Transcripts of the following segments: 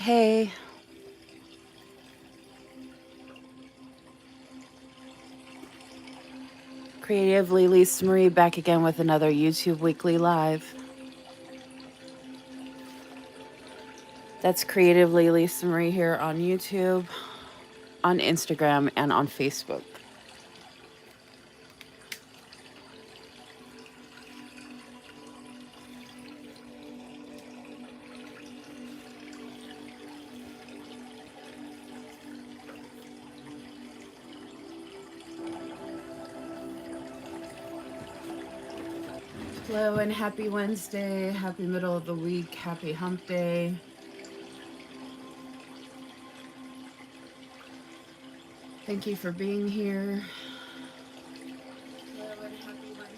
Hey, creativelylisamarie back again with another YouTube Weekly Live. That's creativelylisamarie here on YouTube, on Instagram, and on Facebook. Hello and happy Wednesday, happy middle of the week, happy hump day. Thank you for being here.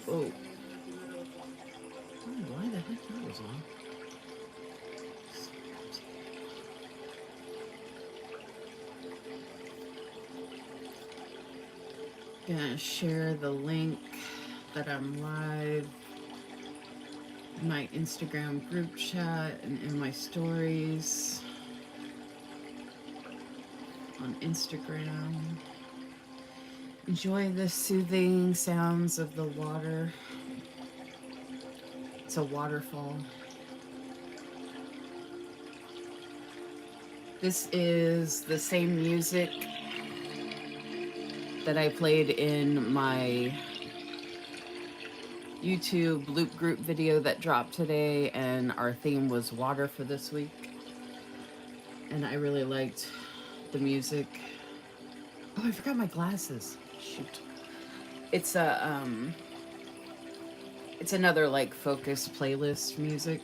Oh, why the heck that was on? Gonna share the link that I'm live in my Instagram group chat and in my stories on Instagram. Enjoy the soothing sounds of the water. It's a waterfall. This is the same music that I played in my YouTube loop group video that dropped today, and our theme was water for this week. And I really liked the music. Oh, I forgot my glasses. Shoot. It's it's another like focus playlist music.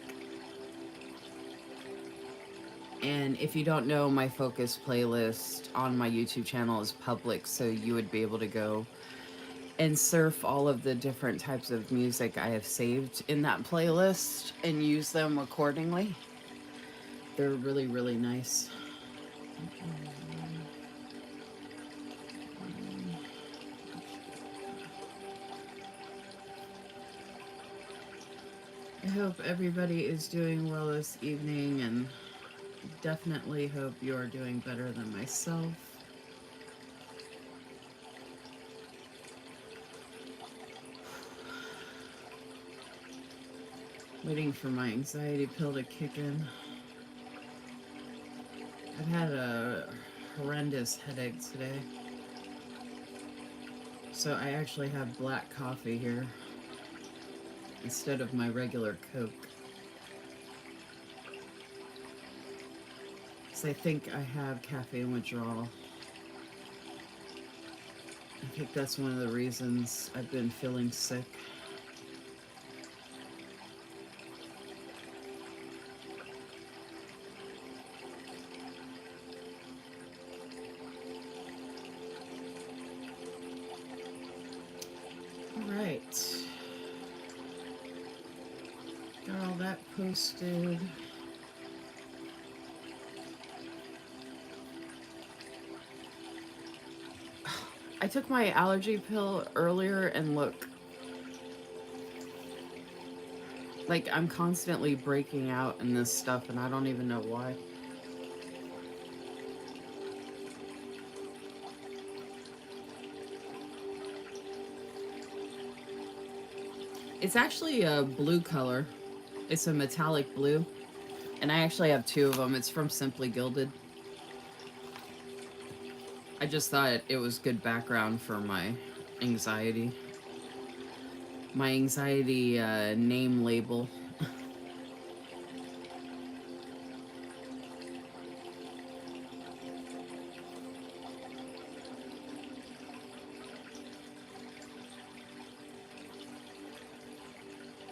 And if you don't know, my focus playlist on my YouTube channel is public, so you would be able to go and surf all of the different types of music I have saved in that playlist and use them accordingly. They're really, really nice. I hope everybody is doing well this evening, and definitely hope you're doing better than myself. Waiting for my anxiety pill to kick in. I've had a horrendous headache today. So I actually have black coffee here instead of my regular Coke. So I think I have caffeine withdrawal. I think that's one of the reasons I've been feeling sick. All right. Got all that posted. I took my allergy pill earlier, and look, like I'm constantly breaking out in this stuff and I don't even know why. It's actually a blue color. It's a metallic blue. And I actually have two of them. It's from Simply Gilded. I just thought it was good background for my anxiety. My anxiety name label.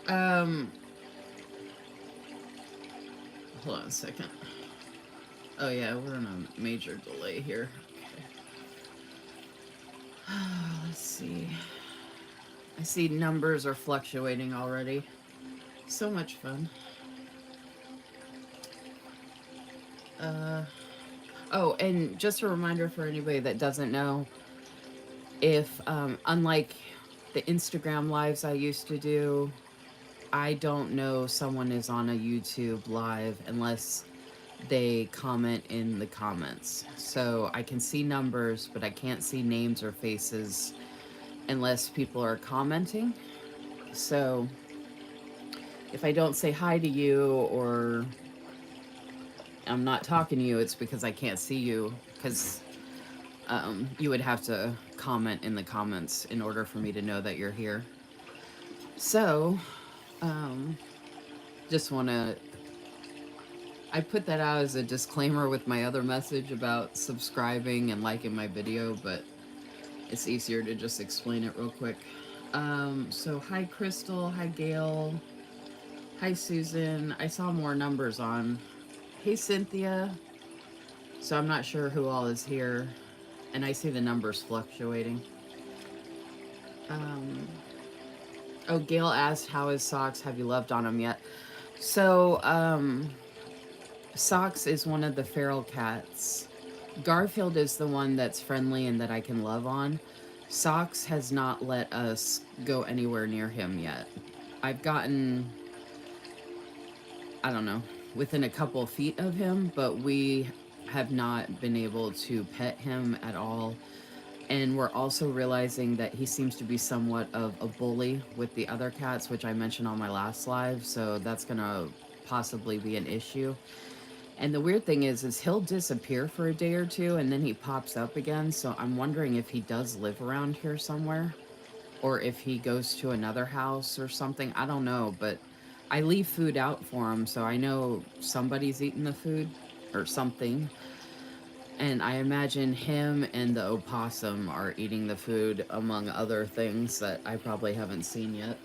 um, Hold on a second. Oh yeah, we're in a major delay here. Okay. Let's see. I see numbers are fluctuating already. So much fun. Oh, and just a reminder for anybody that doesn't know, if unlike the Instagram lives I used to do, I don't know someone is on a YouTube live unless they comment in the comments. So I can see numbers, but I can't see names or faces unless people are commenting. So if I don't say hi to you or I'm not talking to you, it's because I can't see you, because you would have to comment in the comments in order for me to know that you're here. So, um, just want to, I put that out as a disclaimer with my other message about subscribing and liking my video, but it's easier to just explain it real quick. So hi Crystal, hi Gail, hi Susan. I saw more numbers on. Hey Cynthia. So I'm not sure who all is here, and I see the numbers fluctuating. Um, oh, Gail asked, how is Socks? Have you loved on him yet? So, Socks is one of the feral cats. Garfield is the one that's friendly and that I can love on. Socks has not let us go anywhere near him yet. I've gotten, I don't know, within a couple feet of him, but we have not been able to pet him at all. And we're also realizing that he seems to be somewhat of a bully with the other cats, which I mentioned on my last live. So that's going to possibly be an issue. And the weird thing is he'll disappear for a day or two and then he pops up again. So I'm wondering if he does live around here somewhere or if he goes to another house or something. I don't know, but I leave food out for him. So I know somebody's eating the food or something. And I imagine him and the opossum are eating the food, among other things that I probably haven't seen yet.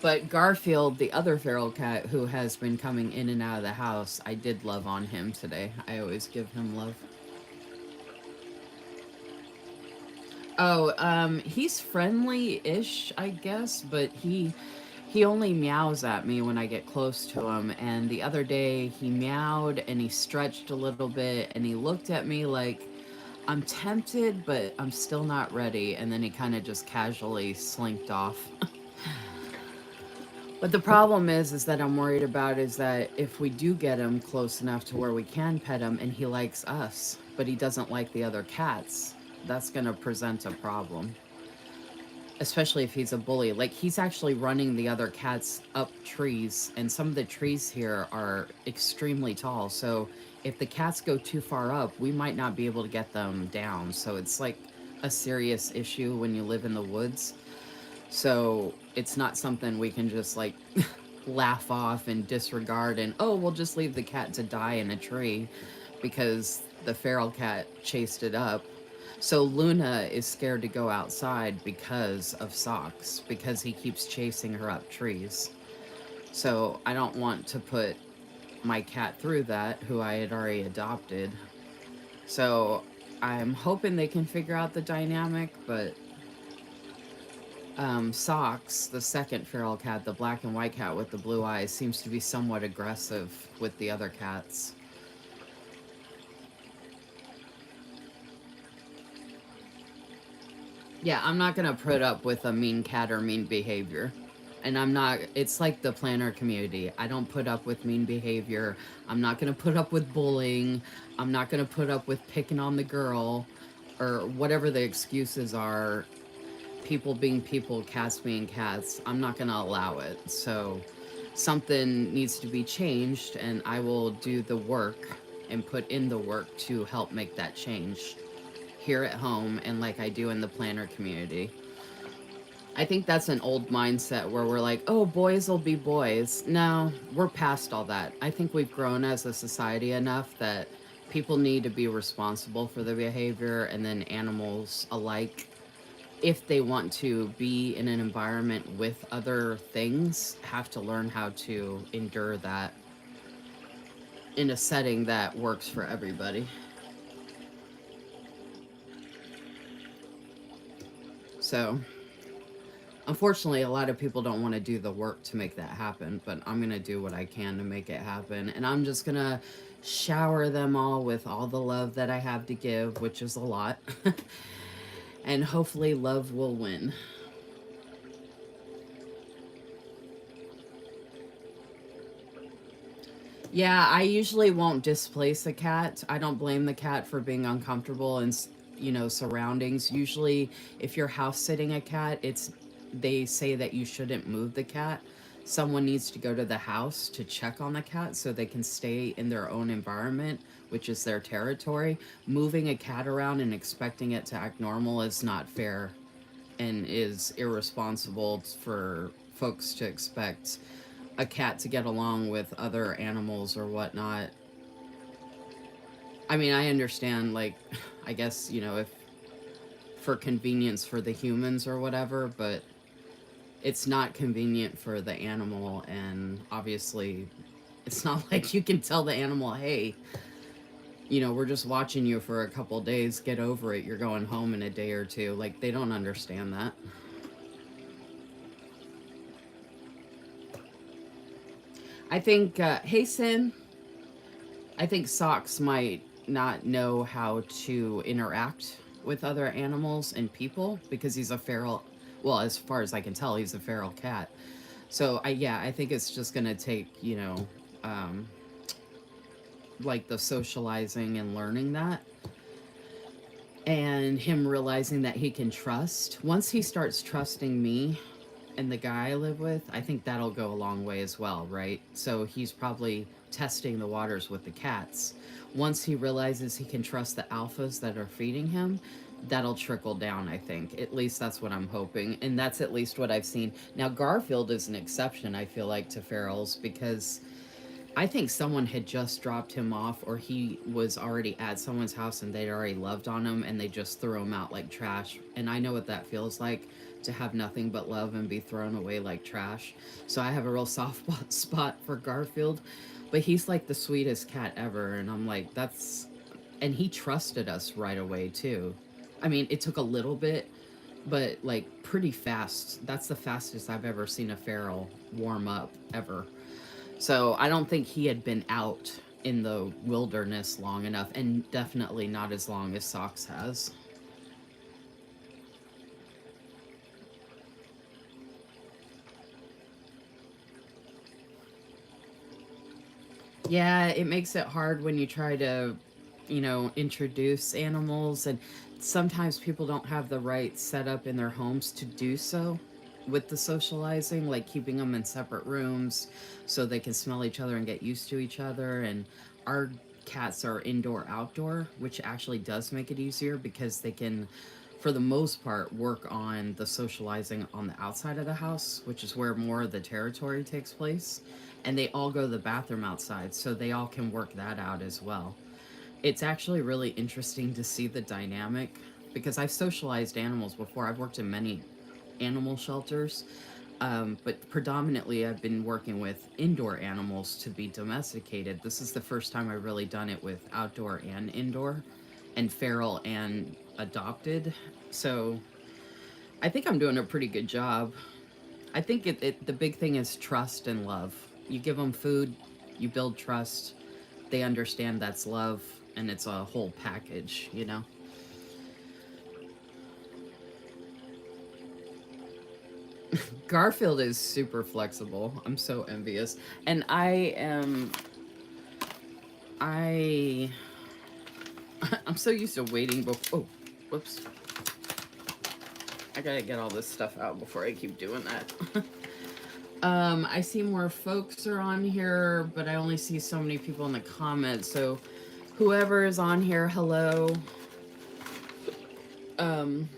But Garfield, the other feral cat who has been coming in and out of the house, I did love on him today. I always give him love. Oh, he's friendly-ish, I guess, but he only meows at me when I get close to him. And the other day, he meowed and he stretched a little bit and he looked at me like, I'm tempted, but I'm still not ready. And then he kind of just casually slinked off. But the problem is that I'm worried about is that if we do get him close enough to where we can pet him and he likes us, but he doesn't like the other cats, that's going to present a problem. Especially if he's a bully. Like, he's actually running the other cats up trees, and some of the trees here are extremely tall. So if the cats go too far up, we might not be able to get them down. So it's like a serious issue when you live in the woods. So it's not something we can just like laugh off and disregard and, oh, we'll just leave the cat to die in a tree because the feral cat chased it up. So Luna is scared to go outside because of Socks, because he keeps chasing her up trees. So I don't want to put my cat through that, who I had already adopted. So I'm hoping they can figure out the dynamic, but Socks, the second feral cat, the black and white cat with the blue eyes, seems to be somewhat aggressive with the other cats. Yeah, I'm not gonna put up with a mean cat or mean behavior. And I'm not, it's like the planner community. I don't put up with mean behavior. I'm not gonna put up with bullying. I'm not gonna put up with picking on the girl or whatever the excuses are. People being people, cats being cats. I'm not gonna allow it. So something needs to be changed, and I will do the work and put in the work to help make that change here at home and like I do in the planner community. I think that's an old mindset where we're like, oh, boys will be boys. No, we're past all that. I think we've grown as a society enough that people need to be responsible for their behavior, and then animals alike, if they want to be in an environment with other things, have to learn how to endure that in a setting that works for everybody. So, unfortunately, a lot of people don't want to do the work to make that happen, but I'm going to do what I can to make it happen. And I'm just going to shower them all with all the love that I have to give, which is a lot. And hopefully, love will win. Yeah, I usually won't displace a cat. I don't blame the cat for being uncomfortable in, surroundings. Usually, if you're house sitting a cat, they say that you shouldn't move the cat. Someone needs to go to the house to check on the cat so they can stay in their own environment, which is their territory. Moving a cat around and expecting it to act normal is not fair and is irresponsible for folks to expect a cat to get along with other animals or whatnot. I mean, I understand, like, I guess, if for convenience for the humans or whatever, but it's not convenient for the animal. And obviously, it's not like you can tell the animal, hey, we're just watching you for a couple days, get over it, you're going home in a day or two. Like, they don't understand that. I think, hey, Sin, I think Socks might not know how to interact with other animals and people because he's a feral. Well, as far as I can tell, he's a feral cat. So I think it's just gonna take um, like the socializing and learning that, and him realizing that he can trust. Once he starts trusting me and the guy I live with, I think that'll go a long way as well, right? So he's probably testing the waters with the cats. Once he realizes he can trust the alphas that are feeding him, that'll trickle down, I think. At least that's what I'm hoping. And that's at least what I've seen. Now, Garfield is an exception, I feel like, to ferals because I think someone had just dropped him off, or he was already at someone's house and they'd already loved on him and they just threw him out like trash. And I know what that feels like, to have nothing but love and be thrown away like trash. So I have a real soft spot for Garfield. But he's like the sweetest cat ever. And I'm like, that's. And he trusted us right away, too. I mean, it took a little bit, but like pretty fast. That's the fastest I've ever seen a feral warm up ever. So I don't think he had been out in the wilderness long enough, and definitely not as long as Socks has. Yeah, it makes it hard when you try to, introduce animals, and sometimes people don't have the right setup in their homes to do so with the socializing, like keeping them in separate rooms so they can smell each other and get used to each other. And our cats are indoor outdoor, which actually does make it easier because they can, for the most part, work on the socializing on the outside of the house, which is where more of the territory takes place. And they all go to the bathroom outside, so they all can work that out as well. It's actually really interesting to see the dynamic because I've socialized animals before. I've worked in many animal shelters, but predominantly I've been working with indoor animals to be domesticated. This is the first time I've really done it with outdoor and indoor, and feral and adopted. So I think I'm doing a pretty good job. I think the big thing is trust and love. You give them food, you build trust, they understand that's love, and it's a whole package. Garfield is super flexible. I'm so envious. And I I'm so used to waiting before. Oh, whoops. I gotta get all this stuff out before I keep doing that. I see more folks are on here, but I only see so many people in the comments. So whoever is on here, hello. Um,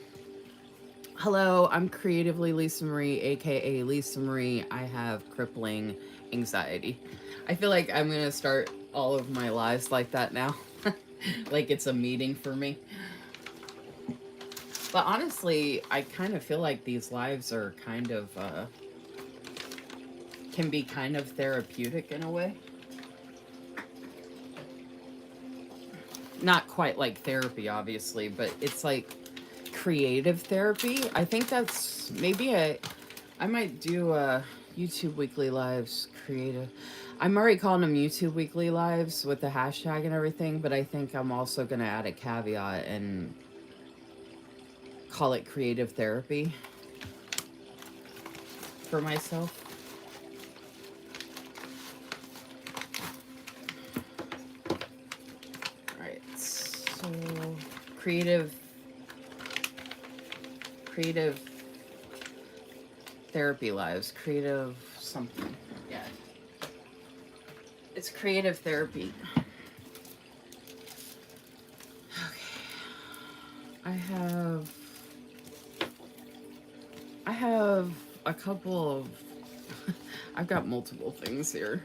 Hello, I'm Creatively Lisa Marie, aka Lisa Marie. I have crippling anxiety. I feel like I'm gonna start all of my lives like that now. Like it's a meeting for me. But honestly, I kind of feel like these lives are kind of, can be kind of therapeutic in a way. Not quite like therapy, obviously, but it's like creative therapy. I think that's maybe I might do YouTube weekly lives creative. I'm already calling them YouTube weekly lives with the hashtag and everything, but I think I'm also gonna add a caveat and call it creative therapy for myself. creative therapy lives, creative something. Yeah. It's creative therapy. Okay. I have a couple of I've got multiple things here.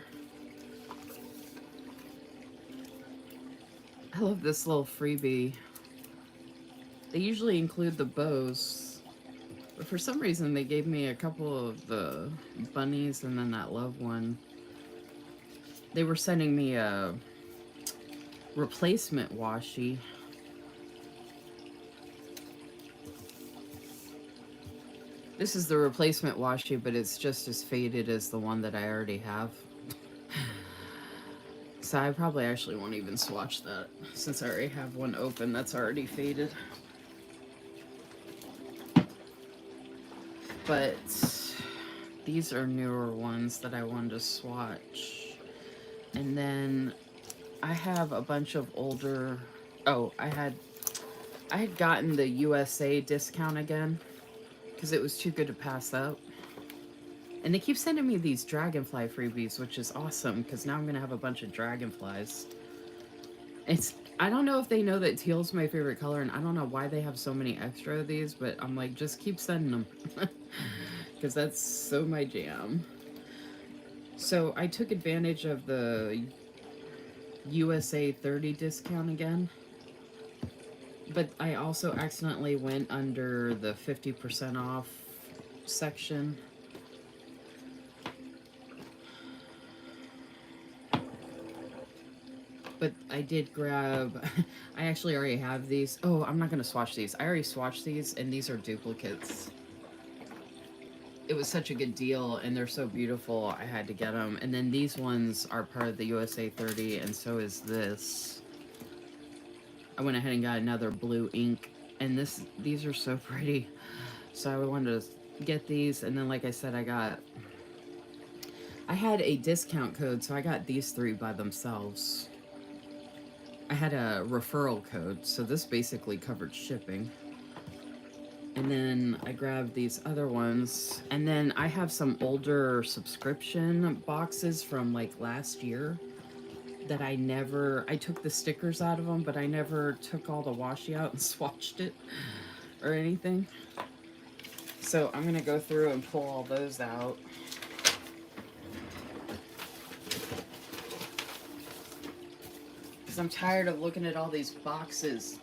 I love this little freebie. They usually include the bows, but for some reason they gave me a couple of the bunnies and then that love one. They were sending me a replacement washi. This is the replacement washi, but it's just as faded as the one that I already have. So I probably actually won't even swatch that since I already have one open that's already faded. But these are newer ones that I wanted to swatch. And then I have a bunch of older... Oh, I had gotten the USA discount again because it was too good to pass up. And they keep sending me these dragonfly freebies, which is awesome because now I'm going to have a bunch of dragonflies. I don't know if they know that teal's my favorite color, and I don't know why they have so many extra of these, but I'm like, just keep sending them because that's so my jam. So I took advantage of the USA 30 discount again, but I also accidentally went under the 50% off section. But I did grab, I actually already have these. Oh, I'm not going to swatch these. I already swatched these, and these are duplicates. It was such a good deal, and they're so beautiful, I had to get them. And then these ones are part of the USA 30, and so is this. I went ahead and got another blue ink, and these are so pretty. So I wanted to get these, and then like I said, I had a discount code, so I got these three by themselves. I had a referral code, so this basically covered shipping. And then I grabbed these other ones. And then I have some older subscription boxes from like last year that I took the stickers out of them, but I never took all the washi out and swatched it or anything. So I'm gonna go through and pull all those out. I'm tired of looking at all these boxes.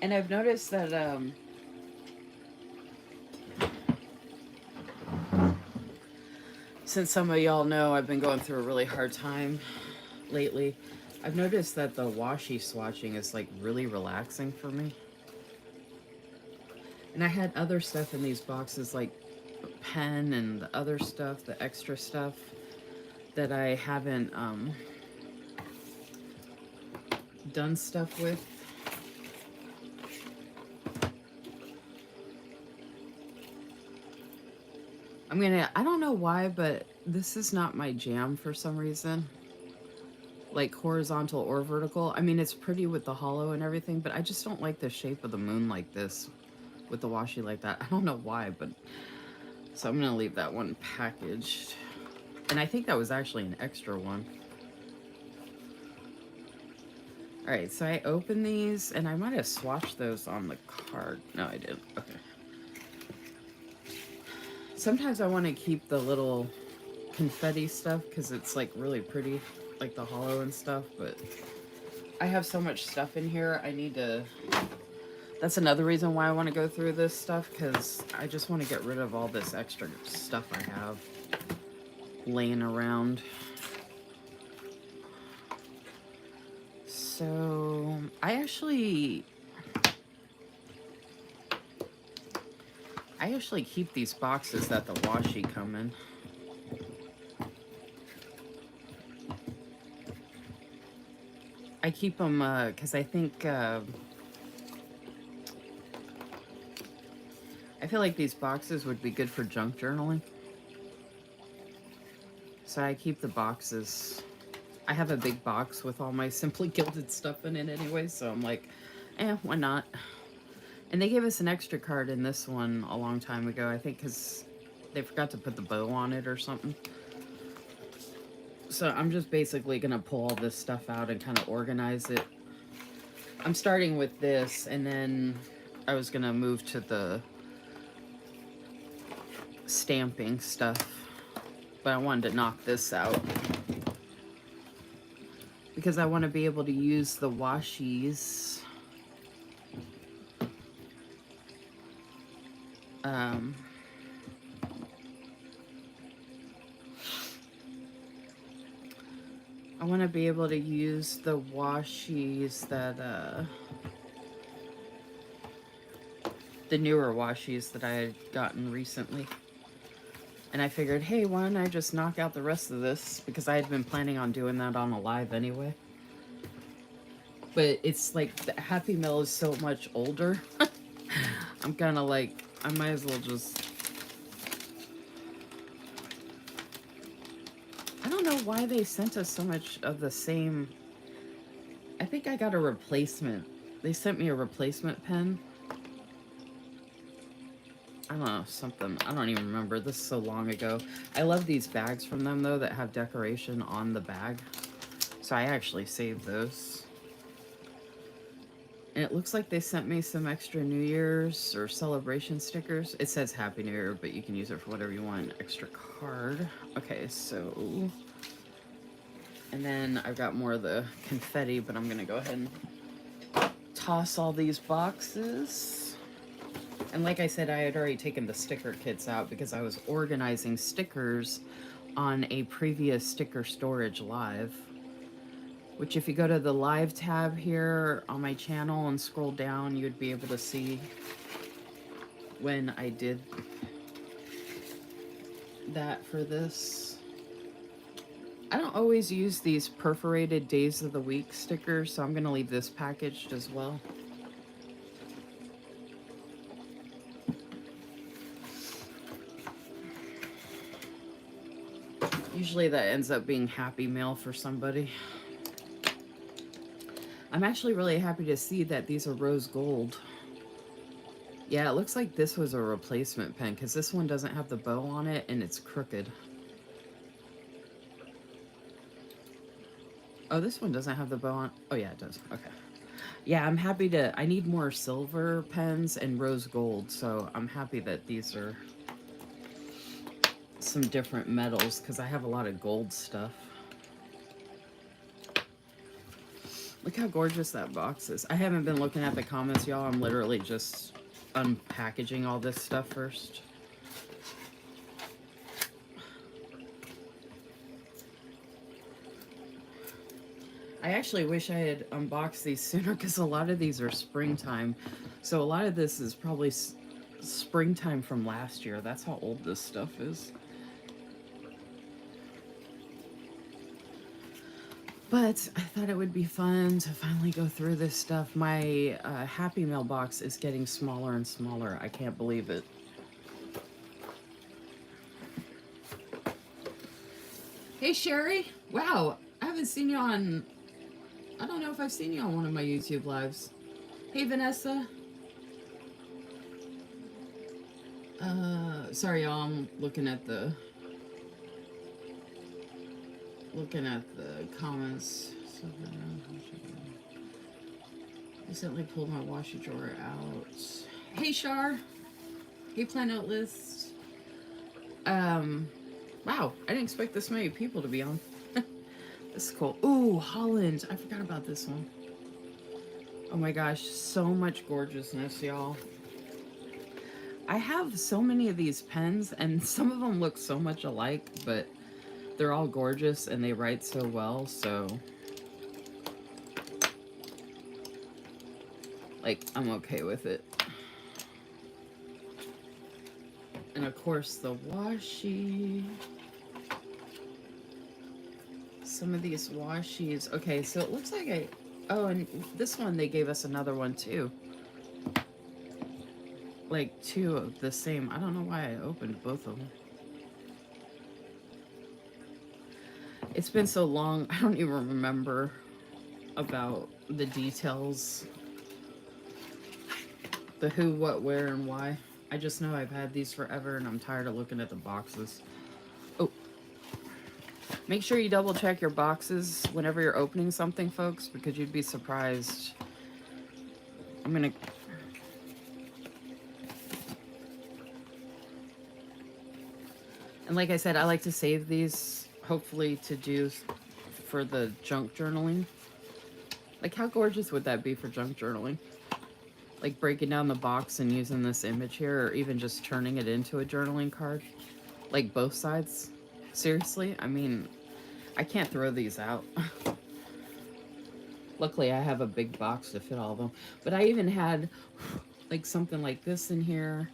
And I've noticed that since some of y'all know I've been going through a really hard time lately, I've noticed that the washi swatching is like really relaxing for me. And I had other stuff in these boxes like pen and the other stuff, the extra stuff that I haven't done stuff with. I don't know why, but this is not my jam for some reason. Like horizontal or vertical. I mean, it's pretty with the hollow and everything, but I just don't like the shape of the moon like this with the washi like that. I don't know why, but so I'm gonna leave that one packaged. And I think that was actually an extra one. All right, so I opened these, and I might have swatched those on the card. No, I didn't. Okay. Sometimes I want to keep the little confetti stuff because it's like really pretty, like the hollow and stuff, but I have so much stuff in here, I need to... That's another reason why I want to go through this stuff, because I just want to get rid of all this extra stuff I have laying around. So I actually keep these boxes that the washi come in. I keep them because I think I feel like these boxes would be good for junk journaling. So I keep the boxes. I have a big box with all my Simply Gilded stuff in it anyway, so I'm like, why not? And they gave us an extra card in this one a long time ago, I think because they forgot to put the bow on it or something. So I'm just basically going to pull all this stuff out and kind of organize it. I'm starting with this, and then I was going to move to the stamping stuff. But I wanted to knock this out because I want to be able to use the washies. I want to be able to use the washies that, the newer washies that I had gotten recently. And I figured, hey, why don't I just knock out the rest of this? Because I had been planning on doing that on a live anyway. But it's like, the Happy Meal is so much older. I'm kind of like, I might as well just... I don't know why they sent us so much of the same... I think I got a replacement. They sent me a replacement pen. I don't know, something. I don't even remember. This is so long ago. I love these bags from them, though, that have decoration on the bag. So I actually saved those. And it looks like they sent me some extra New Year's or celebration stickers. It says Happy New Year, but you can use it for whatever you want. An extra card. Okay, so... And then I've got more of the confetti, but I'm going to go ahead and toss all these boxes. And like I said, I had already taken the sticker kits out because I was organizing stickers on a previous sticker storage live. Which if you go to the live tab here on my channel and scroll down, you'd be able to see when I did that for this. I don't always use these perforated days of the week stickers, so I'm going to leave this packaged as well. Usually that ends up being Happy Mail for somebody. I'm actually really happy to see that these are rose gold. Yeah, it looks like this was a replacement pen because this one doesn't have the bow on it and it's crooked. Oh, this one doesn't have the bow on. Oh, yeah, it does. Okay. Yeah, I'm happy to... I need more silver pens and rose gold, so I'm happy that these are some different metals because I have a lot of gold stuff. Look how gorgeous that box is. I haven't been looking at the comments, y'all. I'm literally just unpackaging all this stuff first. I actually wish I had unboxed these sooner because a lot of these are springtime. So a lot of this is probably springtime from last year. That's how old this stuff is. But I thought it would be fun to finally go through this stuff. My Happy Mail box is getting smaller and smaller. I can't believe it. Hey, Sherry. Wow, I haven't seen you on... I don't know if I've seen you on one of my YouTube lives. Hey, Vanessa. Sorry, y'all. I'm looking at the comments. Recently pulled my washi drawer out. Hey, Shar. Hey, Planet List. Wow, I didn't expect this many people to be on. This is cool. Ooh, Holland. I forgot about this one. Oh my gosh, so much gorgeousness, y'all. I have so many of these pens, and some of them look so much alike, but they're all gorgeous and they write so well, so... like, I'm okay with it. And of course, the washi. Some of these washies. Okay, so it looks like oh, and this one, they gave us another one too. Like, two of the same. I don't know why I opened both of them. It's been so long, I don't even remember about the details. The who, what, where, and why. I just know I've had these forever and I'm tired of looking at the boxes. Oh, make sure you double check your boxes whenever you're opening something, folks, because you'd be surprised. I'm gonna... And like I said, I like to save these, hopefully to do for the junk journaling. Like, how gorgeous would that be for junk journaling? Like breaking down the box and using this image here, or even just turning it into a journaling card. Like both sides. Seriously, I mean, I can't throw these out. Luckily, I have a big box to fit all of them. But I even had like something like this in here.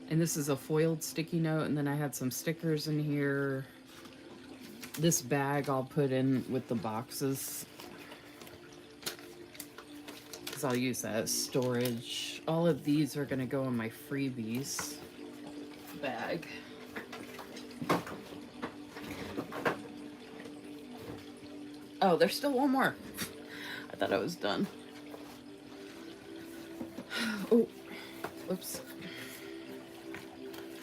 And this is a foiled sticky note. And then I had some stickers in here. This bag I'll put in with the boxes, because I'll use that as storage. All of these are going to go in my freebies bag. Oh, there's still one more. I thought I was done. Oh, whoops.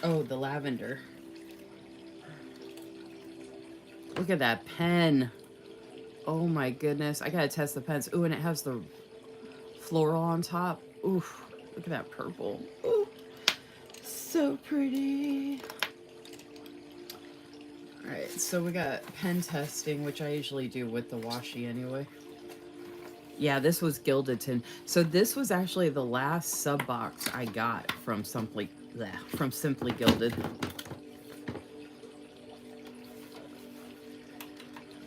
Oh, the lavender. Look at that pen. Oh my goodness. I gotta test the pens. Ooh, and it has the floral on top. Ooh, look at that purple. Ooh, so pretty. Alright, so we got pen testing, which I usually do with the washi anyway. Yeah, this was Gilded Tin. So this was actually the last sub box I got from Simply Gilded.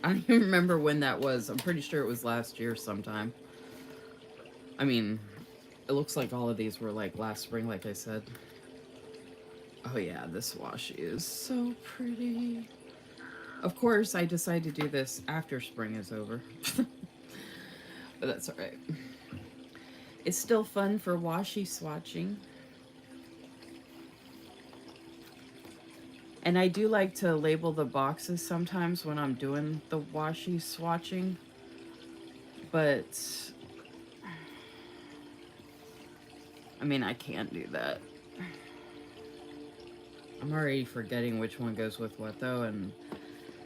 I don't even remember when that was. I'm pretty sure it was last year sometime. I mean, it looks like all of these were like last spring, like I said. Oh yeah, this washi is so pretty. Of course, I decided to do this after spring is over. But that's alright. It's still fun for washi swatching. And I do like to label the boxes sometimes when I'm doing the washi swatching. But I mean, I can't do that. I'm already forgetting which one goes with what though, and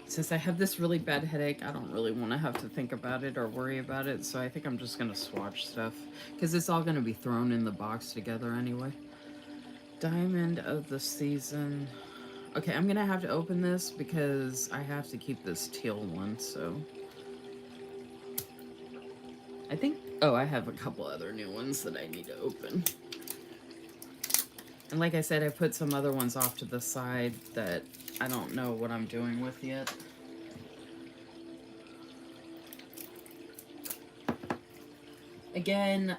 since I have this really bad headache, I don't really want to have to think about it or worry about it, so I think I'm just going to swatch stuff, because it's all going to be thrown in the box together anyway. Diamond of the Season. Okay, I'm going to have to open this because I have to keep this teal one, so... I think... Oh, I have a couple other new ones that I need to open. And like I said, I put some other ones off to the side that I don't know what I'm doing with yet. Again,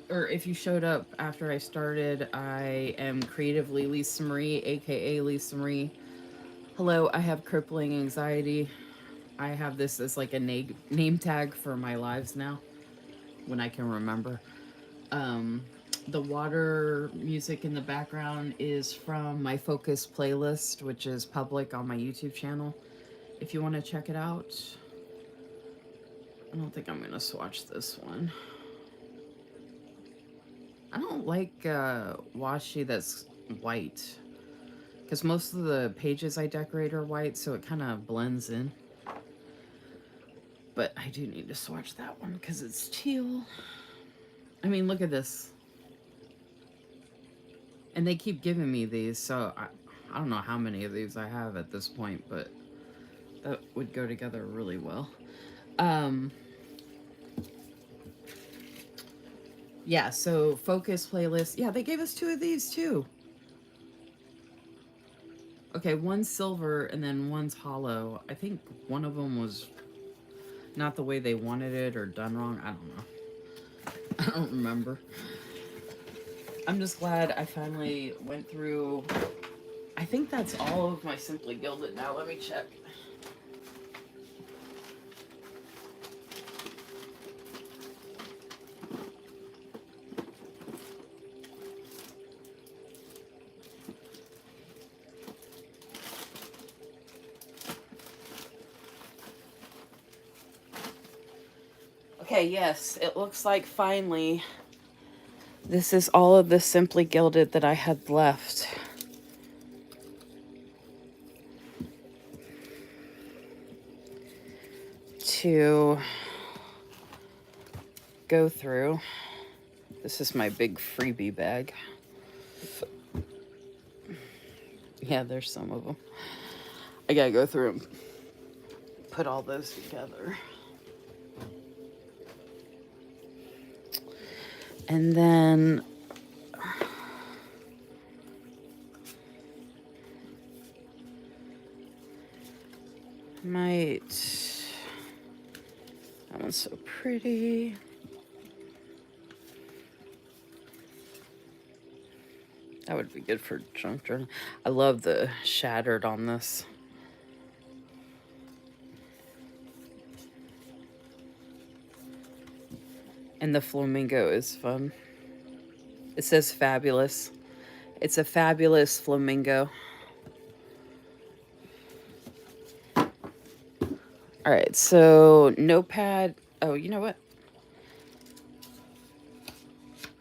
or if you showed up after I started, I am Creatively Lisamarie, aka Lisamarie. Hello, I have crippling anxiety. I have this as like a name tag for my lives now, when I can remember. The water music in the background is from my Focus playlist, which is public on my YouTube channel. If you want to check it out. I don't think I'm going to swatch this one. I don't like washi that's white, because most of the pages I decorate are white, so it kind of blends in. But I do need to swatch that one because it's teal. I mean, look at this. And they keep giving me these, so I don't know how many of these I have at this point, but that would go together really well. Yeah, so Focus playlist. Yeah, they gave us 2 of these too. Okay, one's silver and then one's hollow. I think one of them was not the way they wanted it or done wrong. I don't know. I don't remember. I'm just glad I finally went through. I think that's all of my Simply Gilded now. Let me check. Okay, yes, it looks like finally this is all of the Simply Gilded that I had left. To go through. This is my big freebie bag. Yeah, there's some of them. I gotta go through and put all those together. And then that one's so pretty. That would be good for junk journal. I love the shattered on this. And the flamingo is fun. It says fabulous. It's a fabulous flamingo. All right, so notepad. Oh, you know what?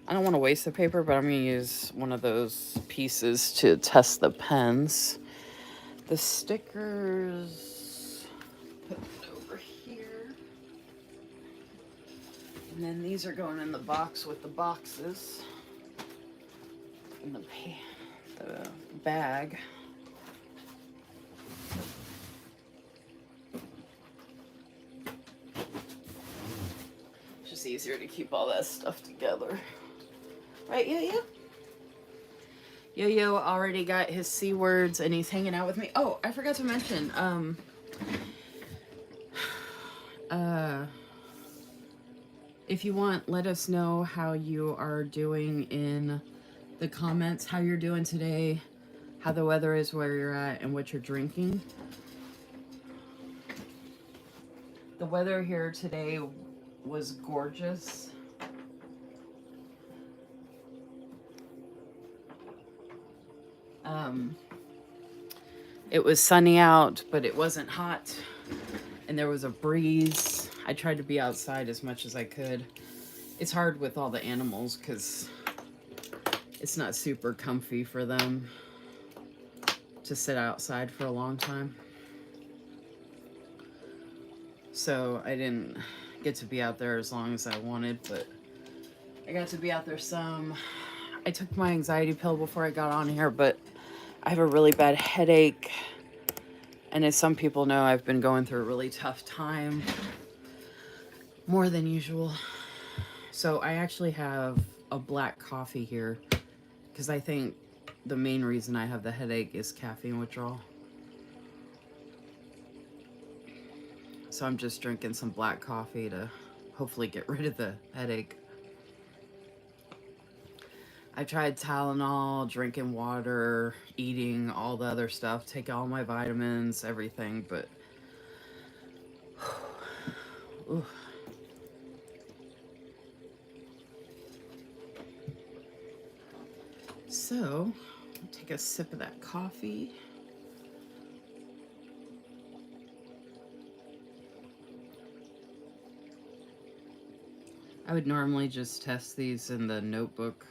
I don't want to waste the paper, but I'm going to use one of those pieces to test the pens. The stickers, put it over here. And then these are going in the box with the boxes. In the bag. It's just easier to keep all that stuff together. Right, Yo-Yo? Yo-Yo already got his C words and he's hanging out with me. Oh, I forgot to mention, if you want, let us know how you are doing in the comments, how you're doing today, how the weather is where you're at, and what you're drinking. The weather here today was gorgeous. It was sunny out, but it wasn't hot, and there was a breeze. I tried to be outside as much as I could. It's hard with all the animals because it's not super comfy for them to sit outside for a long time. So I didn't get to be out there as long as I wanted, but I got to be out there some. I took my anxiety pill before I got on here, but I have a really bad headache. And as some people know, I've been going through a really tough time, more than usual. So I actually have a black coffee here because I think the main reason I have the headache is caffeine withdrawal. So I'm just drinking some black coffee to hopefully get rid of the headache. I tried Tylenol, drinking water, eating all the other stuff, taking all my vitamins, everything, but ooh. So, take a sip of that coffee. I would normally just test these in the notebook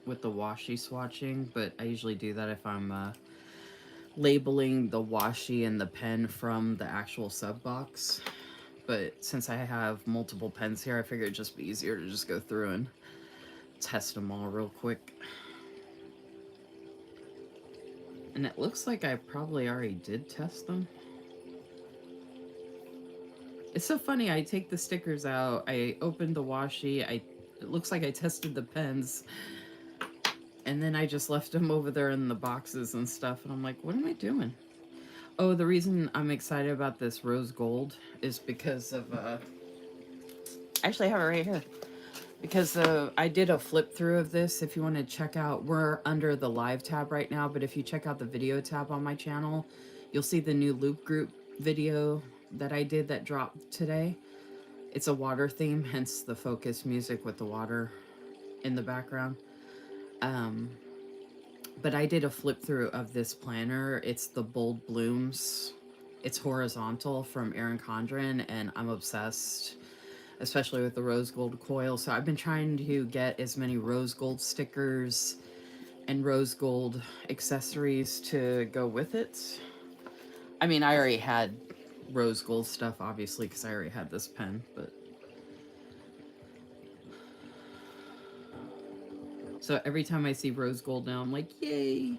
with the washi swatching, but I usually do that if I'm labeling the washi and the pen from the actual sub box. But since I have multiple pens here, I figured it'd just be easier to just go through and test them all real quick. And it looks like I probably already did test them. It's so funny, I take the stickers out, I opened the washi, it looks like I tested the pens, and then I just left them over there in the boxes and stuff, and I'm like, what am I doing? Oh, the reason I'm excited about this rose gold is because of, actually I have it right here. Because I did a flip through of this. If you want to check out, we're under the live tab right now, but if you check out the video tab on my channel, you'll see the new loop group video that I did that dropped today. It's a water theme, hence the focus music with the water in the background. But I did a flip through of this planner. It's the Bold Blooms. It's horizontal from Erin Condren, and I'm obsessed. especially with the rose gold coil. So I've been trying to get as many rose gold stickers and rose gold accessories to go with it. I mean, I already had rose gold stuff, obviously, because I already had this pen, but... So every time I see rose gold now, I'm like, yay!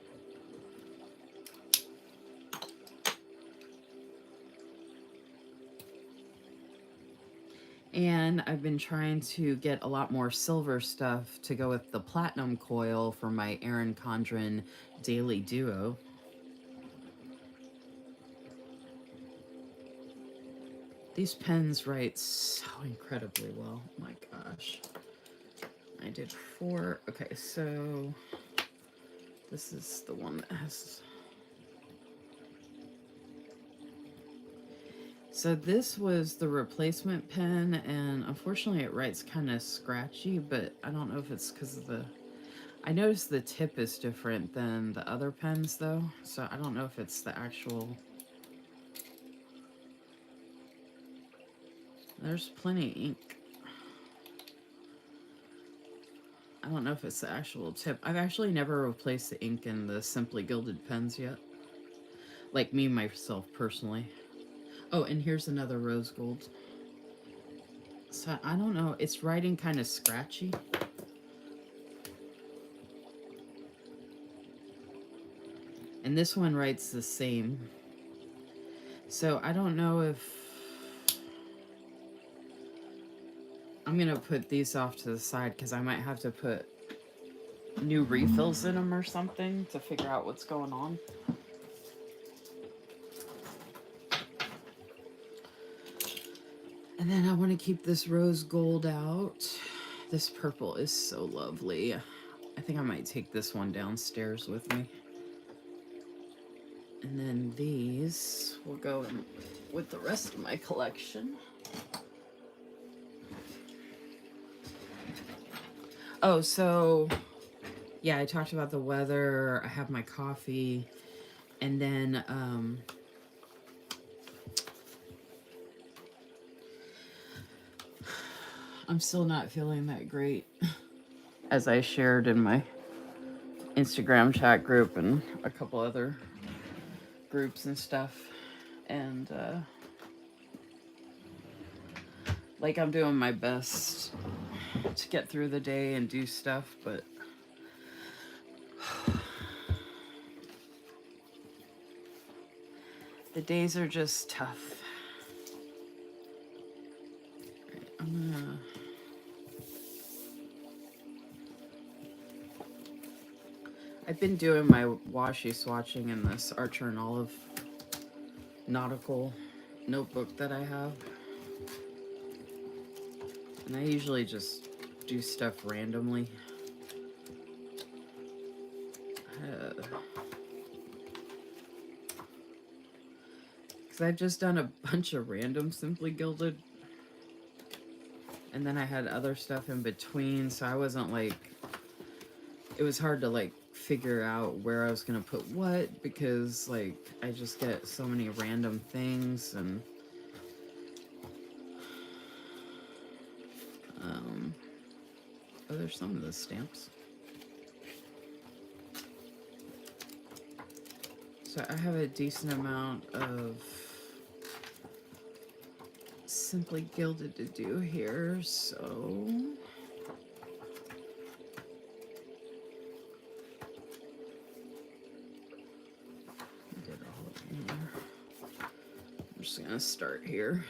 And I've been trying to get a lot more silver stuff to go with the platinum coil for my Erin Condren Daily Duo. These pens write so incredibly well. Oh my gosh. I did 4. Okay, so this is the one that has... So this was the replacement pen, and unfortunately it writes kind of scratchy, but I don't know if it's because of the... I noticed the tip is different than the other pens, though, so I don't know if it's the actual... There's plenty of ink. I don't know if it's the actual tip. I've actually never replaced the ink in the Simply Gilded pens yet. Like me, myself, personally. Oh, and here's another rose gold. So, I don't know. It's writing kind of scratchy. And this one writes the same. So, I don't know if... I'm going to put these off to the side because I might have to put new refills in them or something to figure out what's going on. And then I want to keep this rose gold out. This purple is so lovely. I think I might take this one downstairs with me. And then these will go in with the rest of my collection. Oh, so yeah, I talked about the weather. I have my coffee, and then I'm still not feeling that great, as I shared in my Instagram chat group and a couple other groups and stuff. And like, I'm doing my best to get through the day and do stuff, but the days are just tough. I've been doing my washi swatching in this Archer and Olive nautical notebook that I have. And I usually just do stuff randomly. Because I've just done a bunch of random Simply Gilded. And then I had other stuff in between, so I wasn't like... It was hard to like figure out where I was going to put what, because like I just get so many random things. And oh, there's some of the stamps. So I have a decent amount of Simply Gilded to do here, so I did all of them there. I'm just gonna start here.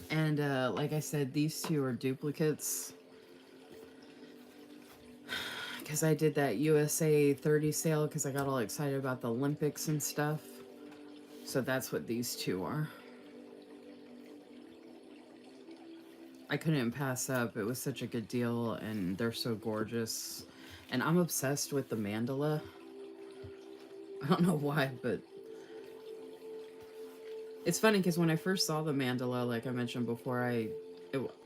And like I said, these two are duplicates because I did that USA 30 sale because I got all excited about the Olympics and stuff. So that's what these two are. I couldn't pass up. It was such a good deal, and they're so gorgeous. And I'm obsessed with the mandala. I don't know why, but it's funny because when I first saw the mandala, like I mentioned before, I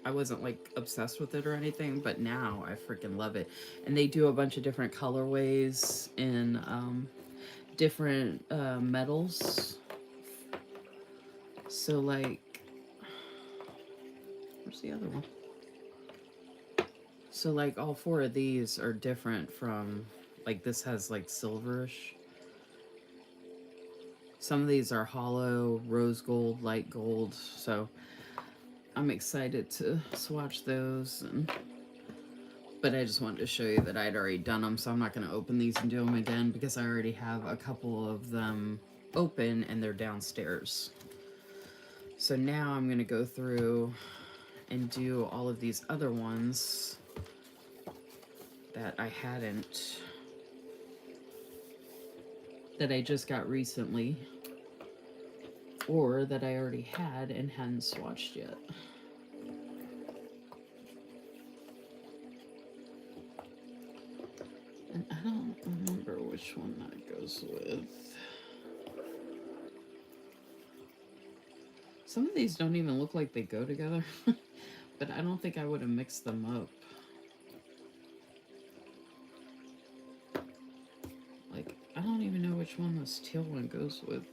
I wasn't like obsessed with it or anything, but now I freaking love it. And they do a bunch of different colorways in different metals. So like, where's the other one? So like all four of these are different from, like this has like silverish. Some of these are hollow, rose gold, light gold. So I'm excited to swatch those. But I just wanted to show you that I'd already done them, so I'm not going to open these and do them again because I already have a couple of them open and they're downstairs. So now I'm going to go through and do all of these other ones that I hadn't, that I just got recently, or that I already had and hadn't swatched yet. And I don't remember which one that goes with. Some of these don't even look like they go together, but I don't think I would have mixed them up. Like, I don't even know which one this teal one goes with.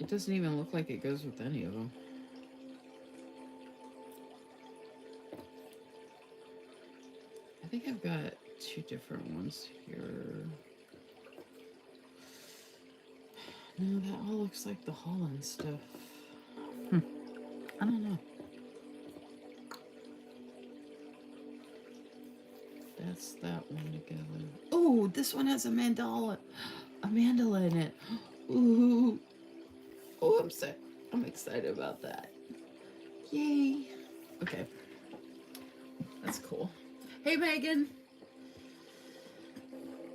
It doesn't even look like it goes with any of them. I think I've got two different ones here. No, that all looks like the Holland stuff. I don't know. That's that one together. Oh, this one has a mandala in it. Ooh. Oh, I'm excited about that. Yay. Okay. That's cool. Hey, Megan.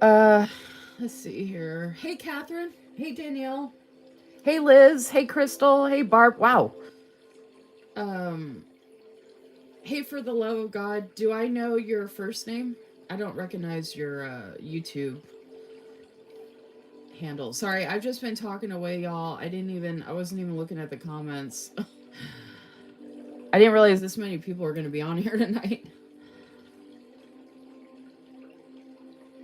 Let's see here. Hey, Catherine. Hey, Danielle. Hey, Liz. Hey, Crystal. Hey, Barb. Wow. Hey, for the love of God, do I know your first name? I don't recognize your YouTube handle. Sorry, I've just been talking away, y'all. I wasn't even looking at the comments. I didn't realize this many people are going to be on here tonight.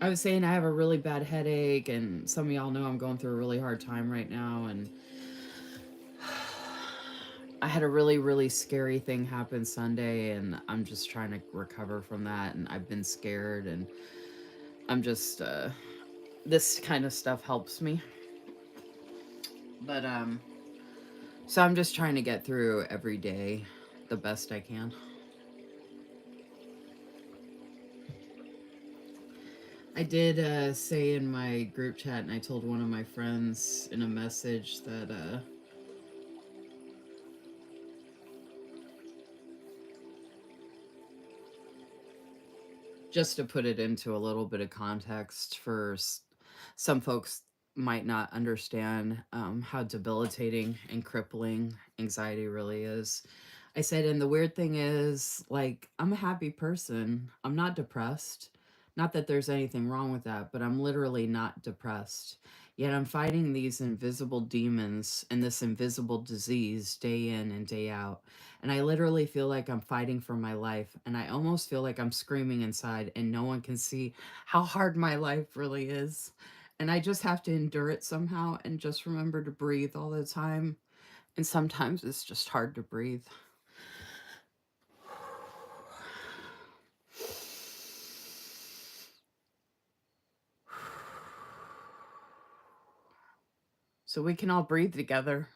I was saying I have a really bad headache, and some of y'all know I'm going through a really hard time right now, and I had a really, really scary thing happen Sunday, and I'm just trying to recover from that, and I've been scared, and I'm just, this kind of stuff helps me. But, so I'm just trying to get through every day the best I can. I did say in my group chat, and I told one of my friends in a message that, just to put it into a little bit of context for some folks might not understand how debilitating and crippling anxiety really is. I said, and the weird thing is, like, I'm a happy person. I'm not depressed. Not that there's anything wrong with that, but I'm literally not depressed. Yet I'm fighting these invisible demons and this invisible disease day in and day out. And I literally feel like I'm fighting for my life. And I almost feel like I'm screaming inside, and no one can see how hard my life really is. And I just have to endure it somehow and just remember to breathe all the time. And sometimes it's just hard to breathe. So we can all breathe together.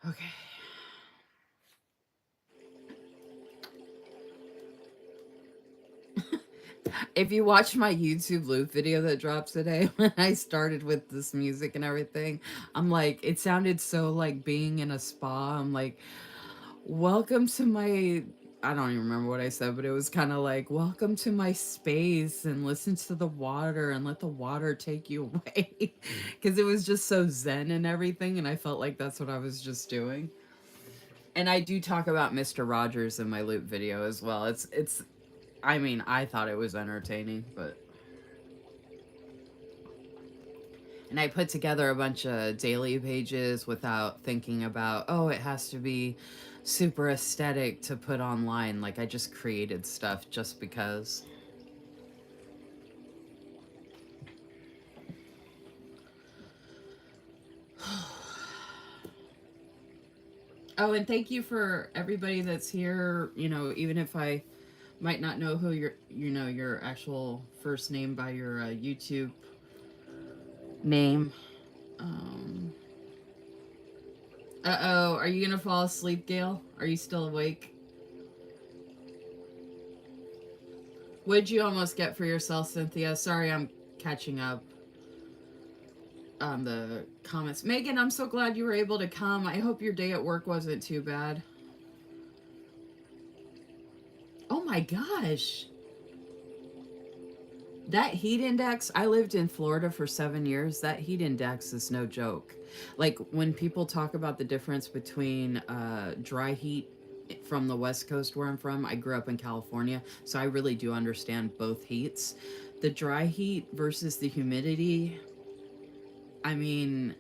Okay. If you watch my YouTube loop video that drops today, when I started with this music and everything, I'm like, it sounded so like being in a spa. I'm like, welcome to my, I don't even remember what I said, but it was kind of like, welcome to my space and listen to the water and let the water take you away. Because it was just so zen and everything. And I felt like that's what I was just doing. And I do talk about Mr. Rogers in my loop video as well. I mean, I thought it was entertaining, but. And I put together a bunch of daily pages without thinking about, oh, it has to be super aesthetic to put online. Like, I just created stuff just because. Oh, and thank you for everybody that's here. You know, even if I might not know who your actual first name by your YouTube name. Um, Uh-oh, are you gonna fall asleep, Gail? Are you still awake? What'd you almost get for yourself, Cynthia? Sorry, I'm catching up on the comments. Megan, I'm so glad you were able to come. I hope your day at work wasn't too bad. Oh my gosh. That heat index, I lived in Florida for 7 years. That heat index is no joke. Like when people talk about the difference between dry heat from the West Coast where I'm from, I grew up in California, so I really do understand both heats. The dry heat versus the humidity, I mean,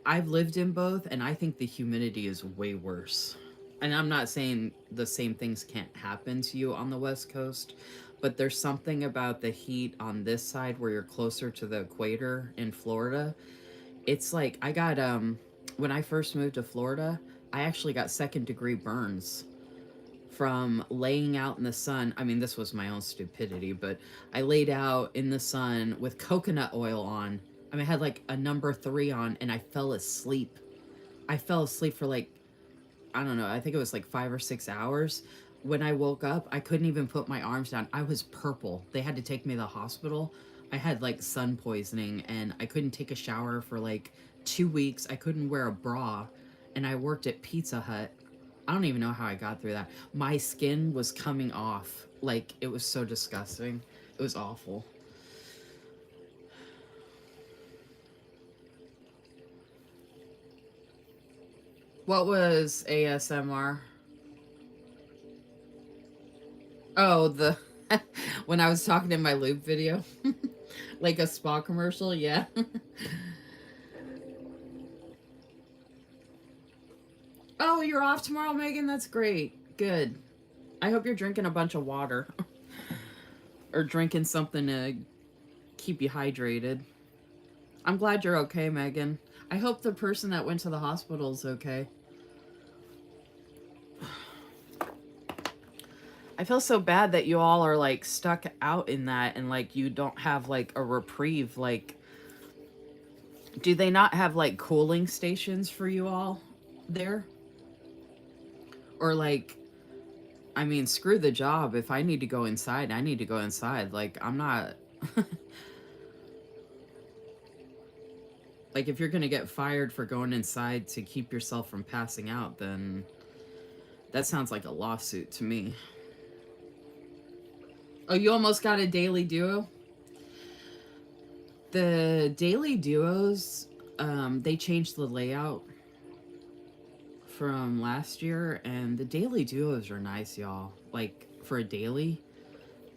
I've lived in both, and I think the humidity is way worse. And I'm not saying the same things can't happen to you on the West Coast, but there's something about the heat on this side where you're closer to the equator in Florida. It's like I got when I first moved to Florida, I actually got second-degree burns from laying out in the sun. I mean, this was my own stupidity, but I laid out in the sun with coconut oil on. I mean, I had like a number 3 on, and I fell asleep. I fell asleep for like, I don't know, I think it was like 5 or 6 hours. When I woke up, I couldn't even put my arms down. I was purple. They had to take me to the hospital. I had like sun poisoning, and I couldn't take a shower for like 2 weeks. I couldn't wear a bra, and I worked at Pizza Hut. I don't even know how I got through that. My skin was coming off. Like, it was so disgusting. It was awful. What was ASMR? Oh, the when I was talking in my loop video. Like a spa commercial, yeah. Oh, you're off tomorrow, Megan? That's great. Good. I hope you're drinking a bunch of water. Or drinking something to keep you hydrated. I'm glad you're okay, Megan. I hope the person that went to the hospital is okay. I feel so bad that you all are like stuck out in that and like you don't have like a reprieve. Like, do they not have like cooling stations for you all there? Or like, I mean, screw the job. If I need to go inside, I need to go inside. Like, I'm not. Like, if you're going to get fired for going inside to keep yourself from passing out, then that sounds like a lawsuit to me. Oh, you almost got a daily duo? The daily duos, they changed the layout from last year, and the daily duos are nice, y'all. Like, for a daily,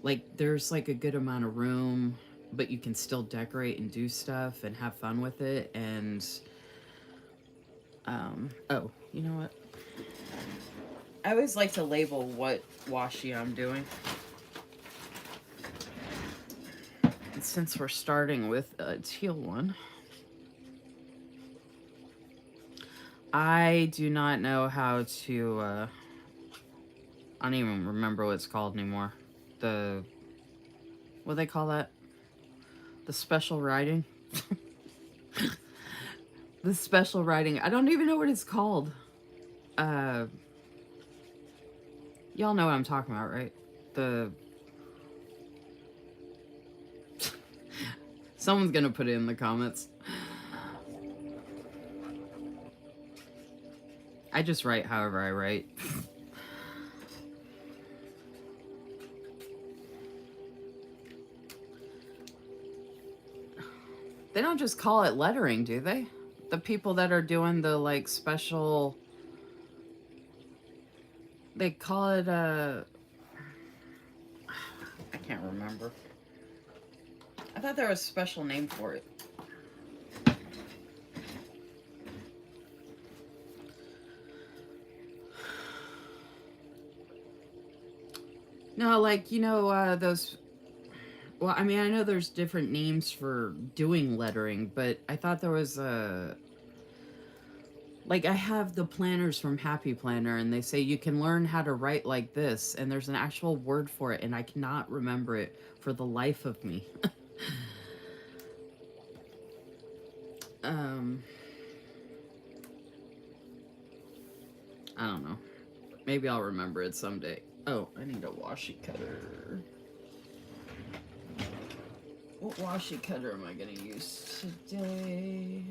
like, there's like a good amount of room, but you can still decorate and do stuff and have fun with it. And oh, you know what, I always like to label what washi I'm doing, and since we're starting with a teal one, I do not know how to I don't even remember what it's called anymore. What do they call that? The special writing? The special writing. I don't even know what it's called. Uh, y'all know what I'm talking about, right? Someone's gonna put it in the comments. I just write however I write. They don't just call it lettering, do they? The people that are doing the like special, they call it I can't remember. I thought there was a special name for it. No, like those. Well, I mean, I know there's different names for doing lettering, but I thought there was a like I have the planners from Happy Planner, and they say you can learn how to write like this, and there's an actual word for it, and I cannot remember it for the life of me. um, I don't know. Maybe I'll remember it someday. Oh, I need a washi cutter. What washi cutter am I going to use today?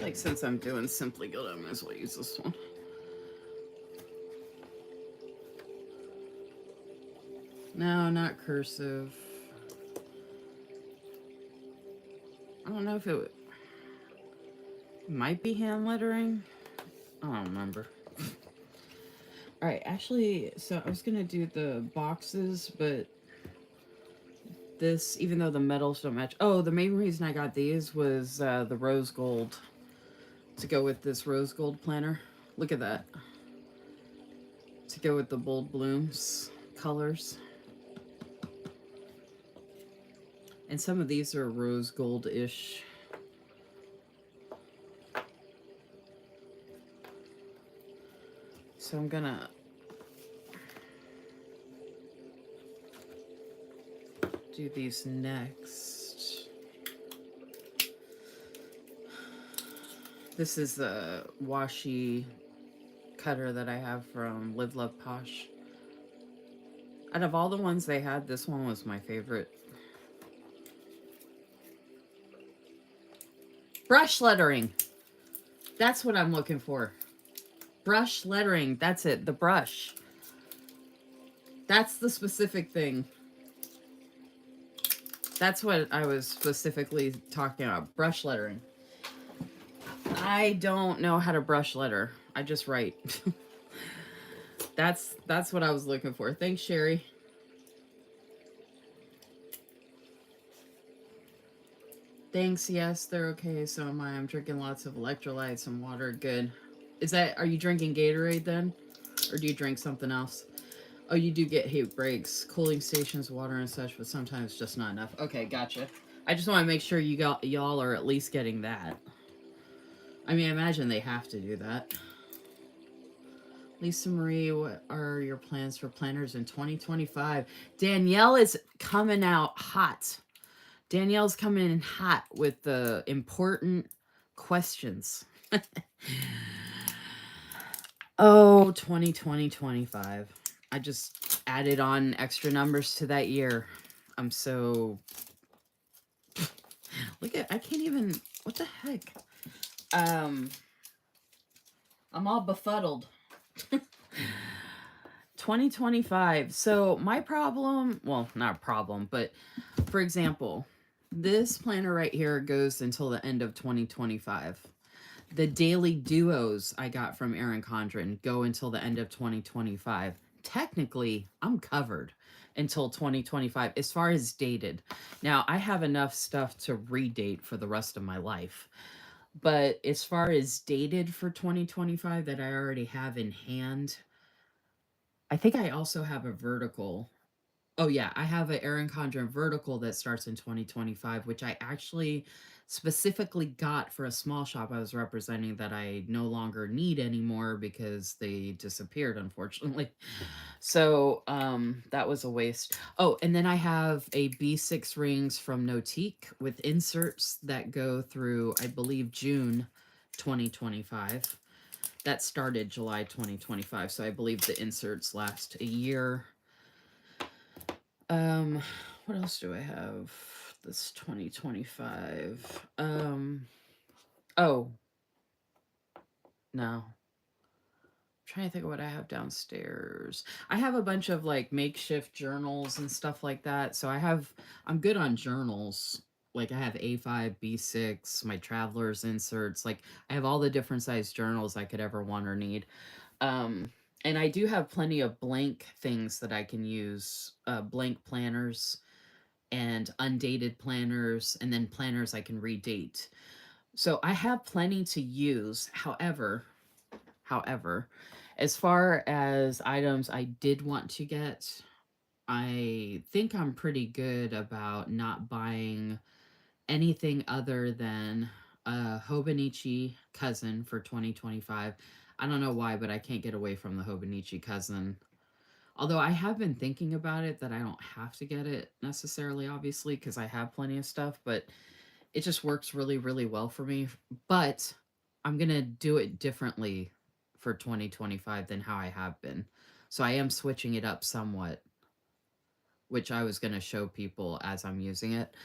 Like, since I'm doing Simply Good, I might as well use this one. No, not cursive. I don't know if it might be hand lettering. I don't remember. All right, actually, so I was going to do the boxes, but this, even though the metals don't match. Oh, the main reason I got these was the rose gold to go with this rose gold planner. Look at that. To go with the bold blooms colors. And some of these are rose gold-ish. So I'm gonna do these next. This is the washi cutter that I have from Live Love Posh. Out of all the ones they had, this one was my favorite. Brush lettering. That's what I'm looking for. Brush lettering. That's it. The brush. That's the specific thing. That's what I was specifically talking about. Brush lettering. I don't know how to brush letter. I just write. That's what I was looking for. Thanks, Sherry. Thanks. Yes, they're okay. So am I. I'm drinking lots of electrolytes and water. Good. Are you drinking Gatorade then? Or do you drink something else? Oh, you do get heat breaks, cooling stations, water and such, but sometimes just not enough. Okay, gotcha. I just want to make sure y'all are at least getting that. I mean, I imagine they have to do that. Lisa Marie, what are your plans for planners in 2025? Danielle is coming out hot. Danielle's coming in hot with the important questions. Oh, 2020, 25. I just added on extra numbers to that year. I'm so... Look at... I can't even... What the heck? I'm all befuddled. 2025. So my problem... Well, not a problem, but for example, this planner right here goes until the end of 2025. The daily duos I got from Erin Condren go until the end of 2025. Technically, I'm covered until 2025 as far as dated. Now, I have enough stuff to redate for the rest of my life. But as far as dated for 2025 that I already have in hand, I think I also have a vertical Oh yeah, I have an Erin Condren vertical that starts in 2025, which I actually specifically got for a small shop I was representing that I no longer need anymore because they disappeared, unfortunately. So that was a waste. Oh, and then I have a B6 rings from Notique with inserts that go through, I believe, June 2025. That started July 2025, so I believe the inserts last a year. Um, what else do I have? This 2025. Oh, no. Trying to think of what I have downstairs. I have a bunch of like makeshift journals and stuff like that. So I'm good on journals. Like I have A5, B6, my traveler's inserts. Like I have all the different size journals I could ever want or need. Um, and I do have plenty of blank things that I can use, blank planners and undated planners, and then planners I can redate. So I have plenty to use. However, as far as items I did want to get, I think I'm pretty good about not buying anything other than a Hobonichi cousin for 2025. I don't know why, but I can't get away from the Hobonichi cousin. Although I have been thinking about it that I don't have to get it necessarily, obviously, because I have plenty of stuff, but it just works really, really well for me. But I'm going to do it differently for 2025 than how I have been. So I am switching it up somewhat, which I was going to show people as I'm using it.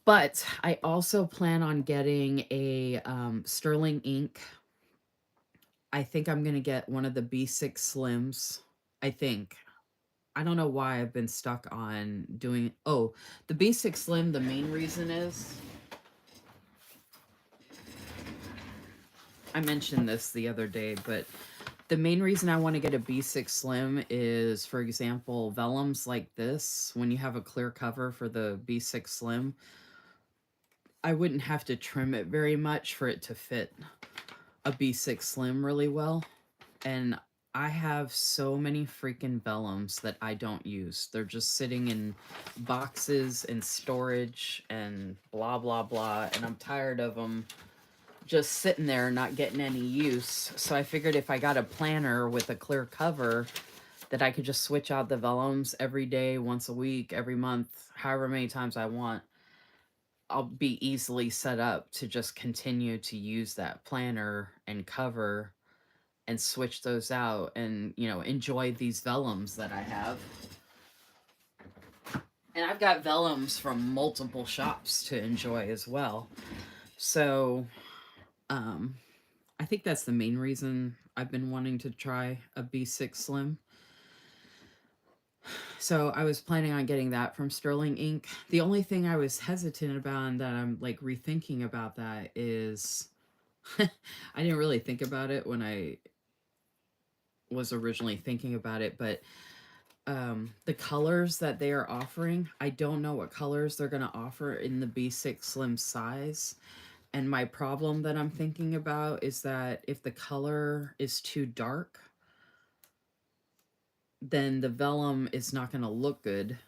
But I also plan on getting a sterling ink. I think I'm going to get one of the B6 Slims. I think. I don't know why I've been stuck on doing. Oh, the B6 Slim, the main reason is I mentioned this the other day, but the main reason I want to get a B6 Slim is, for example, vellums like this. When you have a clear cover for the B6 Slim, I wouldn't have to trim it very much for it to fit a B6 Slim really well. And I have so many freaking vellums that I don't use. They're just sitting in boxes and storage and blah, blah, blah. And I'm tired of them just sitting there not getting any use. So I figured if I got a planner with a clear cover, that I could just switch out the vellums every day, once a week, every month, however many times I want. I'll be easily set up to just continue to use that planner and cover and switch those out and, enjoy these vellums that I have. And I've got vellums from multiple shops to enjoy as well. So, um, I think that's the main reason I've been wanting to try a B6 Slim. So I was planning on getting that from Sterling Inc. The only thing I was hesitant about and that I'm like rethinking about that is I didn't really think about it when I was originally thinking about it, but the colors that they are offering, I don't know what colors they're going to offer in the B6 Slim size. And my problem that I'm thinking about is that if the color is too dark, then the vellum is not going to look good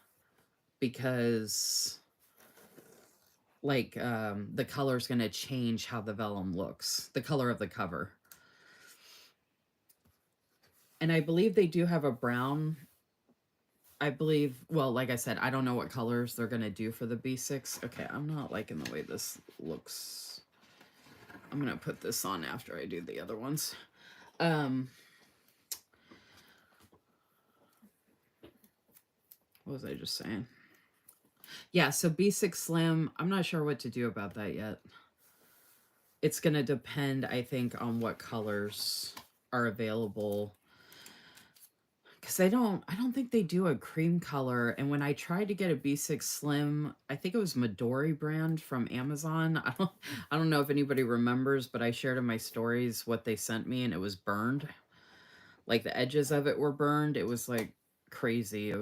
because the color is going to change how the vellum looks, the color of the cover. And I believe they do have a brown. I believe, well, like I said, I don't know what colors they're going to do for the B6. Okay, I'm not liking the way this looks. I'm going to put this on after I do the other ones. What was I just saying? Yeah, so B6 Slim, I'm not sure what to do about that yet. It's going to depend, I think, on what colors are available. Because I don't think they do a cream color. And when I tried to get a B6 Slim, I think it was Midori brand from Amazon. I don't know if anybody remembers, but I shared in my stories what they sent me and it was burned. Like the edges of it were burned. It was like crazy.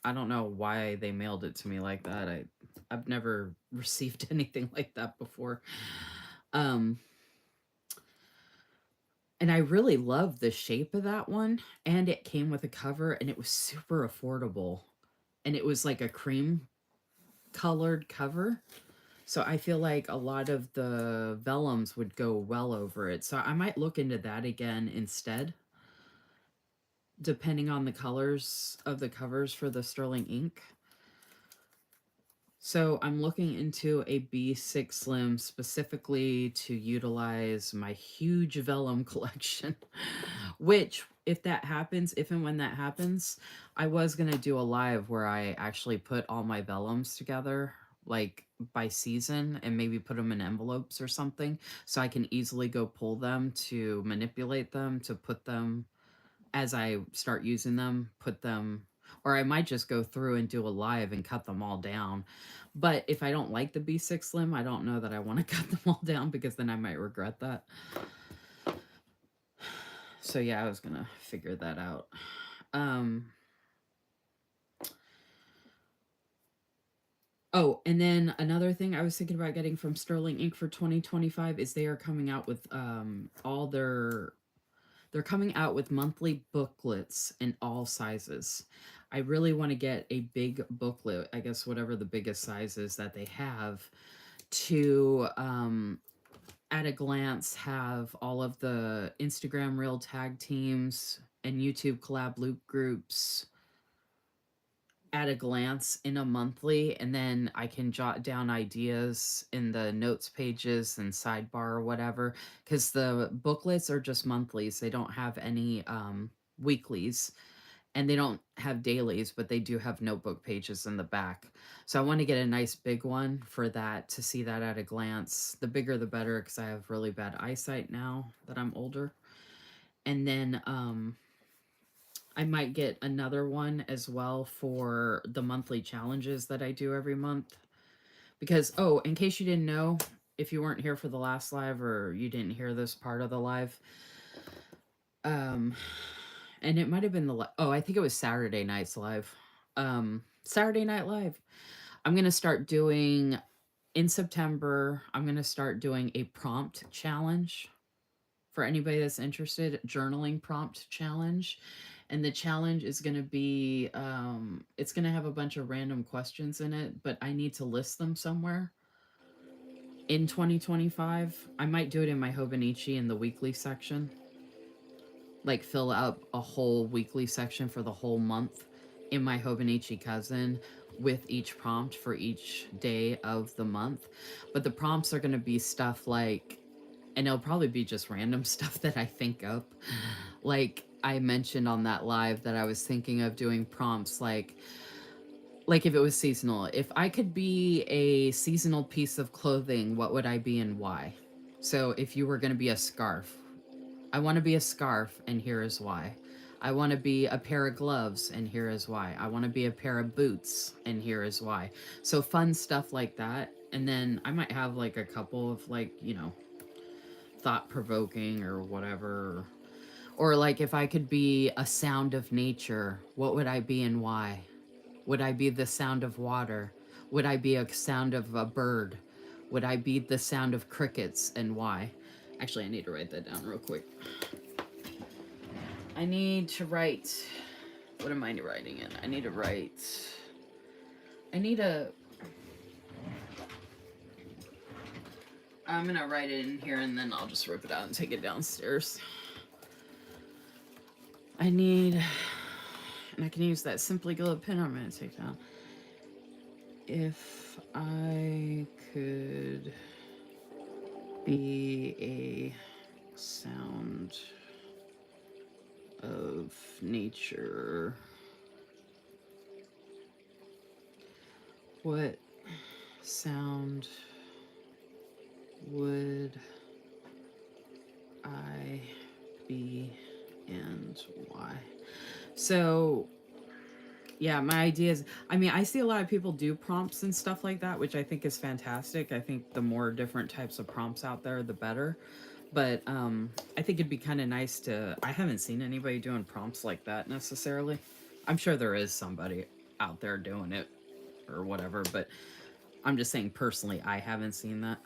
I don't know why they mailed it to me like that. I've never received anything like that before. Um and I really loved the shape of that one, and it came with a cover and it was super affordable. and it was like a cream colored cover. So I feel like a lot of the vellums would go well over it. So I might look into that again instead, depending on the colors of the covers for the sterling ink. So I'm looking into a B6 Slim specifically to utilize my huge vellum collection, which if that happens, if and when that happens, I was going to do a live where I actually put all my vellums together, like by season, and maybe put them in envelopes or something so I can easily go pull them to manipulate them, to put them as I start using them, put them, or I might just go through and do a live and cut them all down. But if I don't like the B6 Slim, I don't know that I want to cut them all down because then I might regret that. So yeah, I was going to figure that out. Oh, and then another thing I was thinking about getting from Sterling Ink for 2025 is they are coming out with all their they're coming out with monthly booklets in all sizes. I really want to get a big booklet, I guess whatever the biggest size is that they have, to at a glance have all of the Instagram Reel tag teams and YouTube collab loop groups at a glance in a monthly, and then I can jot down ideas in the notes pages and sidebar or whatever, because the booklets are just monthlies. They don't have any weeklies, and they don't have dailies, but they do have notebook pages in the back. So I want to get a nice big one for that, to see that at a glance. The bigger the better, because I have really bad eyesight now that I'm older. And then I might get another one as well for the monthly challenges that I do every month. Because, oh, in case you didn't know, if you weren't here for the last live or you didn't hear this part of the live, and it might have been oh, I think it was Saturday night's live. Saturday Night Live. I'm going to start doing, in September, I'm going to start doing a prompt challenge for anybody that's interested, journaling prompt challenge. And the challenge is going to be it's going to have a bunch of random questions in it, but I need to list them somewhere in 2025. I might do it in my Hobonichi in the weekly section, like fill out a whole weekly section for the whole month in my Hobonichi cousin with each prompt for each day of the month. But the prompts are going to be stuff like, and it'll probably be just random stuff that I think of. Like I mentioned on that live that I was thinking of doing prompts like if it was seasonal. If I could be a seasonal piece of clothing, what would I be and why? So if you were going to be a scarf, I want to be a scarf and here is why. I want to be a pair of gloves and here is why. I want to be a pair of boots and here is why. So fun stuff like that. And then I might have like a couple of like, thought provoking or whatever. Or like if I could be a sound of nature, what would I be and why? Would I be the sound of water? Would I be a sound of a bird? Would I be the sound of crickets and why? Actually, I need to write that down real quick. I need to write. What am I writing in? I need to write. I need a. I'm gonna write it in here and then I'll just rip it out and take it downstairs. I need. And I can use that Simply Glue pen I'm gonna take down. If I could be a sound of nature, what sound would I be and why? So yeah, my idea is, I mean, I see a lot of people do prompts and stuff like that, which I think is fantastic. I think the more different types of prompts out there, the better. But I think it'd be kind of nice to, I haven't seen anybody doing prompts like that necessarily. I'm sure there is somebody out there doing it or whatever, but I'm just saying personally, I haven't seen that.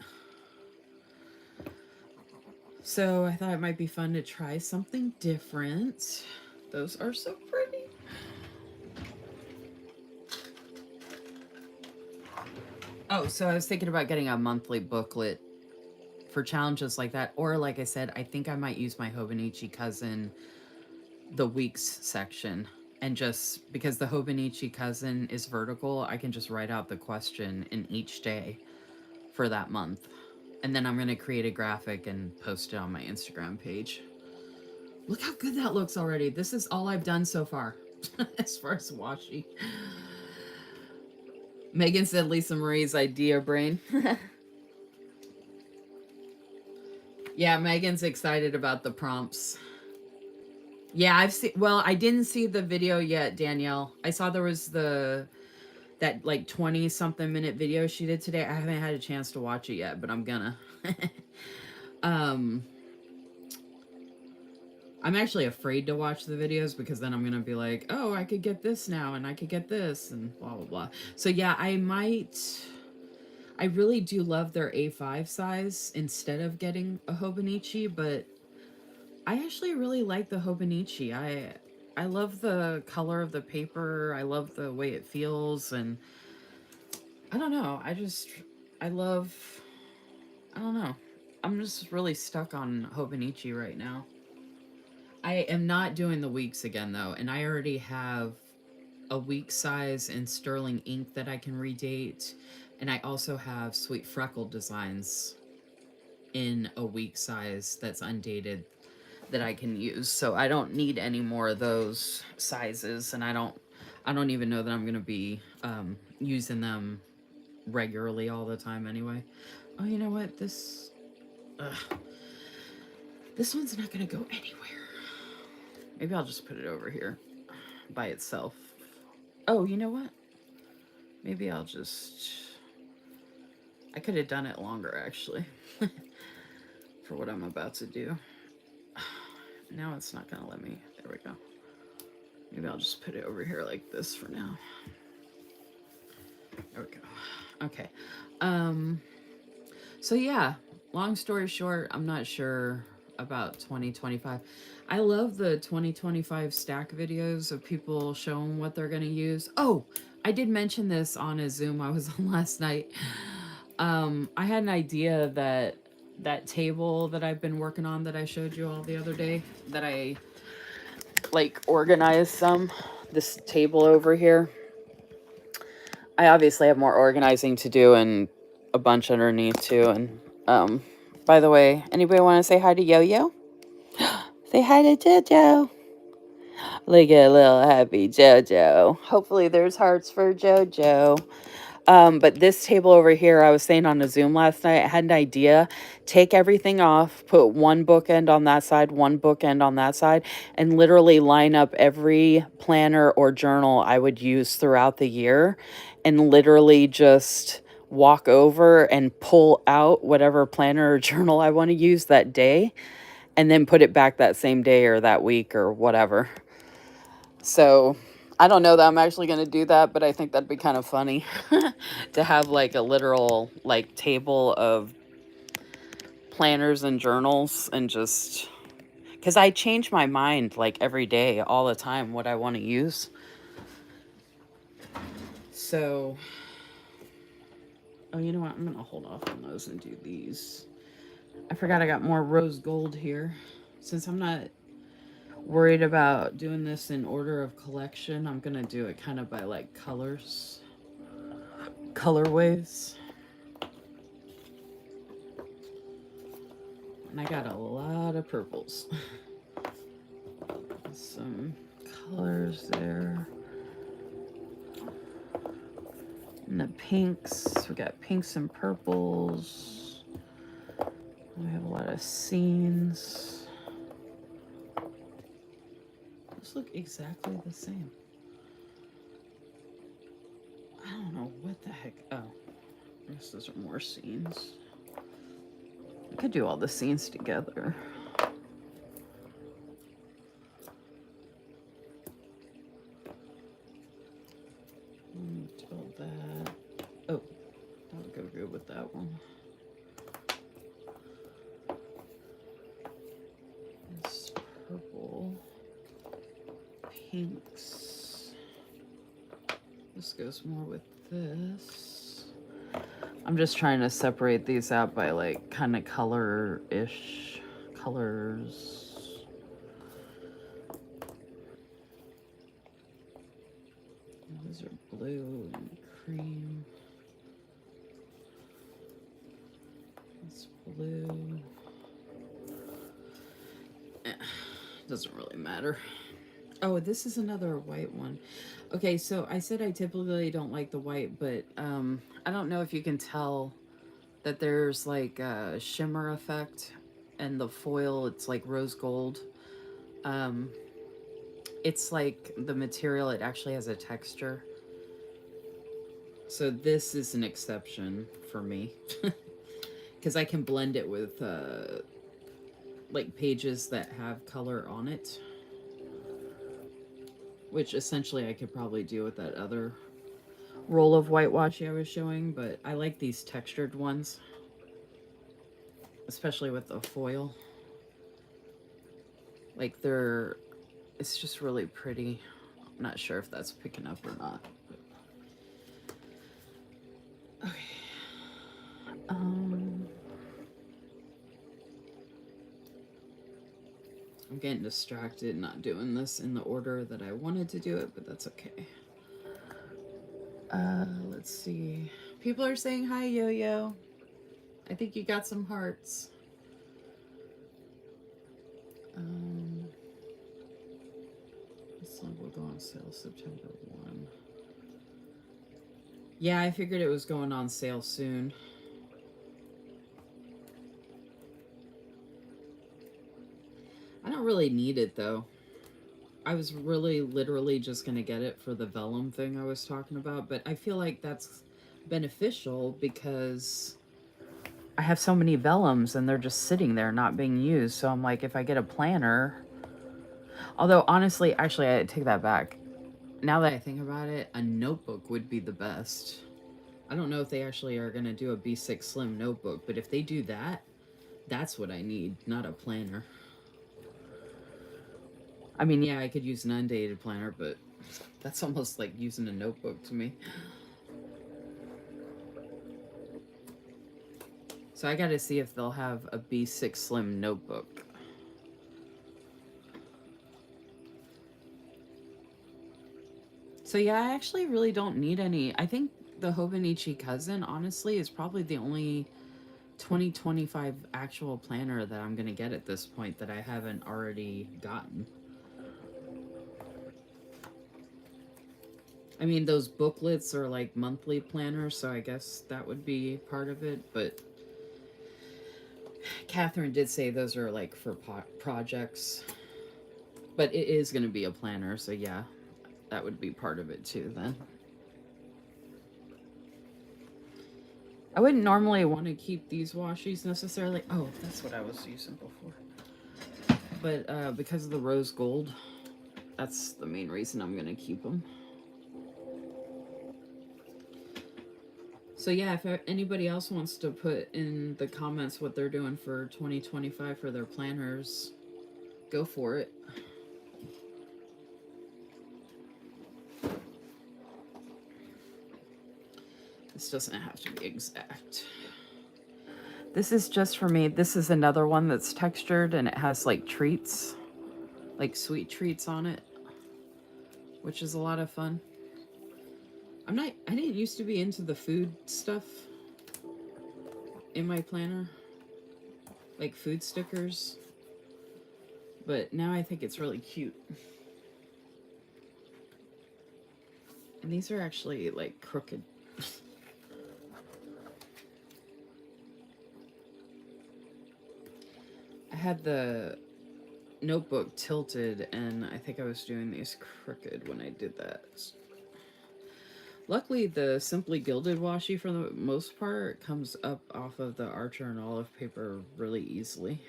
So I thought it might be fun to try something different. Those are so pretty. Oh, so I was thinking about getting a monthly booklet for challenges like that. Or like I said, I think I might use my Hobonichi cousin, the weeks section. And just because the Hobonichi cousin is vertical, I can just write out the question in each day for that month. And then I'm going to create a graphic and post it on my Instagram page. Look how good that looks already. This is all I've done so far as far as washi. Megan said Lisa Marie's idea brain. Yeah, Megan's excited about the prompts. Yeah, I've seen, well, I didn't see the video yet, Danielle. I saw there was that like 20 something minute video she did today. I haven't had a chance to watch it yet, but I'm gonna. um I'm actually afraid to watch the videos because then I'm gonna be like, oh, I could get this now and I could get this and blah blah blah. So yeah, I really do love their A5 size instead of getting a Hobonichi, but I actually really like the Hobonichi. I love the color of the paper. I love the way it feels, and I don't know. I love I don't know. I'm just really stuck on Hobonichi right now. I am not doing the weeks again though, and I already have a week size in sterling ink that I can redate, and I also have Sweet Freckle designs in a week size that's undated that I can use. So I don't need any more of those sizes, and I don't even know that I'm gonna be using them regularly all the time anyway. Oh, you know what? This one's not gonna go anywhere. Maybe I'll just put it over here by itself. Oh, you know what? Maybe I'll just... I could have done it longer, actually, for what I'm about to do. Now it's not gonna let me. There we go. Maybe I'll just put it over here like this for now. There we go. Okay. So yeah, long story short, I'm not sure about 2025. I love the 2025 stack videos of people showing what they're going to use. Oh, I did mention this on a Zoom I was on last night. I had an idea that table that I've been working on that I showed you all the other day, that I like organized this table over here. I obviously have more organizing to do and a bunch underneath too. And by the way, anybody want to say hi to Yo-Yo? Say hi to JoJo. Look at little happy JoJo. Hopefully there's hearts for JoJo. But this table over here, I was saying on a Zoom last night, I had an idea. Take everything off, put one bookend on that side, one bookend on that side, and literally line up every planner or journal I would use throughout the year, and literally just walk over and pull out whatever planner or journal I want to use that day, and then put it back that same day or that week or whatever. So I don't know that I'm actually going to do that, but I think that'd be kind of funny to have like a literal like table of planners and journals, and just because I change my mind like every day, all the time, what I want to use. So, oh, you know what? I'm going to hold off on those and do these. I forgot I got more rose gold here. Since I'm not worried about doing this in order of collection, I'm going to do it kind of by like colorways. And I got a lot of purples. Some colors there. And the pinks. We got pinks and purples. We have a lot of scenes. Those look exactly the same. I don't know what the heck. Oh, I guess those are more scenes. I could do all the scenes together. Until that. Oh, that would go good with that one. This purple. Pinks. This goes more with this. I'm just trying to separate these out by like kind of color-ish colors. Those are blue and cream. It's blue. Doesn't really matter. Oh, this is another white one. Okay, so I said I typically don't like the white, but I don't know if you can tell that there's like a shimmer effect, and the foil, it's like rose gold. Um, it's like the material, it actually has a texture. So this is an exception for me because I can blend it with like pages that have color on it, which essentially I could probably do with that other roll of white washi I was showing, but I like these textured ones, especially with the foil. Like it's just really pretty. I'm not sure if that's picking up or not. Okay. I'm getting distracted, not doing this in the order that I wanted to do it, but that's okay. Let's see. People are saying hi, Yo-Yo. I think you got some hearts. This one will go on sale September 1. Yeah, I figured it was going on sale soon. I don't really need it though. I was really literally just going to get it for the vellum thing I was talking about, but I feel like that's beneficial because I have so many vellums and they're just sitting there not being used. So I'm like, if I get a planner, although honestly, actually, I take that back. Now that I think about it, a notebook would be the best. I don't know if they actually are going to do a B6 Slim notebook, but if they do that, that's what I need, not a planner. I mean, yeah, I could use an undated planner, but that's almost like using a notebook to me. So I got to see if they'll have a B6 Slim notebook. So yeah, I actually really don't need any. I think the Hobonichi Cousin, honestly, is probably the only 2025 actual planner that I'm going to get at this point that I haven't already gotten. I mean, those booklets are like monthly planners, so I guess that would be part of it, but Catherine did say those are like for projects, but it is going to be a planner, so yeah, that would be part of it too then. I wouldn't normally want to keep these washies necessarily. Oh, that's what I was using before. But because of the rose gold, that's the main reason I'm going to keep them. So yeah, if anybody else wants to put in the comments what they're doing for 2025 for their planners, go for it. This doesn't have to be exact. This is just for me. This is another one that's textured and it has like treats, like sweet treats on it, which is a lot of fun. I didn't used to be into the food stuff in my planner, like food stickers, but now I think it's really cute. And these are actually like crooked. I had the notebook tilted and I think I was doing these crooked when I did that. Luckily, the Simply Gilded washi, for the most part, comes up off of the Archer and Olive paper really easily.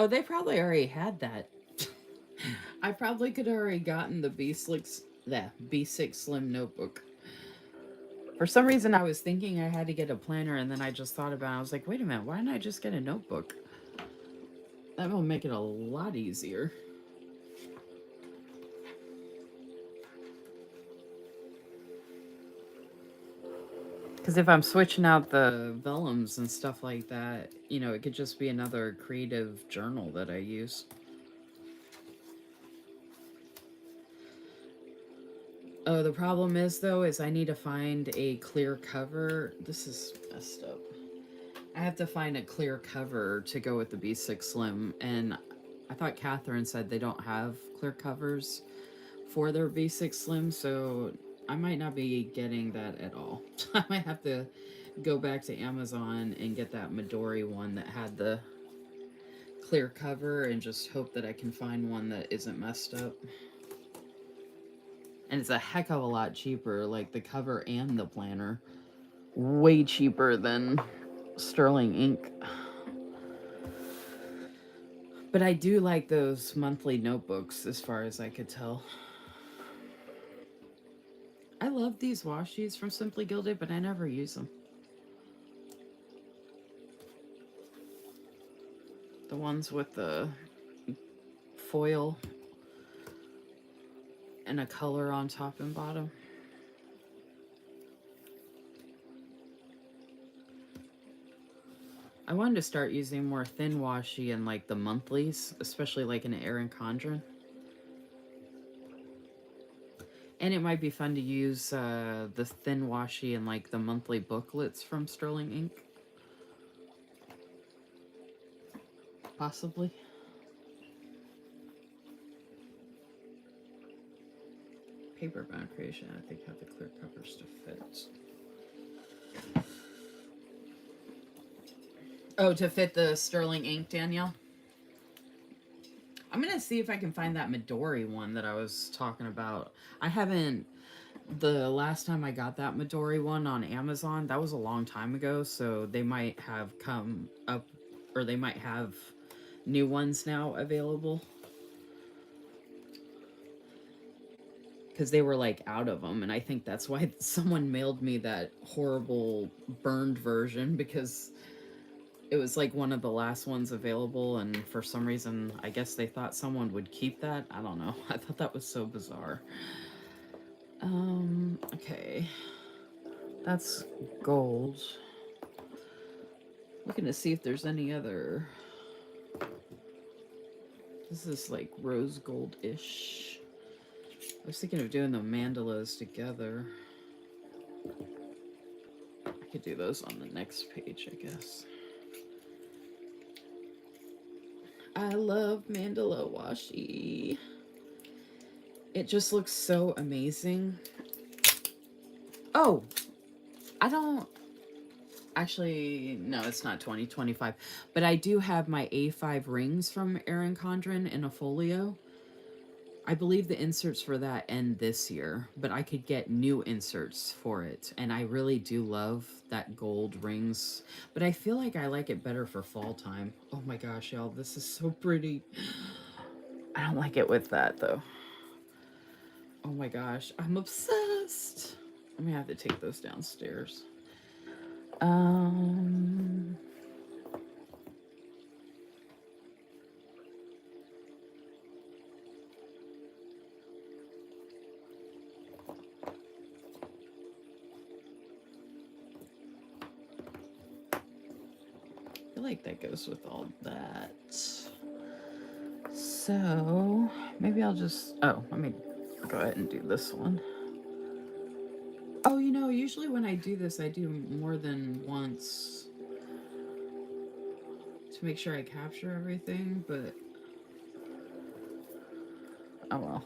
Oh, they probably already had that. I probably could have already gotten the B6 Slim notebook. For some reason, I was thinking I had to get a planner, and then I just thought about it. I was like, wait a minute, why didn't I just get a notebook? That will make it a lot easier. Because if I'm switching out the vellums and stuff like that, it could just be another creative journal that I use. Oh, the problem is, though, is I need to find a clear cover. This is messed up. I have to find a clear cover to go with the B6 Slim, and I thought Catherine said they don't have clear covers for their B6 Slim, so I might not be getting that at all. I might have to go back to Amazon and get that Midori one that had the clear cover and just hope that I can find one that isn't messed up. And it's a heck of a lot cheaper, like the cover and the planner. Way cheaper than Sterling ink. But I do like those monthly notebooks as far as I could tell. I love these washis from Simply Gilded, but I never use them. The ones with the foil and a color on top and bottom. I wanted to start using more thin washi in like the monthlies, especially like in Erin Condren. And it might be fun to use the thin washi in like the monthly booklets from Sterling Ink. Possibly. Paperbound Creation, I think, have the clear covers to fit. Oh, to fit the Sterling Ink, Danielle? I'm going to see if I can find that Midori one that I was talking about. I haven't... The last time I got that Midori one on Amazon, that was a long time ago, so they might have come up, or they might have new ones now available. Because they were like out of them, and I think that's why someone mailed me that horrible burned version, because it was like one of the last ones available, and for some reason I guess they thought someone would keep that. I don't know. I thought that was so bizarre. Okay, that's gold. Looking to see if there's any other. This is like rose gold-ish. I was thinking of doing the mandalas together. I could do those on the next page, I guess. I love mandala washi. It just looks so amazing. Oh, I don't... Actually, no, it's not 2025. But I do have my A5 rings from Erin Condren in a folio. I believe the inserts for that end this year, but I could get new inserts for it. And I really do love that gold rings. But I feel like I like it better for fall time. Oh my gosh, y'all, this is so pretty. I don't like it with that, though. Oh my gosh, I'm obsessed. I'm gonna have to take those downstairs. I feel like that goes with all that. So maybe I'll just... Oh, let me go ahead and do this one. Oh, usually when I do this, I do more than once to make sure I capture everything, but oh well.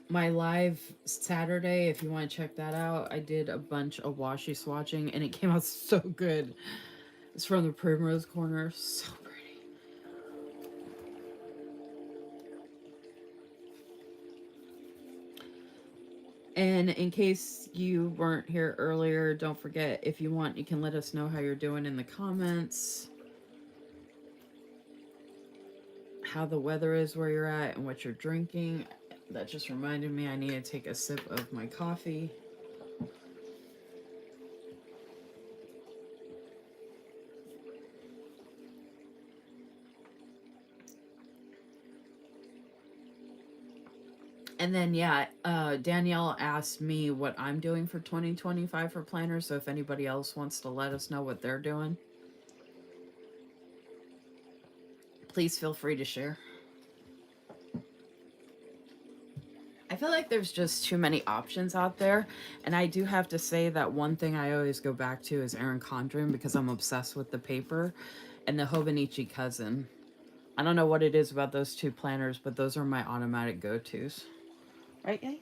My live Saturday, if you want to check that out, I did a bunch of washi swatching, and it came out so good. It's from the Primrose Corner. So pretty. And in case you weren't here earlier, don't forget, if you want, you can let us know how you're doing in the comments. how the weather is where you're at and what you're drinking. That just reminded me I need to take a sip of my coffee. And then, yeah, Danielle asked me what I'm doing for 2025 for planners. So if anybody else wants to let us know what they're doing, please feel free to share. I feel like there's just too many options out there. And I do have to say that one thing I always go back to is Erin Condren because I'm obsessed with the paper and the Hobonichi Cousin. I don't know what it is about those two planners, but those are my automatic go-tos. Right? Yeah.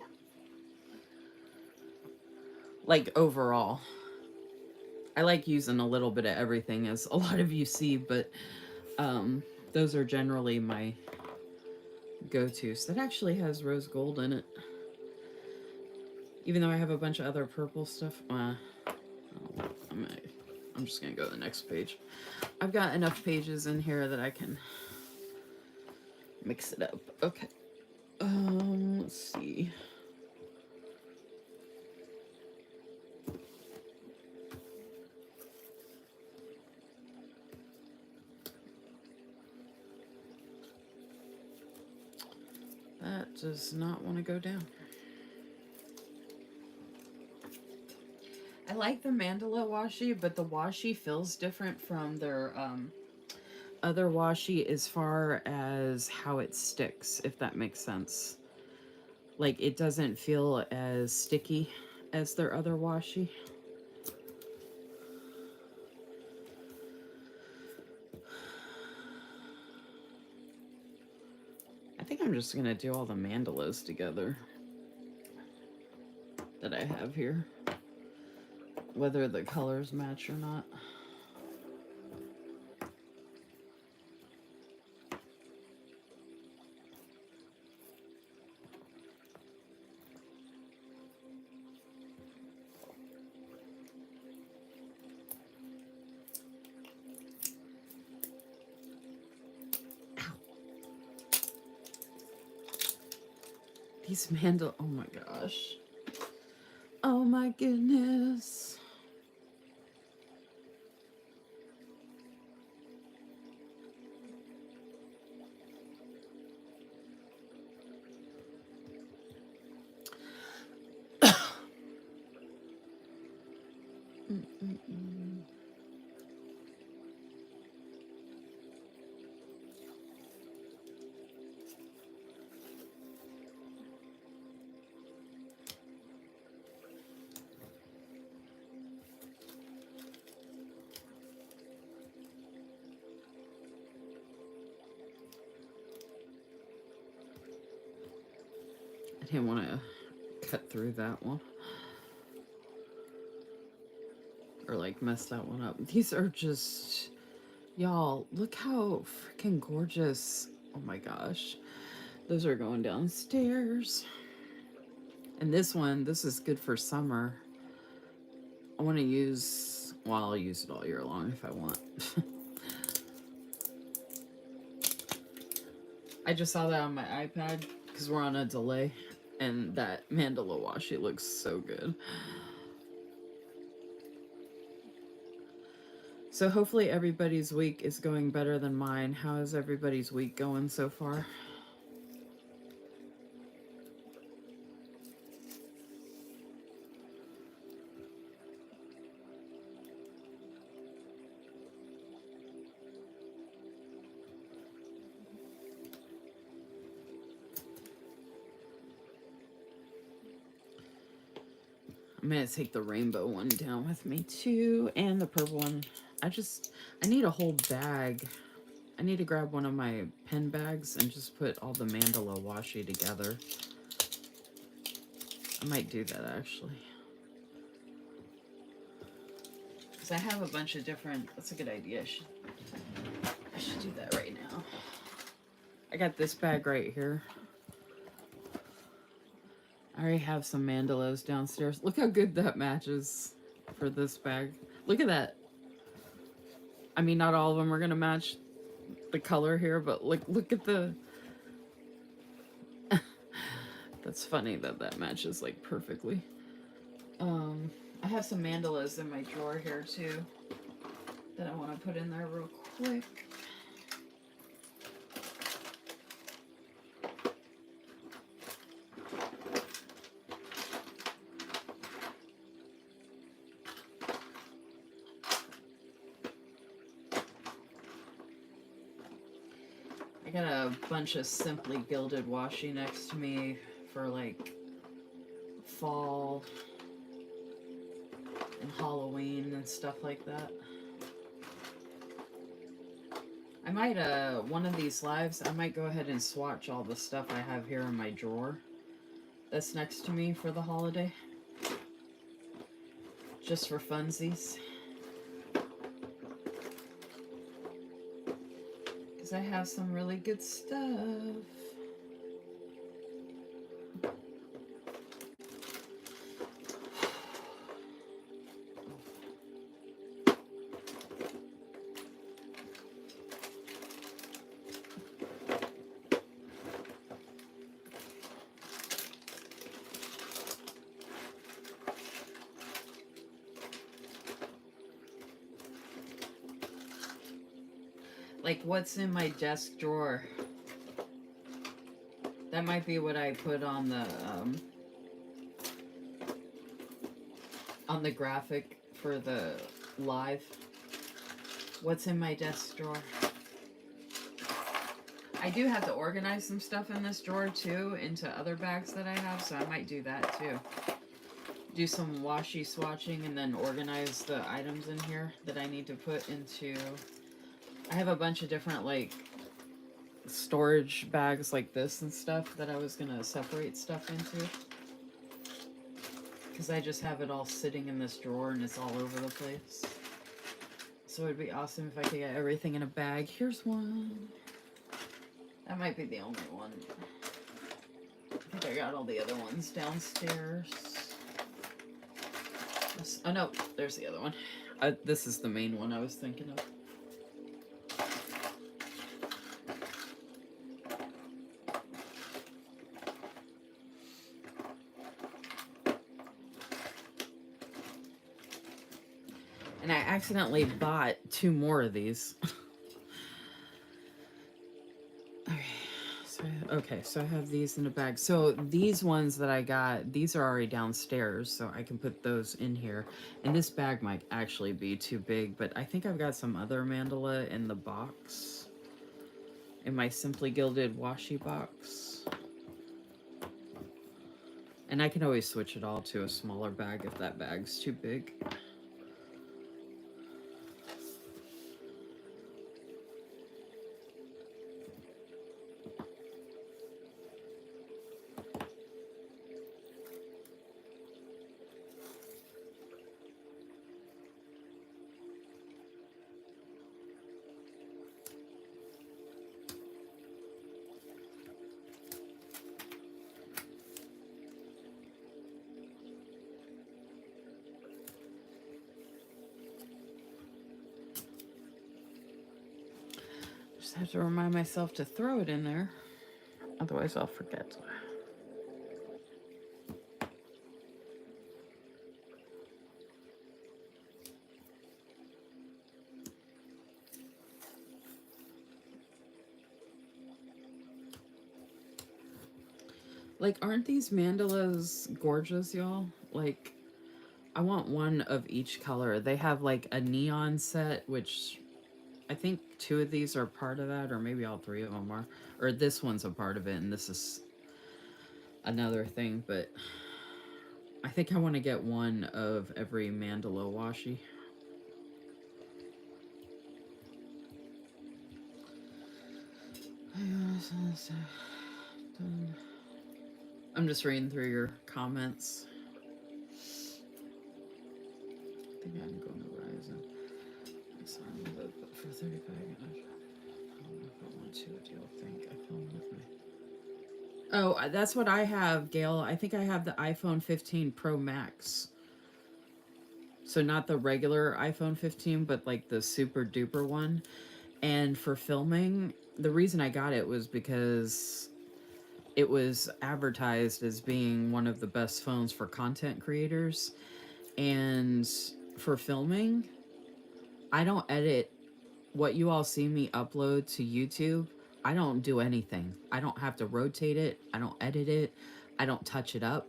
Like overall. I like using a little bit of everything, as a lot of you see, but those are generally my go-tos. That actually has rose gold in it. Even though I have a bunch of other purple stuff. I'm just going to go to the next page. I've got enough pages in here that I can mix it up. Okay. Let's see. That does not want to go down. I like the mandala washi, but the washi feels different from their other washi as far as how it sticks, if that makes sense. Like, it doesn't feel as sticky as their other washi. I think I'm just gonna do all the mandalas together that I have here, whether the colors match or not. These mandala, oh my gosh. Oh my goodness. I didn't want to cut through that one. Or like mess that one up. These are just, y'all, look how freaking gorgeous. Oh my gosh. Those are going downstairs. And this one, this is good for summer. I want to use, well, I'll use it all year long if I want. I just saw that on my iPad because we're on a delay. And that mandala washi looks so good. So hopefully everybody's week is going better than mine. How is everybody's week going so far? I'm gonna take the rainbow one down with me too, and the purple one. I need a whole bag. I need to grab one of my pen bags and just put all the mandala washi together. I might do that actually. Because I have a bunch of different, that's a good idea. I should do that right now. I got this bag right here. I already have some mandalas downstairs. Look how good that matches for this bag. Look at that. I mean, not all of them are going to match the color here, but look at the... That's funny that that matches like perfectly. I have some mandalas in my drawer here too that I want to put in there real quick. I got a bunch of Simply Gilded washi next to me for like fall and Halloween and stuff like that. I might, one of these lives, I might go ahead and swatch all the stuff I have here in my drawer that's next to me for the holiday. Just for funsies. Because I have some really good stuff. Like, what's in my desk drawer? That might be what I put on the graphic for the live. What's in my desk drawer? I do have to organize some stuff in this drawer too into other bags that I have, so I might do that too. Do some washi swatching and then organize the items in here that I need to put into... I have a bunch of different like storage bags like this and stuff that I was gonna separate stuff into. Because I just have it all sitting in this drawer and it's all over the place. So it'd be awesome if I could get everything in a bag. Here's one. That might be the only one. I think I got all the other ones downstairs. Oh no, there's the other one. This is the main one I was thinking of. And I accidentally bought 2 more of these. Okay, so I have these in a bag. So these ones that I got, these are already downstairs, so I can put those in here. And this bag might actually be too big, but I think I've got some other mandala in the box. In my Simply Gilded washi box. And I can always switch it all to a smaller bag if that bag's too big. Just have to remind myself to throw it in there. Otherwise I'll forget. Like, aren't these mandalas gorgeous, y'all? Like, I want one of each color. They have like a neon set, which I think 2 of these are part of that, or maybe all 3 of them are. Or this one's a part of it, and this is another thing, but I think I want to get one of every mandala washi. I'm just reading through your comments. I think I'm going to Verizon. But for 35, I don't know if I want to. Do you think I film with me? Oh, that's what I have, Gail. I think I have the iPhone 15 Pro Max. So not the regular iPhone 15, but like the super duper one. And for filming, the reason I got it was because it was advertised as being one of the best phones for content creators. And for filming, I don't edit what you all see me upload to YouTube. I don't do anything. I don't have to rotate it. I don't edit it. I don't touch it up.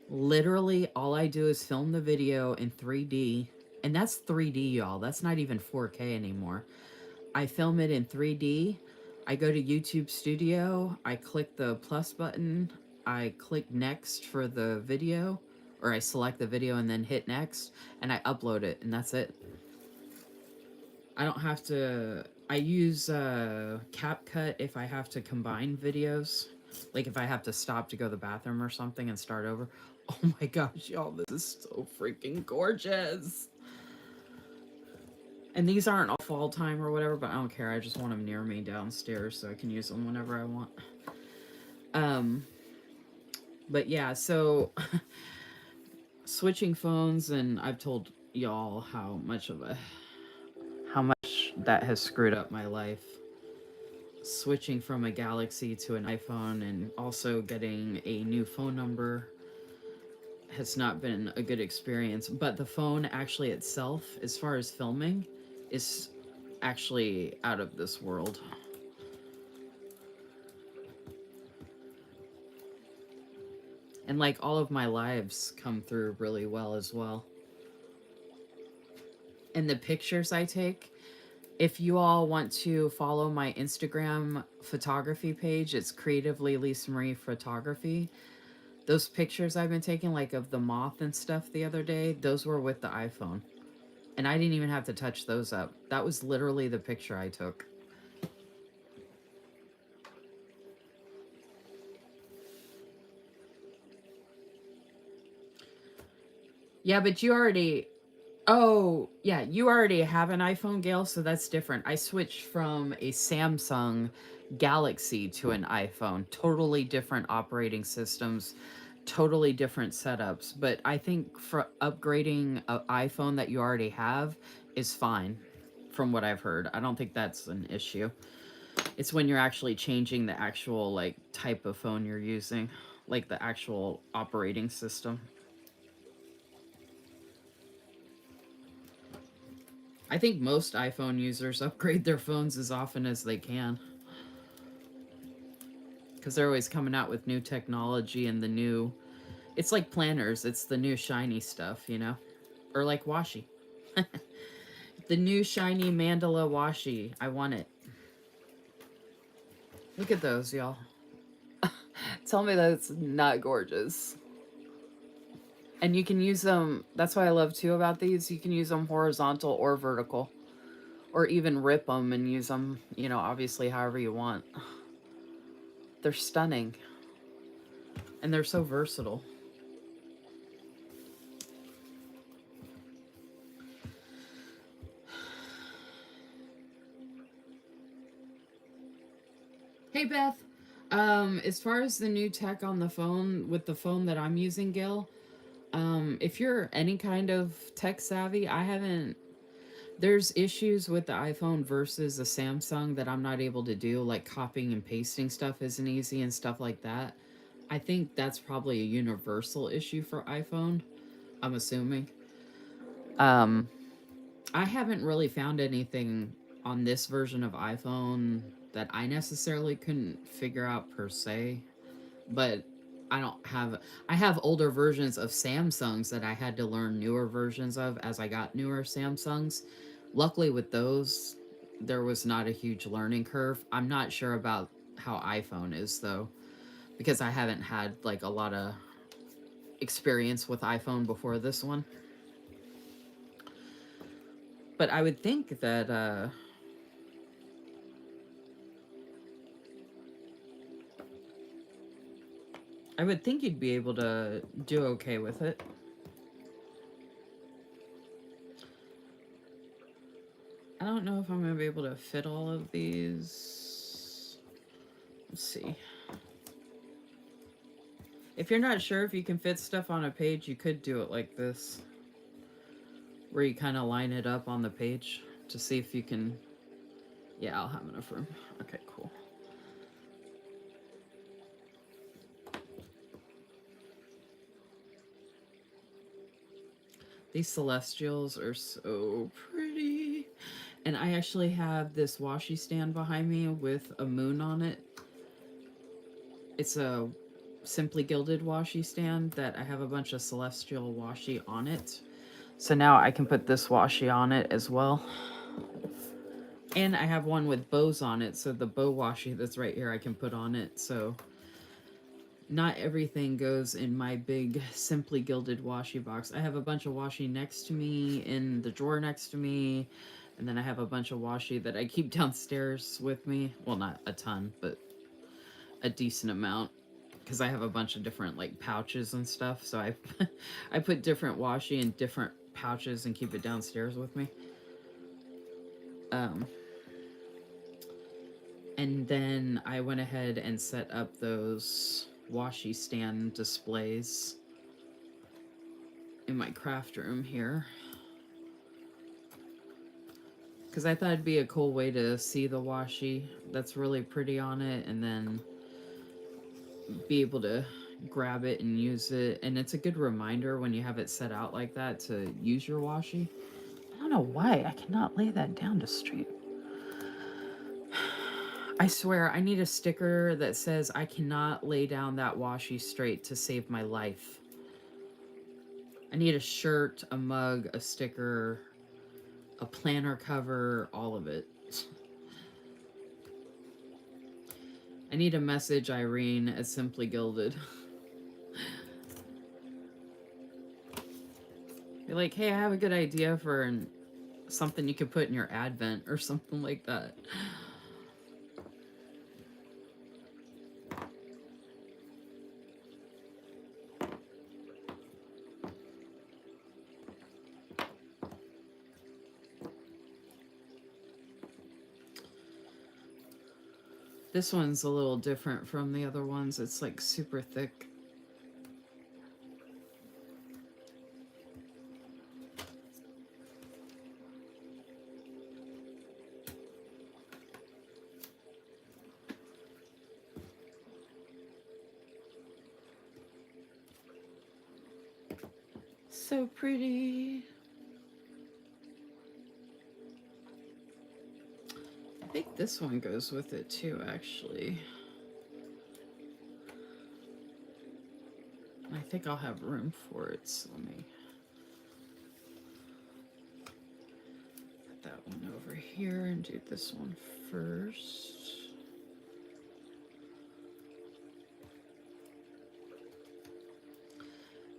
Literally, all I do is film the video in 3D. And that's 3D, y'all. That's not even 4K anymore. I film it in 3D. I go to YouTube Studio. I click the plus button. I click next for the video. Or I select the video and then hit next. And I upload it. And that's it. I don't have to. I use CapCut if I have to combine videos. Like if I have to stop to go to the bathroom or something and start over. Oh my gosh, y'all, this is so freaking gorgeous. And these aren't all fall time or whatever, but I don't care. I just want them near me downstairs so I can use them whenever I want. But yeah, so switching phones, and I've told y'all how much that has screwed up my life. Switching from a Galaxy to an iPhone and also getting a new phone number has not been a good experience. But the phone actually itself, as far as filming, is actually out of this world. And like all of my lives come through really well as well. And the pictures I take, if you all want to follow my Instagram photography page, it's creativelylisamarie photography. Those pictures I've been taking, like of the moth and stuff the other day, those were with the iPhone. And I didn't even have to touch those up. That was literally the picture I took. Yeah, but you already... Oh, yeah, you already have an iPhone, Gail, so that's different. I switched from a Samsung Galaxy to an iPhone. Totally different operating systems, totally different setups. But I think for upgrading an iPhone that you already have is fine, from what I've heard. I don't think that's an issue. It's when you're actually changing the actual, like, type of phone you're using, like the actual operating system. I think most iPhone users upgrade their phones as often as they can. Because they're always coming out with new technology and the new... It's like planners. It's the new shiny stuff, you know? Or like washi. The new shiny mandala washi. I want it. Look at those, y'all. Tell me that's not gorgeous. And you can use them... That's what I love, too, about these. You can use them horizontal or vertical. Or even rip them and use them, you know, obviously however you want. They're stunning. And they're so versatile. Hey, Beth. As far as the new tech on the phone, with the phone that I'm using, Gil, if you're any kind of tech savvy, I haven't... There's issues with the iPhone versus the Samsung that I'm not able to do, like copying and pasting stuff isn't easy and stuff like that. I think that's probably a universal issue for iPhone, I'm assuming. I haven't really found anything on this version of iPhone that I necessarily couldn't figure out per se, but I have older versions of Samsungs that I had to learn newer versions of as I got newer Samsungs. Luckily with those, there was not a huge learning curve. I'm not sure about how iPhone is though, because I haven't had like a lot of experience with iPhone before this one. But I would think that I would think you'd be able to do okay with it. I don't know if I'm going to be able to fit all of these. Let's see. If you're not sure if you can fit stuff on a page, you could do it like this, where you kind of line it up on the page to see if you can Yeah, I'll have enough room. Okay, cool. These celestials are so pretty. And I actually have this washi stand behind me with a moon on it. It's a Simply Gilded washi stand that I have a bunch of celestial washi on it. So now I can put this washi on it as well. And I have one with bows on it, so the bow washi that's right here I can put on it. So not everything goes in my big Simply Gilded washi box. I have a bunch of washi next to me, in the drawer next to me, and then I have a bunch of washi that I keep downstairs with me. Well, not a ton, but a decent amount, because I have a bunch of different like pouches and stuff. So I put different washi in different pouches and keep it downstairs with me. And then I went ahead and set up those washi stand displays in my craft room here, because I thought it'd be a cool way to see the washi that's really pretty on it, and then be able to grab it and use it. And it's a good reminder when you have it set out like that to use your washi. I don't know why I cannot lay that down to straight. I swear I need a sticker that says I cannot lay down that washi straight to save my life. I need a shirt, a mug, a sticker, a planner cover, all of it. I need a message Irene at Simply Gilded. You're like, hey, I have a good idea for something you could put in your advent or something like that. This one's a little different from the other ones. It's like super thick. So pretty. I think this one goes with it too, actually. I think I'll have room for it, so let me put that one over here and do this one first.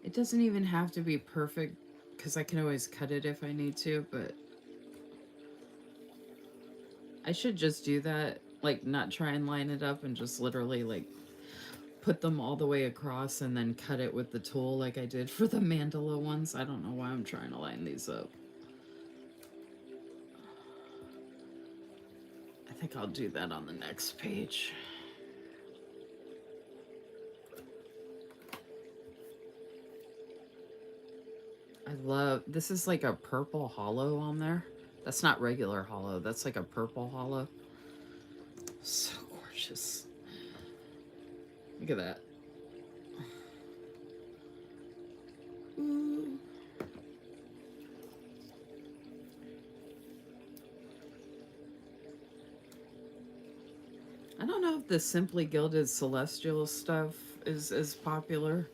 It doesn't even have to be perfect, because I can always cut it if I need to, but I should just do that, like not try and line it up and just literally like put them all the way across and then cut it with the tool like I did for the mandala ones. I don't know why I'm trying to line these up. I think I'll do that on the next page. I love, this is like a purple hollow on there. That's not regular hollow. That's like a purple hollow. So gorgeous. Look at that. Ooh. I don't know if the Simply Gilded Celestial stuff is as popular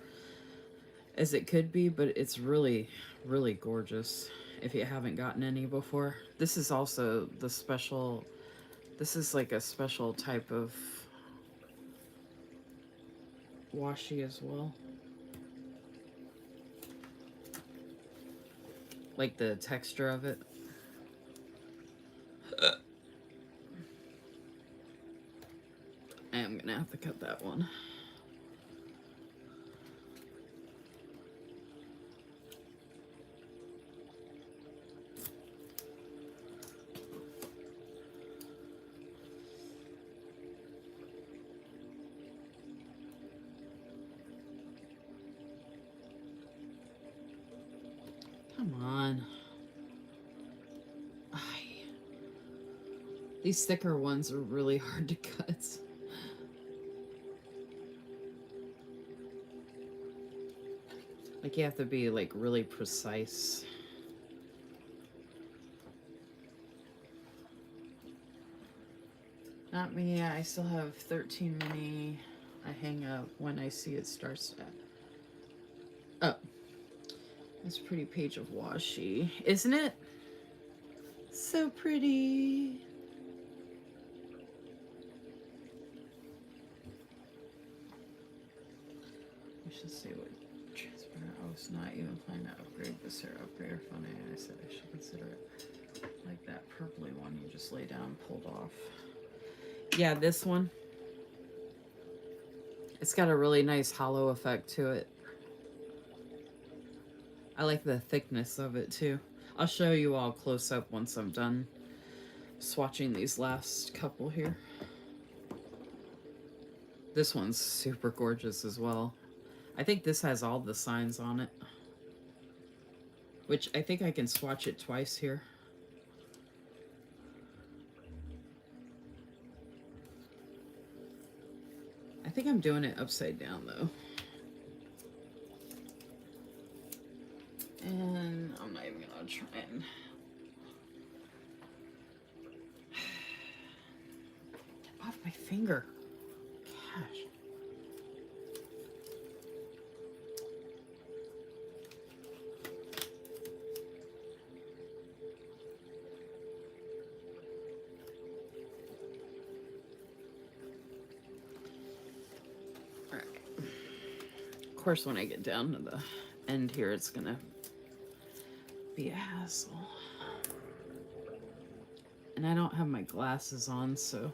as it could be, but it's really, really gorgeous if you haven't gotten any before. This is also the special, this is like a special type of washi as well. Like the texture of it. I am gonna have to cut that one. Come on. These thicker ones are really hard to cut. Like, you have to be, like, really precise. Not me. I still have 13 mini. I hang up when I see it starts to... Oh. This pretty page of washi. Isn't it? So pretty. I should see what transparent. I was not even planning to upgrade this or upgrade. Funny, I said I should consider it. Like that purpley one you just laid down and pulled off. Yeah, this one. It's got a really nice hollow effect to it. I like the thickness of it too. I'll show you all close up once I'm done swatching these last couple here. This one's super gorgeous as well. I think this has all the signs on it. Which I think I can swatch it twice here. I think I'm doing it upside down though. And I'm not even gonna try and... Get off my finger. Gosh. Alright. Of course, when I get down to the end here, it's gonna be a hassle. And I don't have my glasses on, so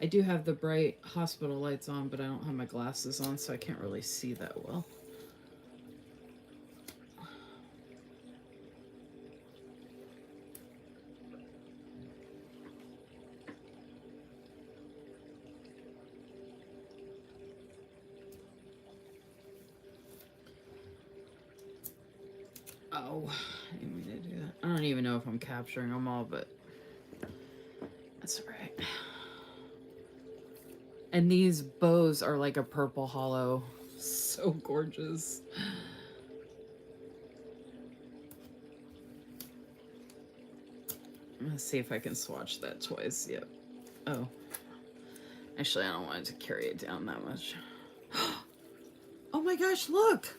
I do have the bright hospital lights on, but I don't have my glasses on, so I can't really see that well. Oh, I didn't mean to do that. I don't even know if I'm capturing them all, but that's all right. And these bows are like a purple hollow. So gorgeous. Let's see if I can swatch that twice. Yep. Oh. Actually, I don't want it to carry it down that much. Oh my gosh, look!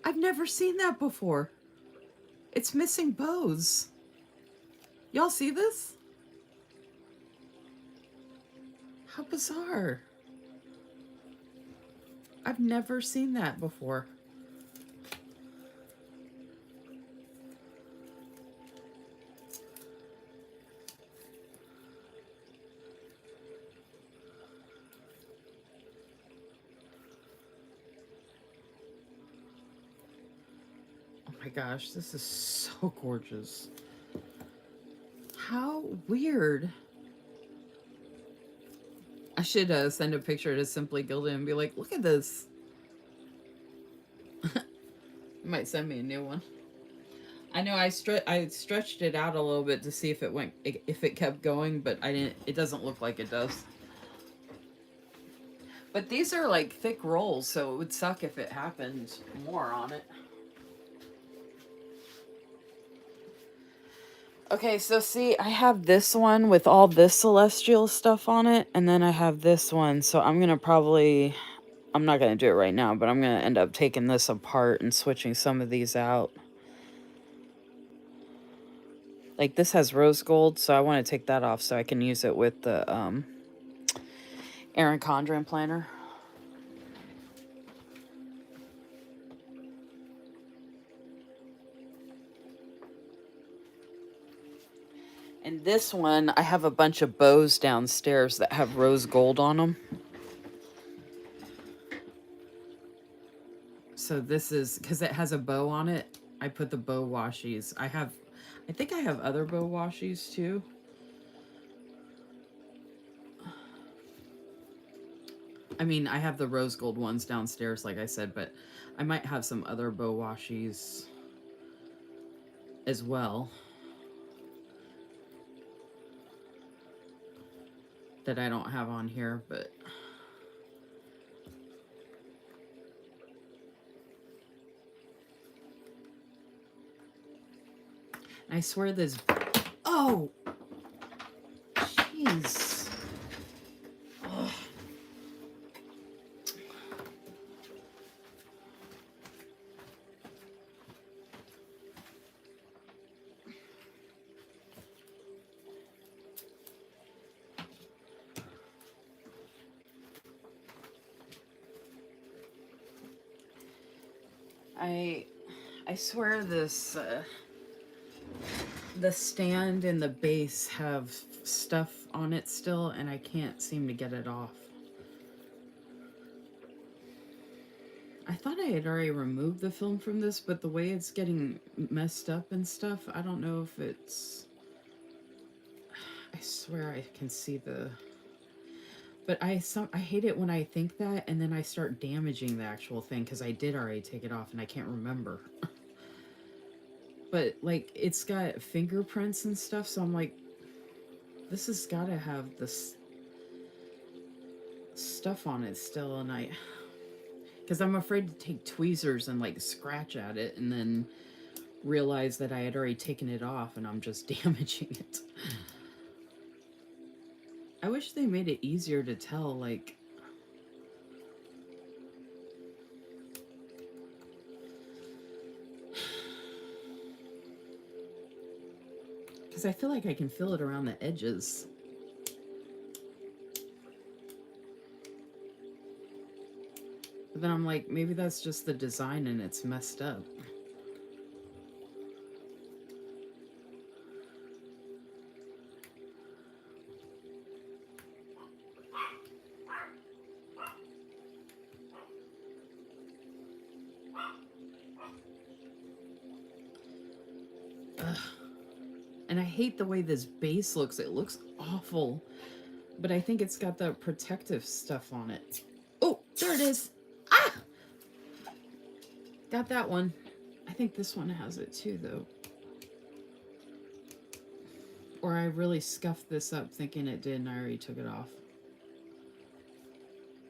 I've never seen that before. It's missing bows. Y'all see this? How bizarre. I've never seen that before. Oh my gosh, this is so gorgeous. How weird. I should send a picture to Simply Gilded and be like, look at this. You might send me a new one. I know I stretched it out a little bit to see if it kept going, but I didn't. It doesn't look like it does. But these are like thick rolls, so it would suck if it happened more on it. Okay, so see, I have this one with all this celestial stuff on it, and then I have this one, so I'm not gonna do it right now, but I'm gonna end up taking this apart and switching some of these out. Like, this has rose gold, so I want to take that off so I can use it with the Erin Condren planner. And this one, I have a bunch of bows downstairs that have rose gold on them. So this is, because it has a bow on it, I put the bow washies. I think I have other bow washies too. I mean, I have the rose gold ones downstairs, like I said, but I might have some other bow washies as well. that I don't have on here, but I swear this. Oh, jeez. Ugh. I swear this the stand and the base have stuff on it still, and I can't seem to get it off. I thought I had already removed the film from this, but the way it's getting messed up and stuff, I don't know if it's... I swear I can see the... But I hate it when I think that, and then I start damaging the actual thing, because I did already take it off, and I can't remember. But, like, it's got fingerprints and stuff, so I'm like, this has got to have this stuff on it still, and I... Because I'm afraid to take tweezers and, like, scratch at it, and then realize that I had already taken it off, and I'm just damaging it. I wish they made it easier to tell, like... Because I feel like I can feel it around the edges. But then I'm like, maybe that's just the design and it's messed up. Ugh. And I hate the way this base looks. It looks awful. But I think it's got the protective stuff on it. Oh, there it is. Ah! Got that one. I think this one has it too, though. Or I really scuffed this up thinking it did and I already took it off.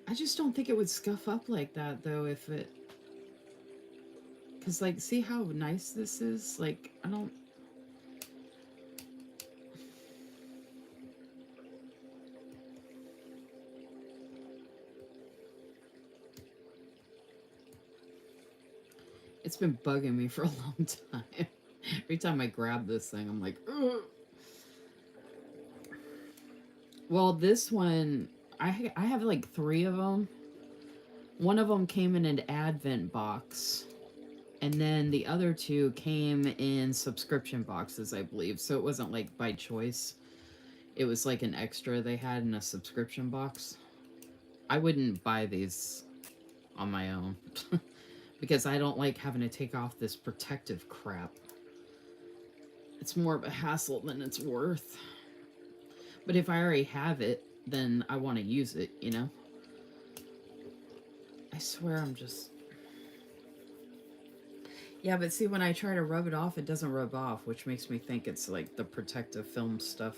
I just don't think it would scuff up like that, though, if it... Because, like, see how nice this is? Like, I don't... It's been bugging me for a long time. Every time I grab this thing, I'm like, ugh. Well, this one, I have like 3 of them. One of them came in an Advent box. And then the other 2 came in subscription boxes, I believe. So it wasn't like by choice. It was like an extra they had in a subscription box. I wouldn't buy these on my own. Because I don't like having to take off this protective crap. It's more of a hassle than it's worth. But if I already have it, then I want to use it, you know? I swear I'm just... Yeah, but see, when I try to rub it off, it doesn't rub off, which makes me think it's like the protective film stuff.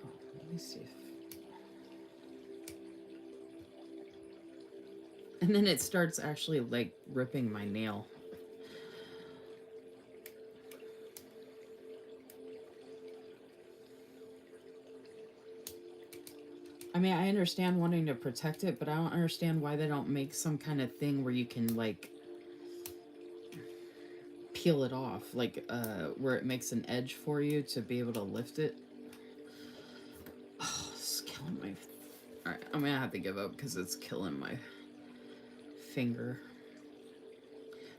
Oh, let me see if... And then it starts actually, like, ripping my nail. I mean, I understand wanting to protect it, but I don't understand why they don't make some kind of thing where you can, like, peel it off. Like, where it makes an edge for you to be able to lift it. Oh, it's killing my... Alright, I'm gonna have to give up because it's killing my finger.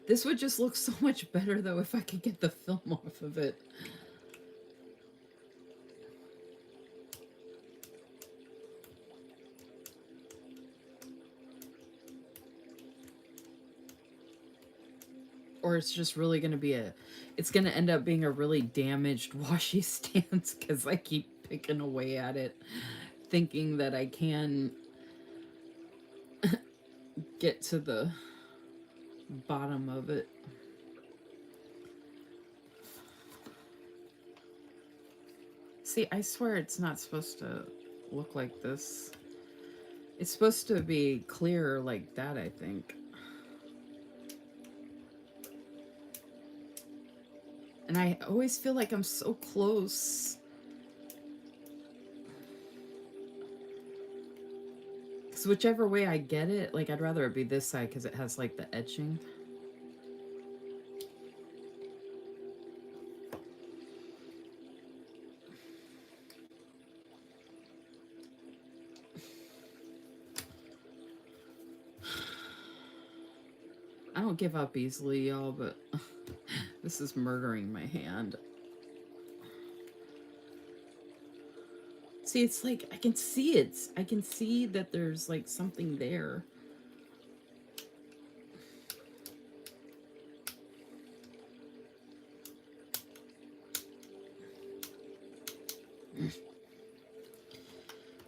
This would just look so much better, though, if I could get the film off of it. Or it's just really going to be it's going to end up being a really damaged washi stance because I keep picking away at it, thinking that I can get to the bottom of it. See, I swear it's not supposed to look like this. It's supposed to be clear like that, I think. And I always feel like I'm so close. Because whichever way I get it, like I'd rather it be this side because it has like the etching. I don't give up easily, y'all, but this is murdering my hand. See, it's like, I can see it. I can see that there's like something there.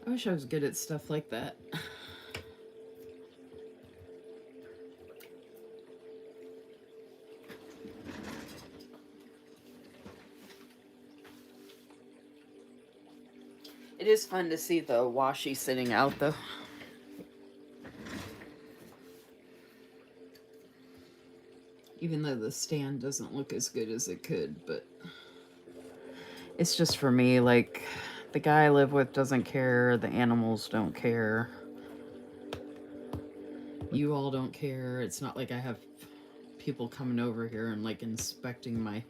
I wish I was good at stuff like that. It is fun to see the washi sitting out, though. Even though the stand doesn't look as good as it could, but it's just for me, like, the guy I live with doesn't care, the animals don't care, you all don't care. It's not like I have people coming over here and, like, inspecting my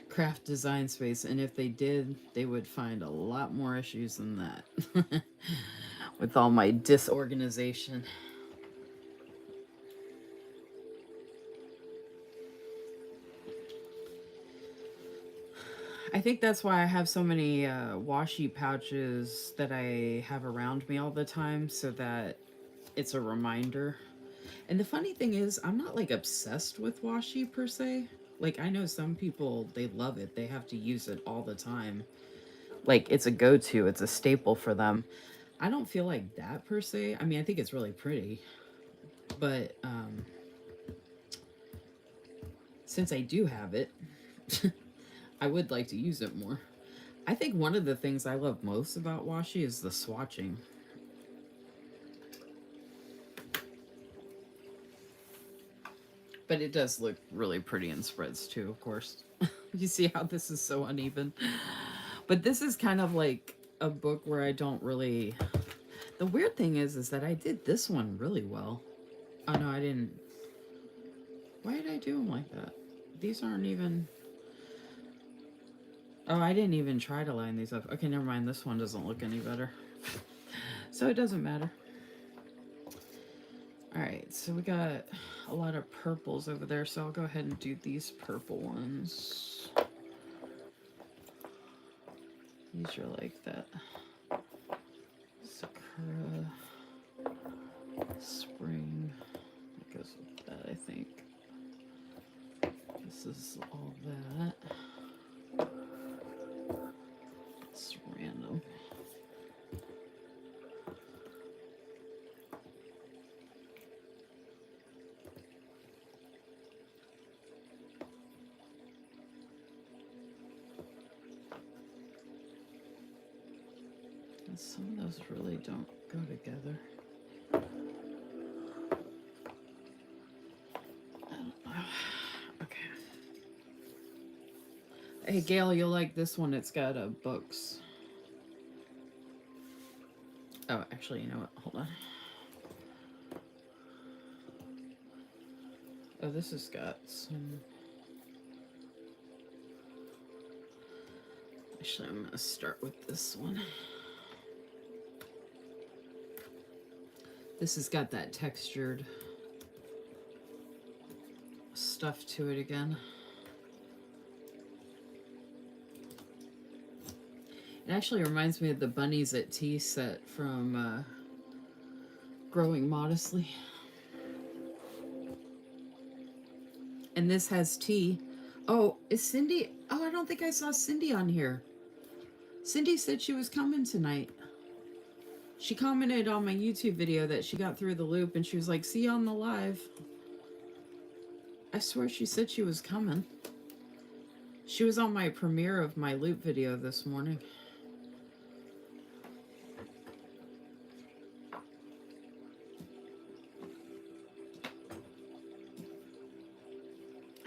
craft design space, and if they did, they would find a lot more issues than that with all my disorganization. I think that's why I have so many washi pouches that I have around me all the time, so that it's a reminder. And the funny thing is, I'm not like obsessed with washi per se. Like, I know some people, they love it. They have to use it all the time. Like, it's a go-to. It's a staple for them. I don't feel like that per se. I mean, I think it's really pretty. But since I do have it, I would like to use it more. I think one of the things I love most about washi is the swatching. But it does look really pretty in spreads too, of course. You see how this is so uneven? But this is kind of like a book where I don't really... The weird thing is that I did this one really well. Oh no, I didn't. Why did I do them like that? These aren't even... Oh, I didn't even try to line these up. Okay, never mind. This one doesn't look any better. So it doesn't matter. Alright, so we got a lot of purples over there, so I'll go ahead and do these purple ones. These are like that Sakura Spring. It goes with that, I think. This is all that. It's random. And some of those really don't go together. I don't know. Okay. Hey, Gail, you'll like this one. It's got books. Oh, actually, you know what? Hold on. Oh, this has got some... Actually, I'm going to start with this one. This has got that textured stuff to it again. It actually reminds me of the Bunnies at Tea set from Growing Modestly. And this has tea. Oh, is Cindy? Oh, I don't think I saw Cindy on here. Cindy said she was coming tonight. She commented on my YouTube video that she got through the loop and she was like, see you on the live. I swear she said she was coming. She was on my premiere of my loop video this morning.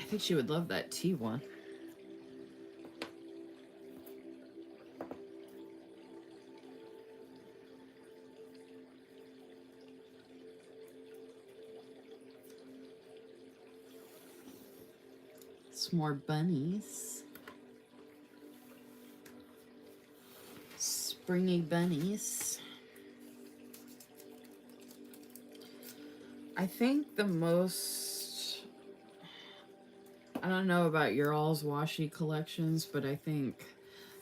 think she would love that tea one. Some more bunnies. Springy bunnies. I think the most, I don't know about your all's washi collections, but I think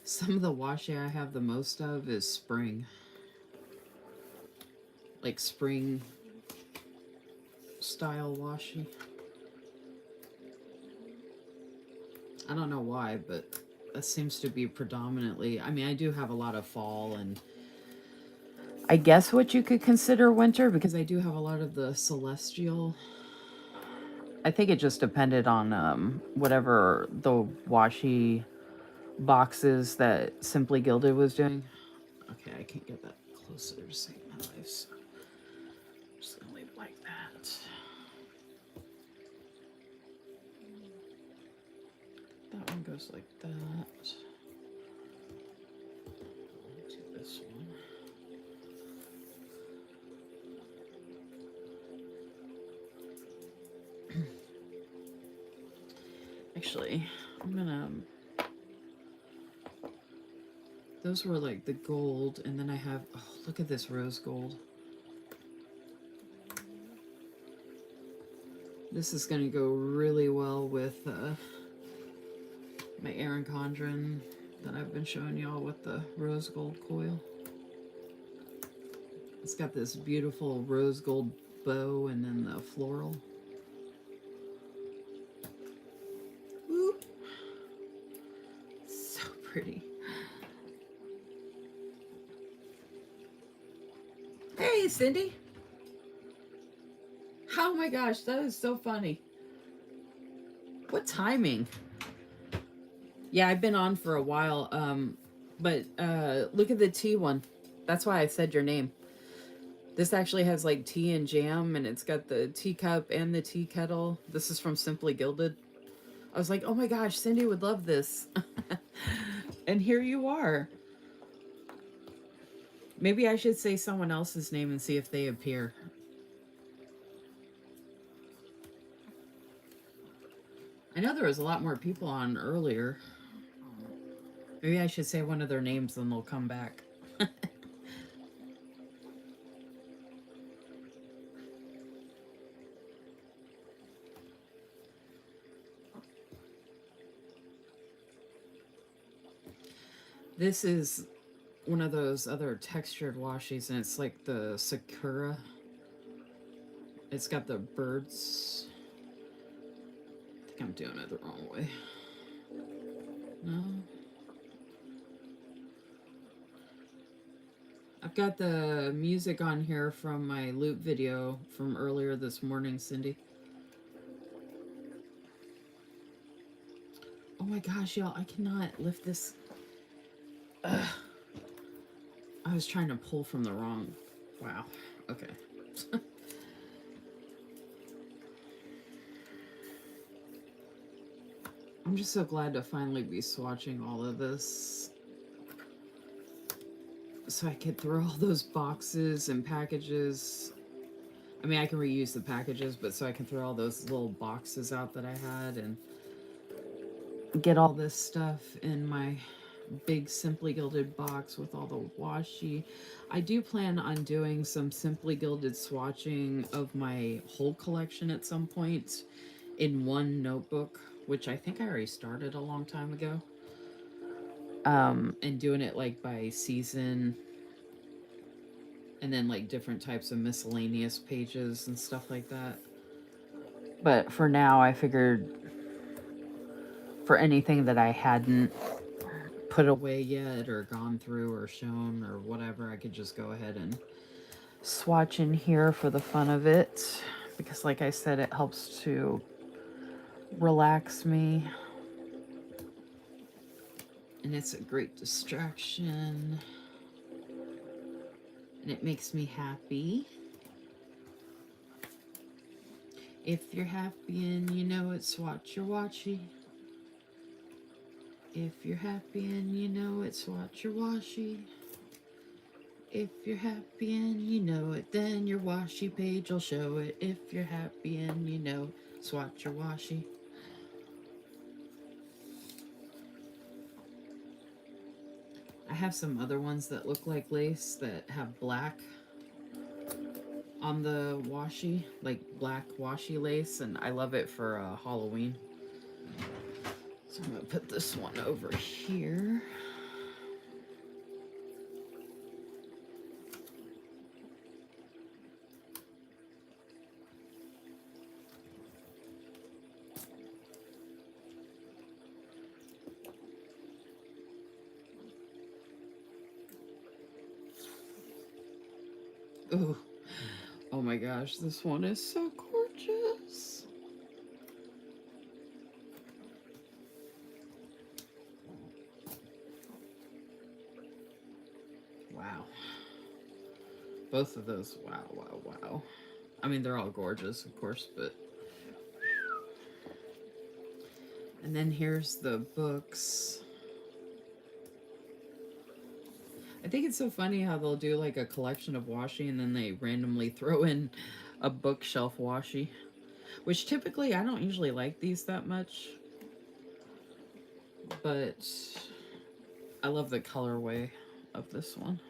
some of the washi I have the most of is spring. Like spring style washi. I don't know why, but that seems to be predominantly, I mean, I do have a lot of fall and I guess what you could consider winter, because I do have a lot of the celestial. I think it just depended on whatever the washi boxes that Simply Gilded was doing. Okay, I can't get that closer to save my life, so I'm just gonna leave it like that. That one goes like that. Do this one. Actually, I'm gonna, those were like the gold, and then I have, oh, look at this rose gold. This is gonna go really well with my Erin Condren that I've been showing y'all with the rose gold coil. It's got this beautiful rose gold bow and then the floral. Woo. So pretty. Hey, Cindy. Oh my gosh, that is so funny. What timing? Yeah, I've been on for a while, but look at the tea one. That's why I said your name. This actually has like tea and jam, and it's got the teacup and the tea kettle. This is from Simply Gilded. I was like, oh my gosh, Cindy would love this. And here you are. Maybe I should say someone else's name and see if they appear. I know there was a lot more people on earlier. Maybe I should say one of their names and they'll come back. This is one of those other textured washies, and it's like the Sakura. It's got the birds. I think I'm doing it the wrong way. No. I've got the music on here from my loop video from earlier this morning, Cindy. Oh my gosh, y'all, I cannot lift this. Ugh. I was trying to pull from the wrong. Wow. Okay. I'm just so glad to finally be swatching all of this. So I could throw all those boxes and packages. I mean, I can reuse the packages, but so I can throw all those little boxes out that I had and get all this stuff in my big Simply Gilded box with all the washi. I do plan on doing some Simply Gilded swatching of my whole collection at some point in one notebook, which I think I already started a long time ago. And doing it like by season, and then like different types of miscellaneous pages and stuff like that. But for now, I figured for anything that I hadn't put away yet or gone through or shown or whatever, I could just go ahead and swatch in here for the fun of it, because like I said, it helps to relax me and it's a great distraction and it makes me happy. If you're happy and you know it, swatch your washi. If you're happy and you know it, swatch your washi. If you're happy and you know it, then your washi page will show it. If you're happy and you know it, swatch your washi. I have some other ones that look like lace that have black on the washi, like black washi lace, and I love it for Halloween. So I'm gonna put this one over here. Ooh. Oh my gosh, this one is so gorgeous. Wow. Both of those, wow, wow, wow. I mean, they're all gorgeous, of course, but... And then here's the books. I think it's so funny how they'll do like a collection of washi and then they randomly throw in a bookshelf washi. Which typically, I don't usually like these that much. But I love the colorway of this one.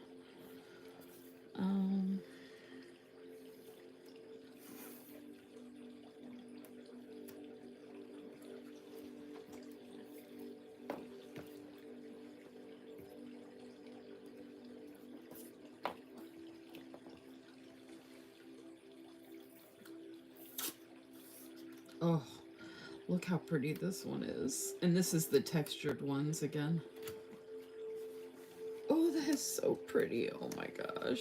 Oh, look how pretty this one is. And this is the textured ones again. Oh, that is so pretty. Oh my gosh.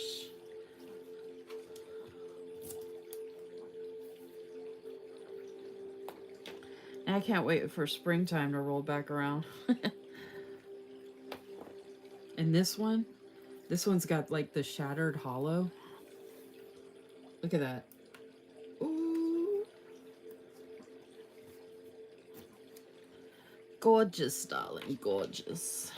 And I can't wait for springtime to roll back around. And this one's got like the shattered hollow. Look at that. Ooh. Gorgeous, darling, gorgeous.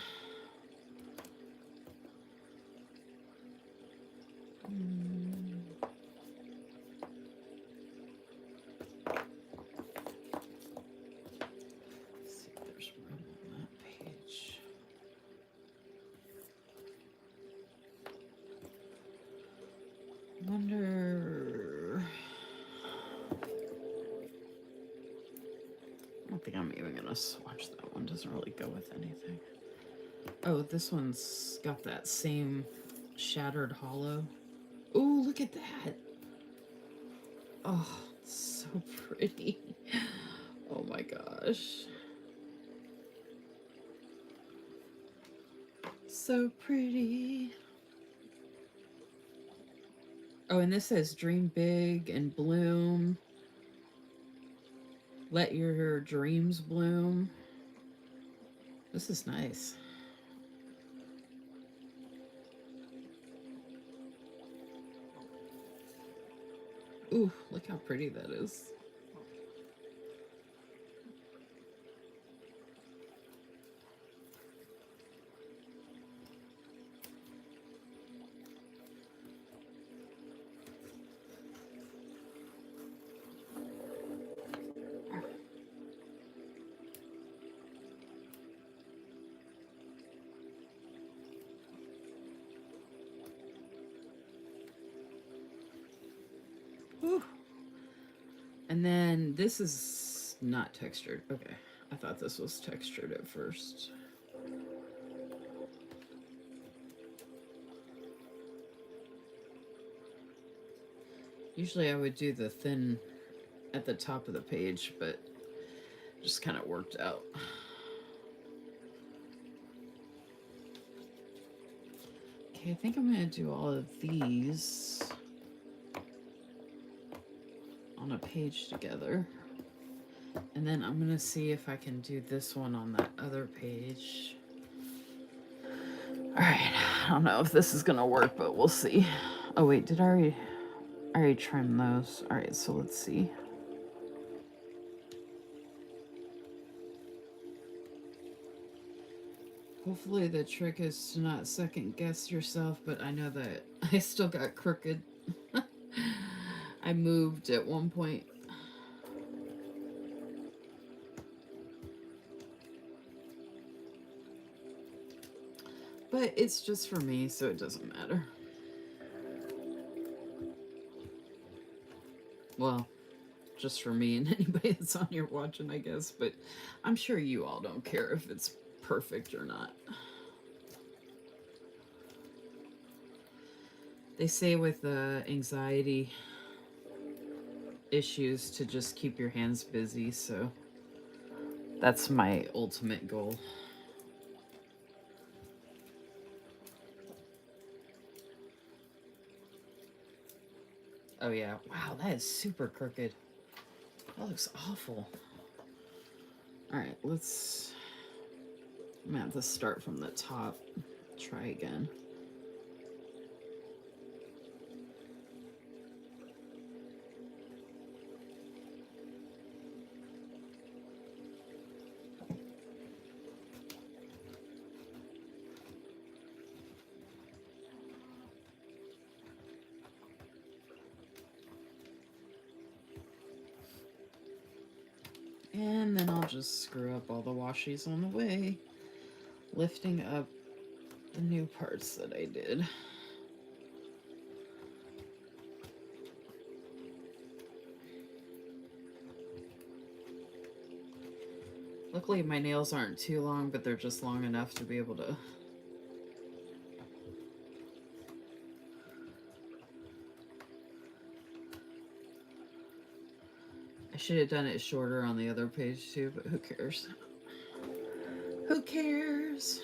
Let's see if there's room on that page. Wonder... I don't think I'm even gonna swatch that one. Doesn't really go with anything. Oh, this one's got that same shattered hollow. Oh, look at that. Oh, so pretty. Oh my gosh. So pretty. Oh, and this says dream big and bloom. Let your dreams bloom. This is nice. Ooh, look how pretty that is. Ooh. And then this is not textured. Okay, I thought this was textured at first. Usually I would do the thin at the top of the page, but it just kind of worked out. Okay, I think I'm going to do all of these on a page together. And then I'm going to see if I can do this one on that other page. Alright, I don't know if this is going to work, but we'll see. Oh wait, did I already trim those? Alright, so let's see. Hopefully the trick is to not second guess yourself, but I know that I still got crooked. I moved at one point. But it's just for me, so it doesn't matter. Well, just for me and anybody that's on here watching, I guess. But I'm sure you all don't care if it's perfect or not. They say with anxiety issues to just keep your hands busy, so that's my ultimate goal. Oh yeah, wow, that is super crooked. That looks awful. Alright, I'm gonna have to start from the top. Try again. And then I'll just screw up all the washies on the way, lifting up the new parts that I did. Luckily my nails aren't too long, but they're just long enough to be able to I should have done it shorter on the other page too, but who cares? Who cares?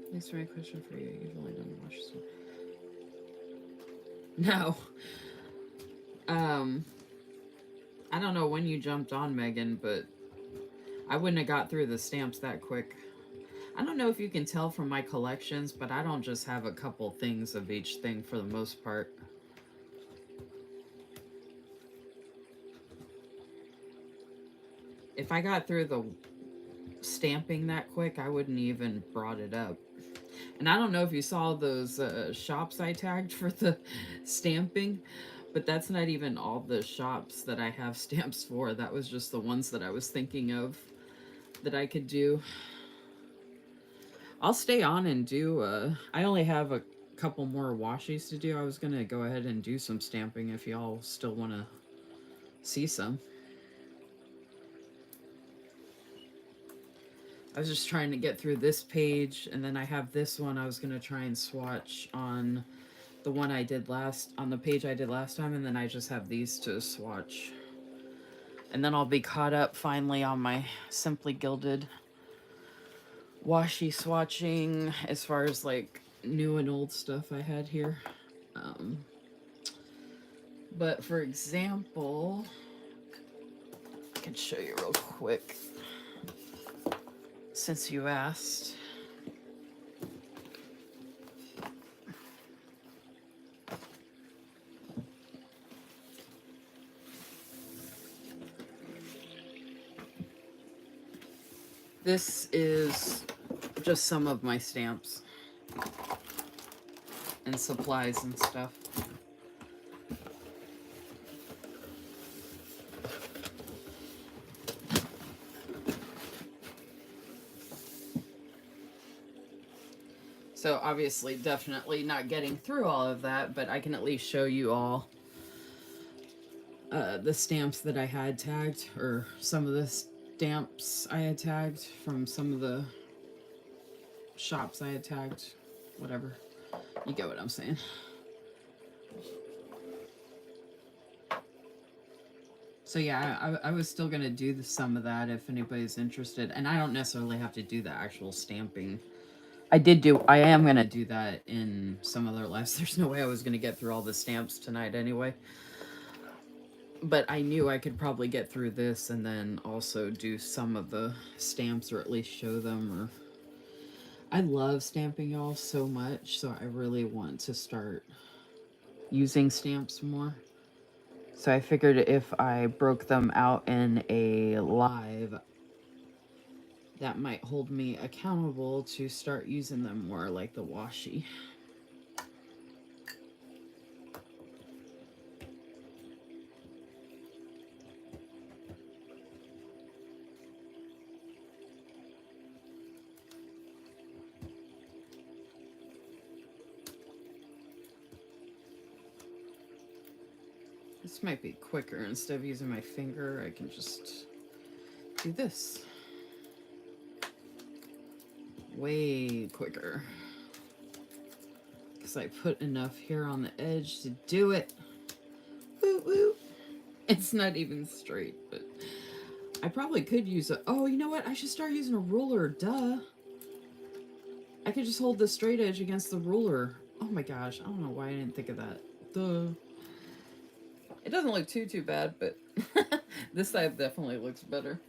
Thanks for my question for you. You've only done wash this one. No. I don't know when you jumped on, Megan, but I wouldn't have got through the stamps that quick. I don't know if you can tell from my collections, but I don't just have a couple things of each thing for the most part. If I got through the stamping that quick, I wouldn't even brought it up. And I don't know if you saw those shops I tagged for the stamping, but that's not even all the shops that I have stamps for. That was just the ones that I was thinking of that I could do. I'll stay on and do, I only have a couple more washies to do. I was going to go ahead and do some stamping if y'all still want to see some. I was just trying to get through this page, and then I have this one I was going to try and swatch on the one I did on the page I did last time, and then I just have these to swatch. And then I'll be caught up finally on my Simply Gilded washi swatching as far as like new and old stuff I had here. But for example, I can show you real quick since you asked. This is just some of my stamps and supplies and stuff. So obviously definitely not getting through all of that, but I can at least show you all the stamps that I had tagged, or some of the stamps I had tagged from some of the shops I had tagged, whatever. You get what I'm saying. So yeah, I was still gonna do some of that if anybody's interested, and I don't necessarily have to do the actual stamping. I am gonna do that in some other lives. There's no way I was gonna get through all the stamps tonight anyway. But I knew I could probably get through this and then also do some of the stamps, or at least show them. Or I love stamping, y'all, so much, so I really want to start using stamps more. So I figured if I broke them out in a live, that might hold me accountable to start using them more, like the washi. This might be quicker. Instead of using my finger, I can just do this. Way quicker. Because I put enough here on the edge to do it. Woo woo. It's not even straight, but I probably could use a... Oh, you know what? I should start using a ruler. Duh. I could just hold the straight edge against the ruler. Oh my gosh. I don't know why I didn't think of that. Duh. It doesn't look too bad, but this side definitely looks better.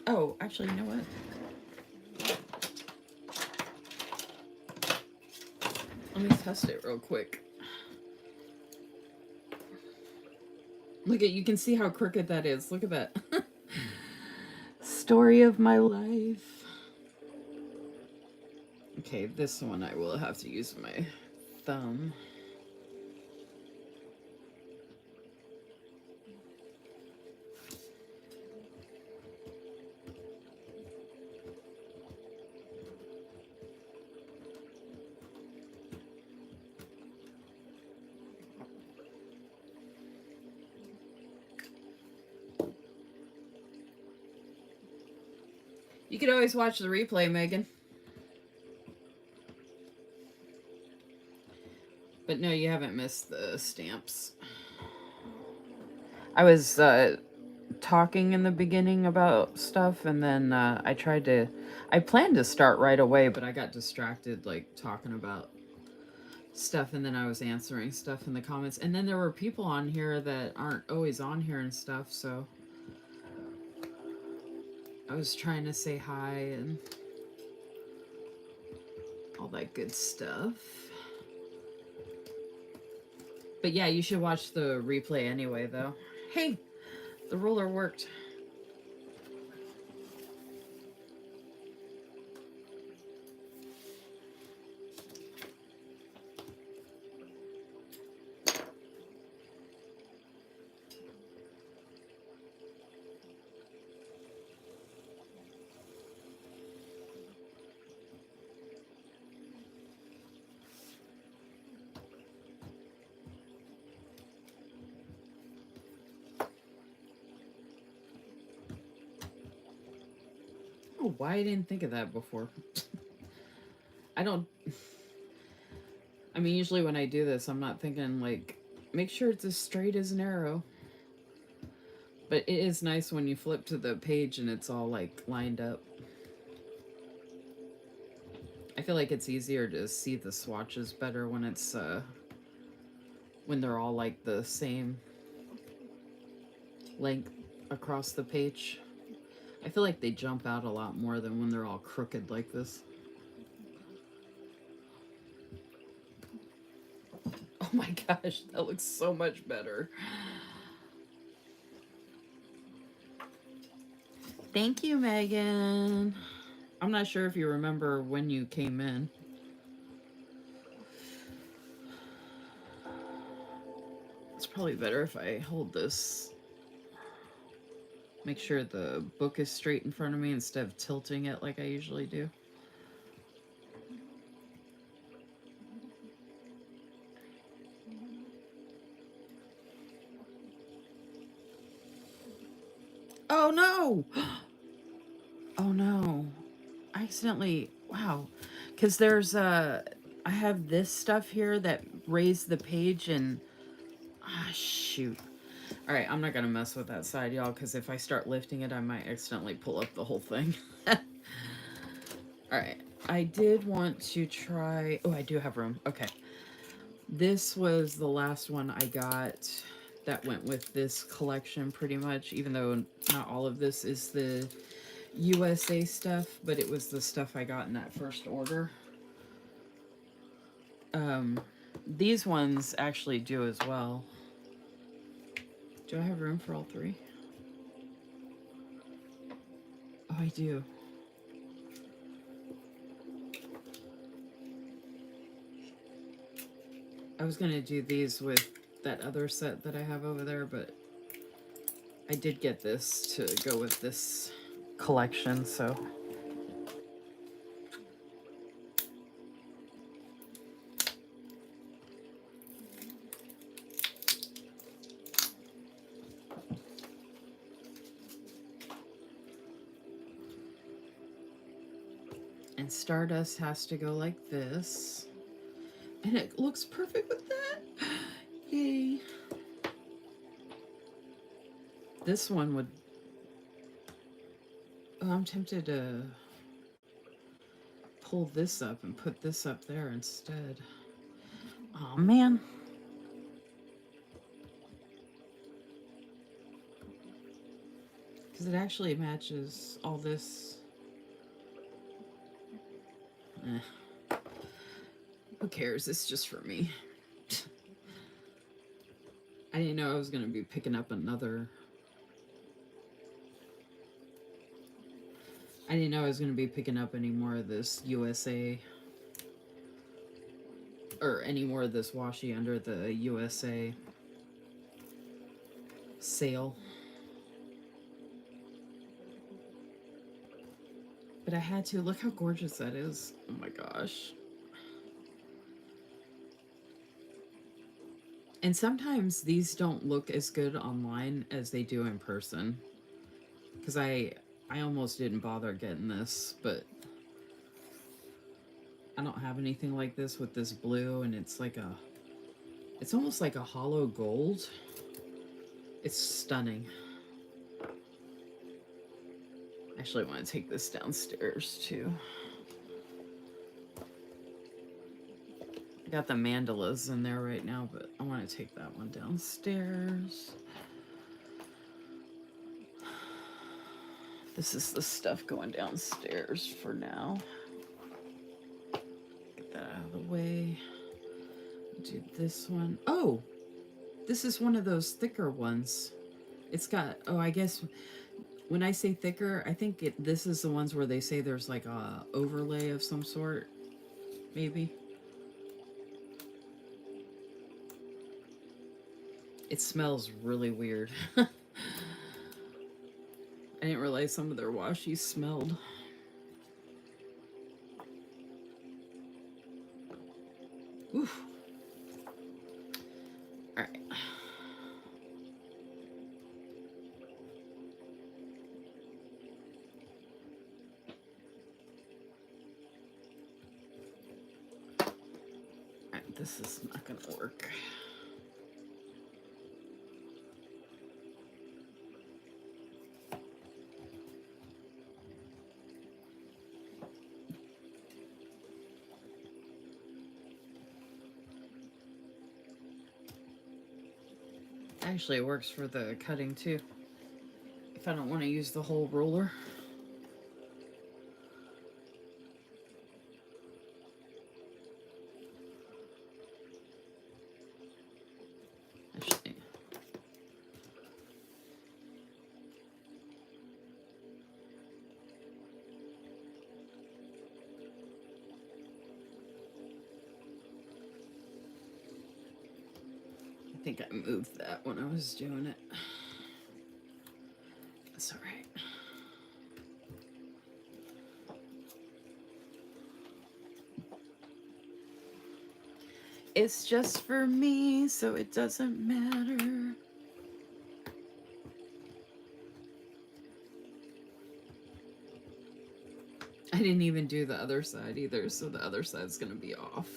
Oh, actually, you know what? Let me test it real quick. Look at, you can see how crooked that is. Look at that. Story of my life. Okay, this one I will have to use my thumb. You could always watch the replay, Megan. But no, you haven't missed the stamps. I was talking in the beginning about stuff, and then I planned to start right away, but I got distracted, like, talking about stuff, and then I was answering stuff in the comments. And then there were people on here that aren't always on here and stuff, so I was trying to say hi and all that good stuff. But yeah, you should watch the replay anyway, though. Hey, the ruler worked. Oh, why I didn't think of that before. I don't... I mean, usually when I do this, I'm not thinking, like, make sure it's as straight as an arrow. But it is nice when you flip to the page and it's all, like, lined up. I feel like it's easier to see the swatches better when it's, when they're all, like, the same length across the page. I feel like they jump out a lot more than when they're all crooked like this. Oh my gosh, that looks so much better. Thank you, Megan. I'm not sure if you remember when you came in. It's probably better if I hold this. Make sure the book is straight in front of me instead of tilting it like I usually do. Oh no! Oh no. I accidentally, wow. Because there's, I have this stuff here that raised the page and, shoot. All right, I'm not going to mess with that side, y'all, because if I start lifting it, I might accidentally pull up the whole thing. All right, I did want to try, oh, I do have room. Okay. This was the last one I got that went with this collection pretty much, even though not all of this is the USA stuff, but it was the stuff I got in that first order. These ones actually do as well. Do I have room for all three? Oh, I do. I was gonna do these with that other set that I have over there, but I did get this to go with this collection, so. And Stardust has to go like this. And it looks perfect with that. Yay. This one would... Oh, I'm tempted to pull this up and put this up there instead. Oh, man. Because it actually matches all this. Who cares? It's just for me. I didn't know I was going to be picking up another... I didn't know I was going to be picking up any more of this USA... Or any more of this washi under the USA sale. But I had to. Look how gorgeous that is. Oh my gosh. And sometimes these don't look as good online as they do in person. Because I almost didn't bother getting this, but I don't have anything like this with this blue, and it's like a... It's almost like a hollow gold. It's stunning. Actually, I want to take this downstairs too. I got the mandalas in there right now, but I want to take that one downstairs. This is the stuff going downstairs for now. Get that out of the way. Do this one. Oh, this is one of those thicker ones. It's got, oh, I guess when I say thicker, I think this is the ones where they say there's like a overlay of some sort, maybe. It smells really weird. I didn't realize some of their washi smelled. Oof. All right. All right, this is not gonna work. Actually, it works for the cutting too, if I don't want to use the whole roller. Actually, I think I moved that when I was doing it. That's all right. It's just for me, so it doesn't matter. I didn't even do the other side either, so the other side's gonna be off.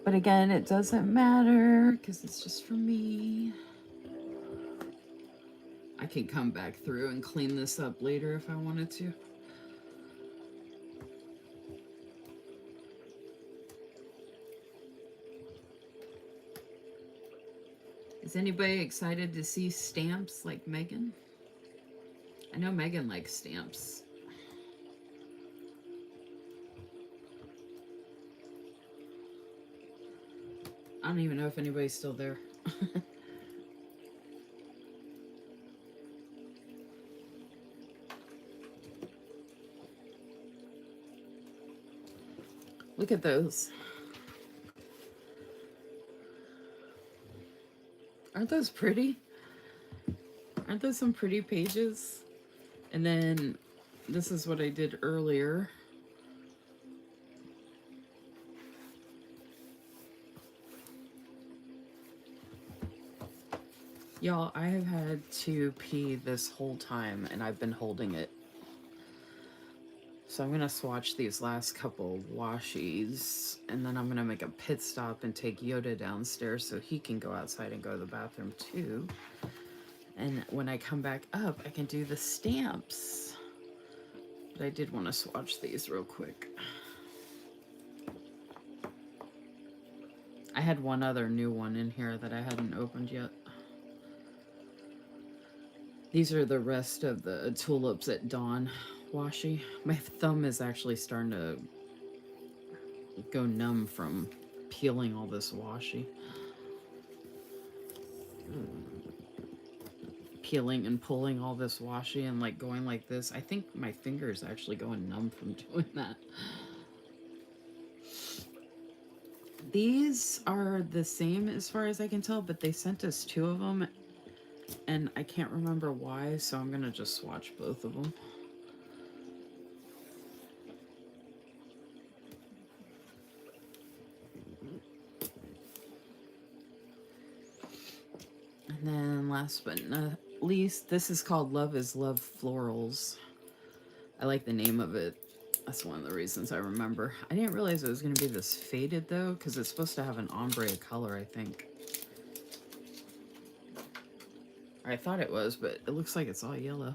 But again, it doesn't matter because it's just for me. I can come back through and clean this up later if I wanted to. Is anybody excited to see stamps like Megan? I know Megan likes stamps. I don't even know if anybody's still there. Look at those. Aren't those pretty? Aren't those some pretty pages? And then this is what I did earlier. Y'all, I have had to pee this whole time and I've been holding it. So I'm going to swatch these last couple washies and then I'm going to make a pit stop and take Yoda downstairs so he can go outside and go to the bathroom too. And when I come back up, I can do the stamps. But I did want to swatch these real quick. I had one other new one in here that I hadn't opened yet. These are the rest of the Tulips at Dawn washi. My thumb is actually starting to go numb from peeling all this washi. Peeling and pulling all this washi and like going like this. I think my finger's actually going numb from doing that. These are the same as far as I can tell, but they sent us 2 of them and I can't remember why, so I'm gonna just swatch both of them. And then last but not least, this is called Love is Love Florals. I like the name of it. That's one of the reasons I remember. I didn't realize it was going to be this faded though, because it's supposed to have an ombre color, I think. Or I thought it was, but it looks like it's all yellow.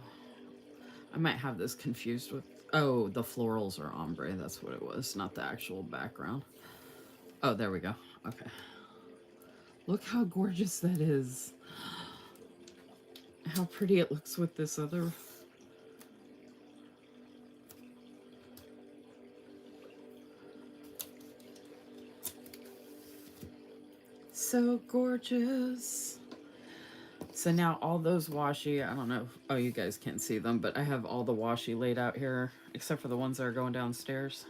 I might have this confused with... Oh, the florals are ombre. That's what it was, not the actual background. Oh, there we go. Okay. Look how gorgeous that is. How pretty it looks with this other... So gorgeous. So now all those washi, I don't know, oh, you guys can't see them, but I have all the washi laid out here, except for the ones that are going downstairs.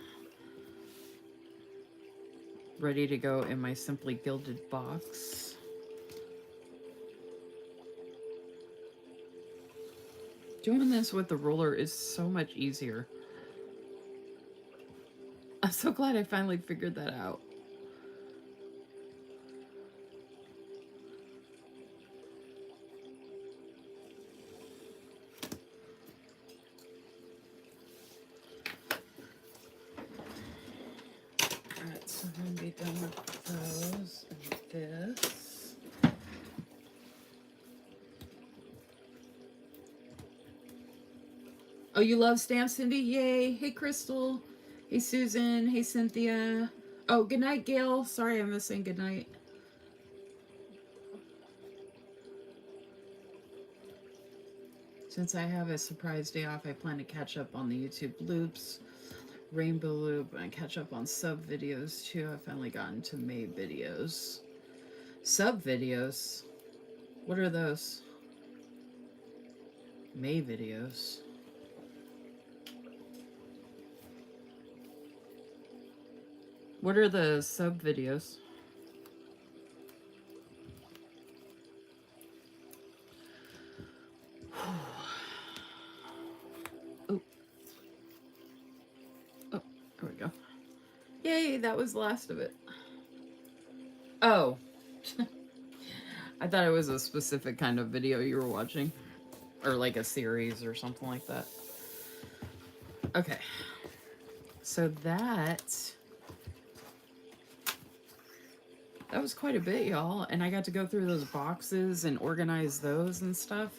Ready to go in my Simply Gilded box. Doing this with the ruler is so much easier. I'm so glad I finally figured that out. Alright, so I'm going to be done with those and this. Oh, you love stamps, Cindy? Yay. Hey, Crystal. Hey, Susan. Hey, Cynthia. Oh, good night, Gail. Sorry I'm missing good night. Since I have a surprise day off, I plan to catch up on the YouTube loops, Rainbow Loop, and catch up on sub videos too. I've finally gotten to May videos. Sub videos? What are those? May videos. What are the sub videos? Oh. Oh, there we go. Yay, that was the last of it. Oh. I thought it was a specific kind of video you were watching. Or like a series or something like that. Okay. So that was quite a bit, y'all. And I got to go through those boxes and organize those and stuff.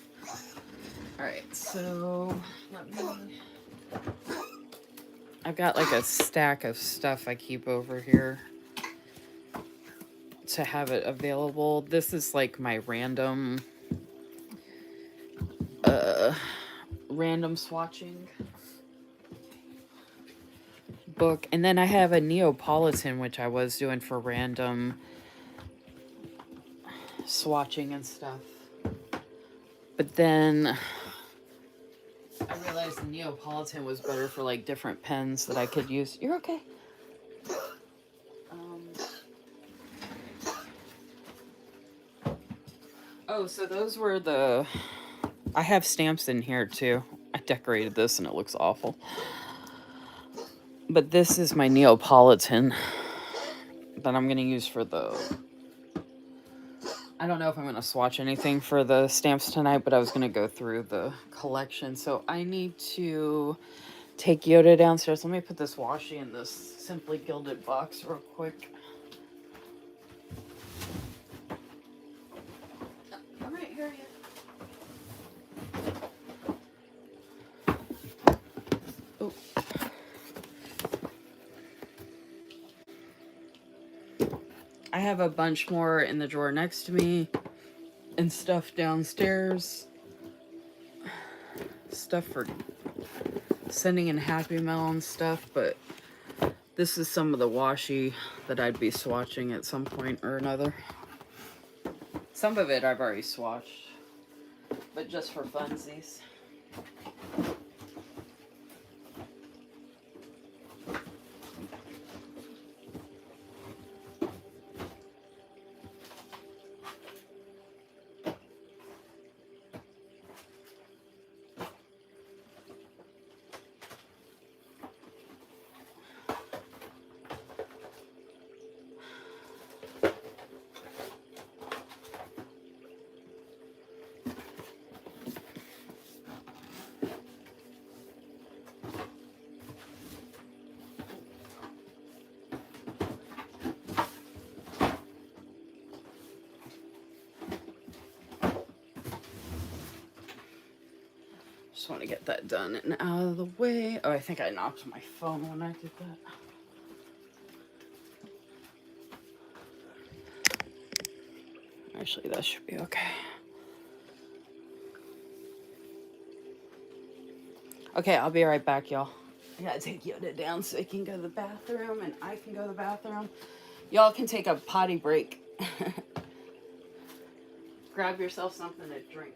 Alright, so let me... I've got like a stack of stuff I keep over here to have it available. This is like my random swatching book. And then I have a Neapolitan, which I was doing for random swatching and stuff. But then I realized the Neapolitan was better for like different pens that I could use. You're okay. Oh, so those were the... I have stamps in here too. I decorated this and it looks awful. But this is my Neapolitan that I'm going to use for the... I don't know if I'm going to swatch anything for the stamps tonight, but I was going to go through the collection. So I need to take Yoda downstairs. Let me put this washi in this Simply Gilded box real quick. I'm right here. Oh. I have a bunch more in the drawer next to me and stuff downstairs. Stuff for sending in Happy Mail and stuff, but this is some of the washi that I'd be swatching at some point or another. Some of it I've already swatched, but just for funsies. Just want to get that done and out of the way. Oh, I think I knocked my phone when I did that. Actually, that should be okay. Okay, I'll be right back, y'all. I gotta take Yoda down so he can go to the bathroom and I can go to the bathroom. Y'all can take a potty break. Grab yourself something to drink.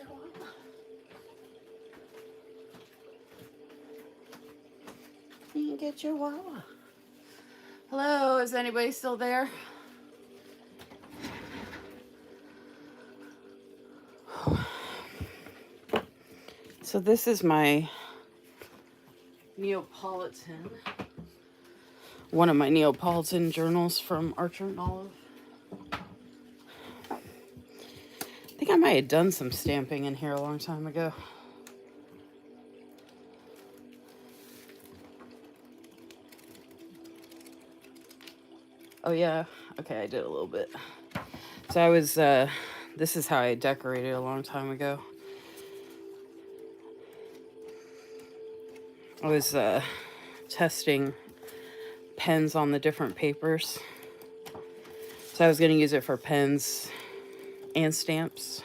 your wawa. You can get your wawa. Hello, is anybody still there? So this is my Neapolitan, one of my Neapolitan journals from Archer and Olive. I think I might have done some stamping in here a long time ago. Oh yeah, okay, I did a little bit. So I was, this is how I decorated a long time ago. I was testing pens on the different papers. So I was going to use it for pens and stamps.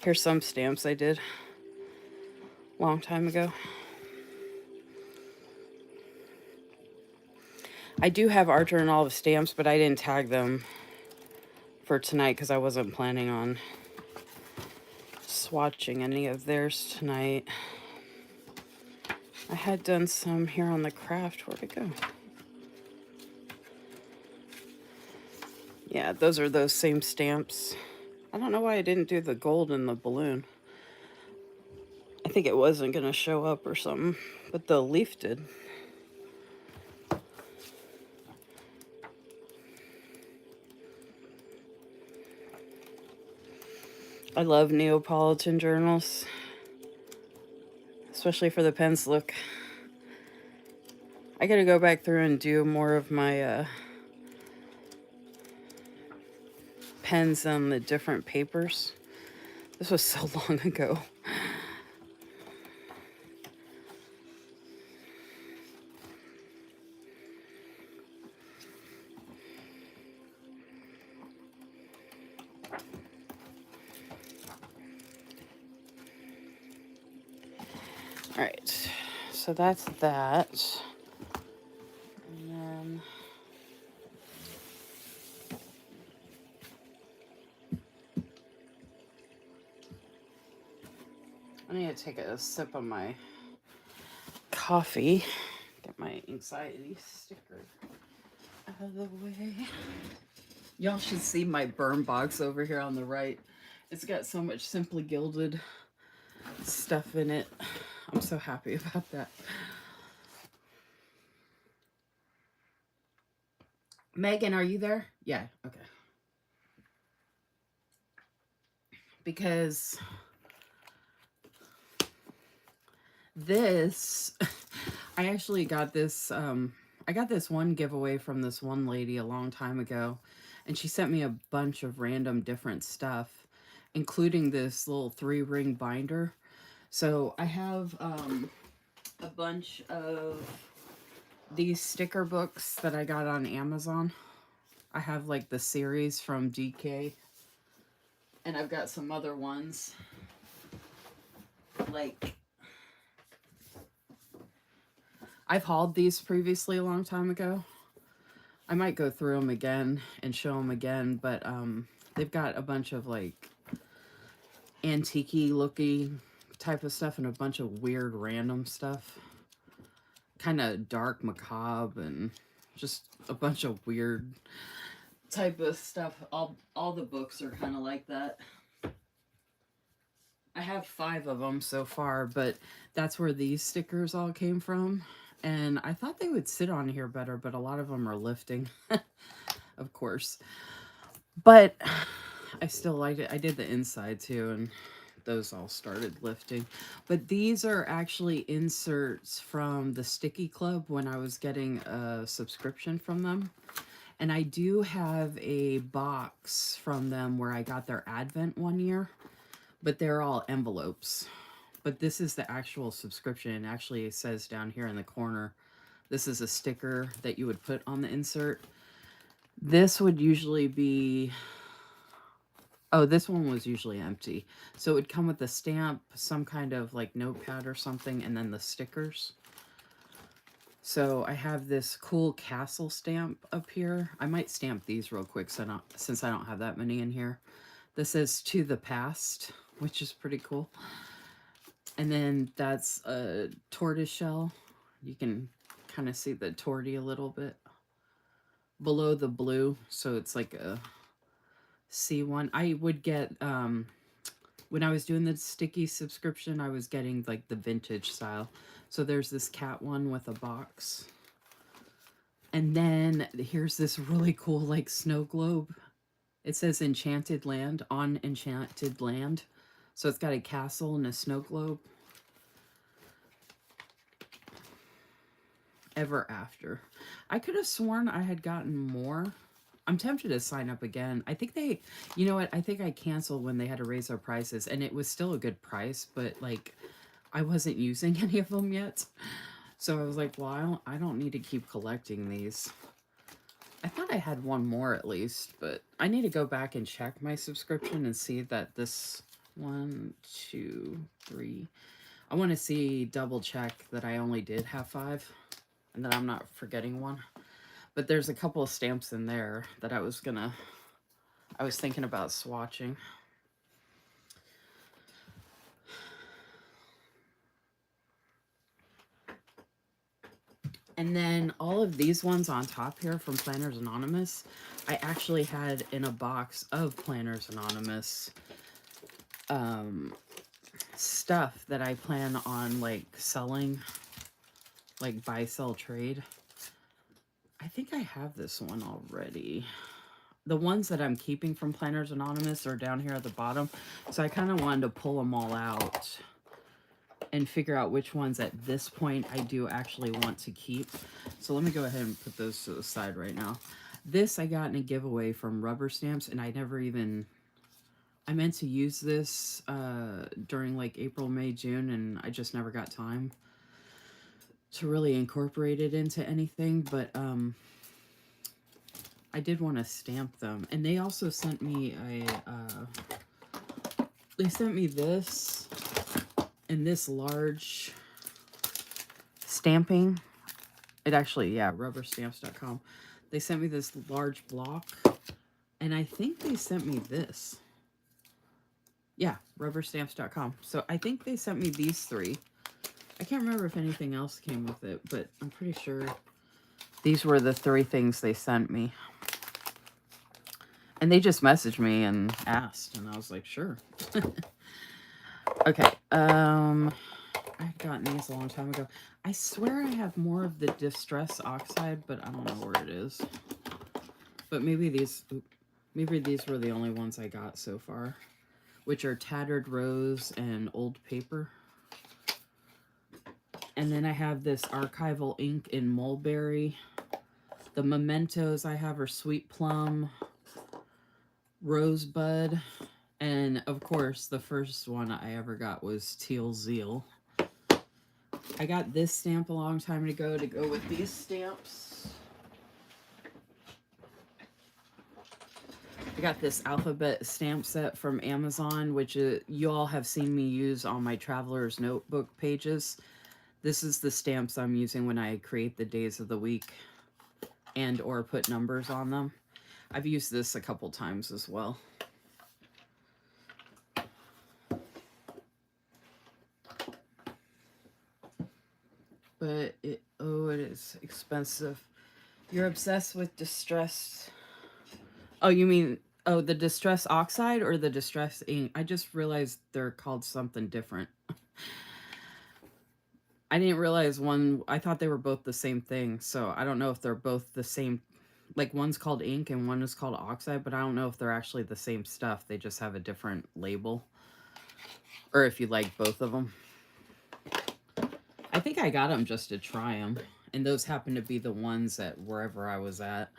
Here's some stamps I did a long time ago. I do have Archer and Olive stamps, but I didn't tag them for tonight because I wasn't planning on swatching any of theirs tonight. I had done some here on the craft. Where'd it go? Yeah, those are those same stamps. I don't know why I didn't do the gold in the balloon. I think it wasn't going to show up or something, but the leaf did. I love Neapolitan journals, especially for the pens. Look, I got to go back through and do more of my pens on the different papers. This was so long ago. All right, so that's that. And then I need to take a sip of my coffee. Get my anxiety sticker out of the way. Y'all should see my burn box over here on the right. It's got so much Simply Gilded stuff in it. I'm so happy about that. Megan, are you there? Yeah, okay. Because this, I actually got this, I got this one giveaway from this one lady a long time ago, and she sent me a bunch of random different stuff, including this little 3-ring binder. So I have a bunch of these sticker books that I got on Amazon. I have like the series from DK, and I've got some other ones. Like, I've hauled these previously a long time ago. I might go through them again and show them again, but they've got a bunch of like antique-y looking type of stuff and a bunch of weird random stuff. Kind of dark, macabre, and just a bunch of weird type of stuff. All the books are kind of like that. I have 5 of them so far, but that's where these stickers all came from. And I thought they would sit on here better, but a lot of them are lifting, of course. But I still liked it. I did the inside too, and those all started lifting. But these are actually inserts from the Sticky Club when I was getting a subscription from them. And I do have a box from them where I got their Advent one year, but they're all envelopes. But this is the actual subscription. Actually, it says down here in the corner, this is a sticker that you would put on the insert. This would usually be, oh, this one was usually empty. So it would come with a stamp, some kind of like notepad or something, and then the stickers. So I have this cool castle stamp up here. I might stamp these real quick since I don't have that many in here. This says "To the Past," which is pretty cool. And then that's a tortoise shell. You can kind of see the torty a little bit below the blue. So it's like a C1. I would get, when I was doing the sticky subscription, I was getting like the vintage style. So there's this cat one with a box. And then here's this really cool like snow globe. It says Enchanted Land on Enchanted Land. So it's got a castle and a snow globe. Ever After. I could have sworn I had gotten more. I'm tempted to sign up again. I think they, you know what? I think I canceled when they had to raise their prices, and it was still a good price, but like I wasn't using any of them yet. So I was like, well, I don't need to keep collecting these. I thought I had one more at least, but I need to go back and check my subscription and see that this 1, 2, 3. I want to see, double check that I only did have 5 and that I'm not forgetting one. But there's a couple of stamps in there that I was thinking about swatching. And then all of these ones on top here from Planners Anonymous, I actually had in a box of Planners Anonymous stuff that I plan on like selling, like buy, sell, trade. I think I have this one already. The ones that I'm keeping from Planners Anonymous are down here at the bottom. So I kind of wanted to pull them all out and figure out which ones at this point I do actually want to keep. So let me go ahead and put those to the side right now. This I got in a giveaway from Rubber Stamps, and I meant to use this during like April, May, June, and I just never got time to really incorporate it into anything, but I did want to stamp them. And they also sent me they sent me this and this large stamping. It actually, yeah, rubberstamps.com. They sent me this large block, and I think they sent me this. Yeah, rubberstamps.com. So I think they sent me these 3. I can't remember if anything else came with it, but I'm pretty sure these were the 3 things they sent me. And they just messaged me and asked, and I was like, sure. Okay, I had gotten these a long time ago. I swear I have more of the Distress Oxide, but I don't know where it is. But maybe these were the only ones I got so far, which are Tattered Rose and Old Paper. And then I have this Archival ink in Mulberry. The mementos I have are Sweet Plum, Rosebud, and of course the first one I ever got was Teal Zeal. I got this stamp a long time ago to go with these stamps. I got this alphabet stamp set from Amazon, which you all have seen me use on my Traveler's Notebook pages. This is the stamps I'm using when I create the days of the week and or put numbers on them. I've used this a couple times as well. But it is expensive. You're obsessed with distressed. Oh, you mean, oh, the Distress Oxide or the Distress ink? I just realized they're called something different. I didn't realize I thought they were both the same thing. So I don't know if they're both the same. Like one's called ink and one is called oxide, but I don't know if they're actually the same stuff. They just have a different label. Or if you like both of them. I think I got them just to try them. And those happen to be the ones at wherever I was at.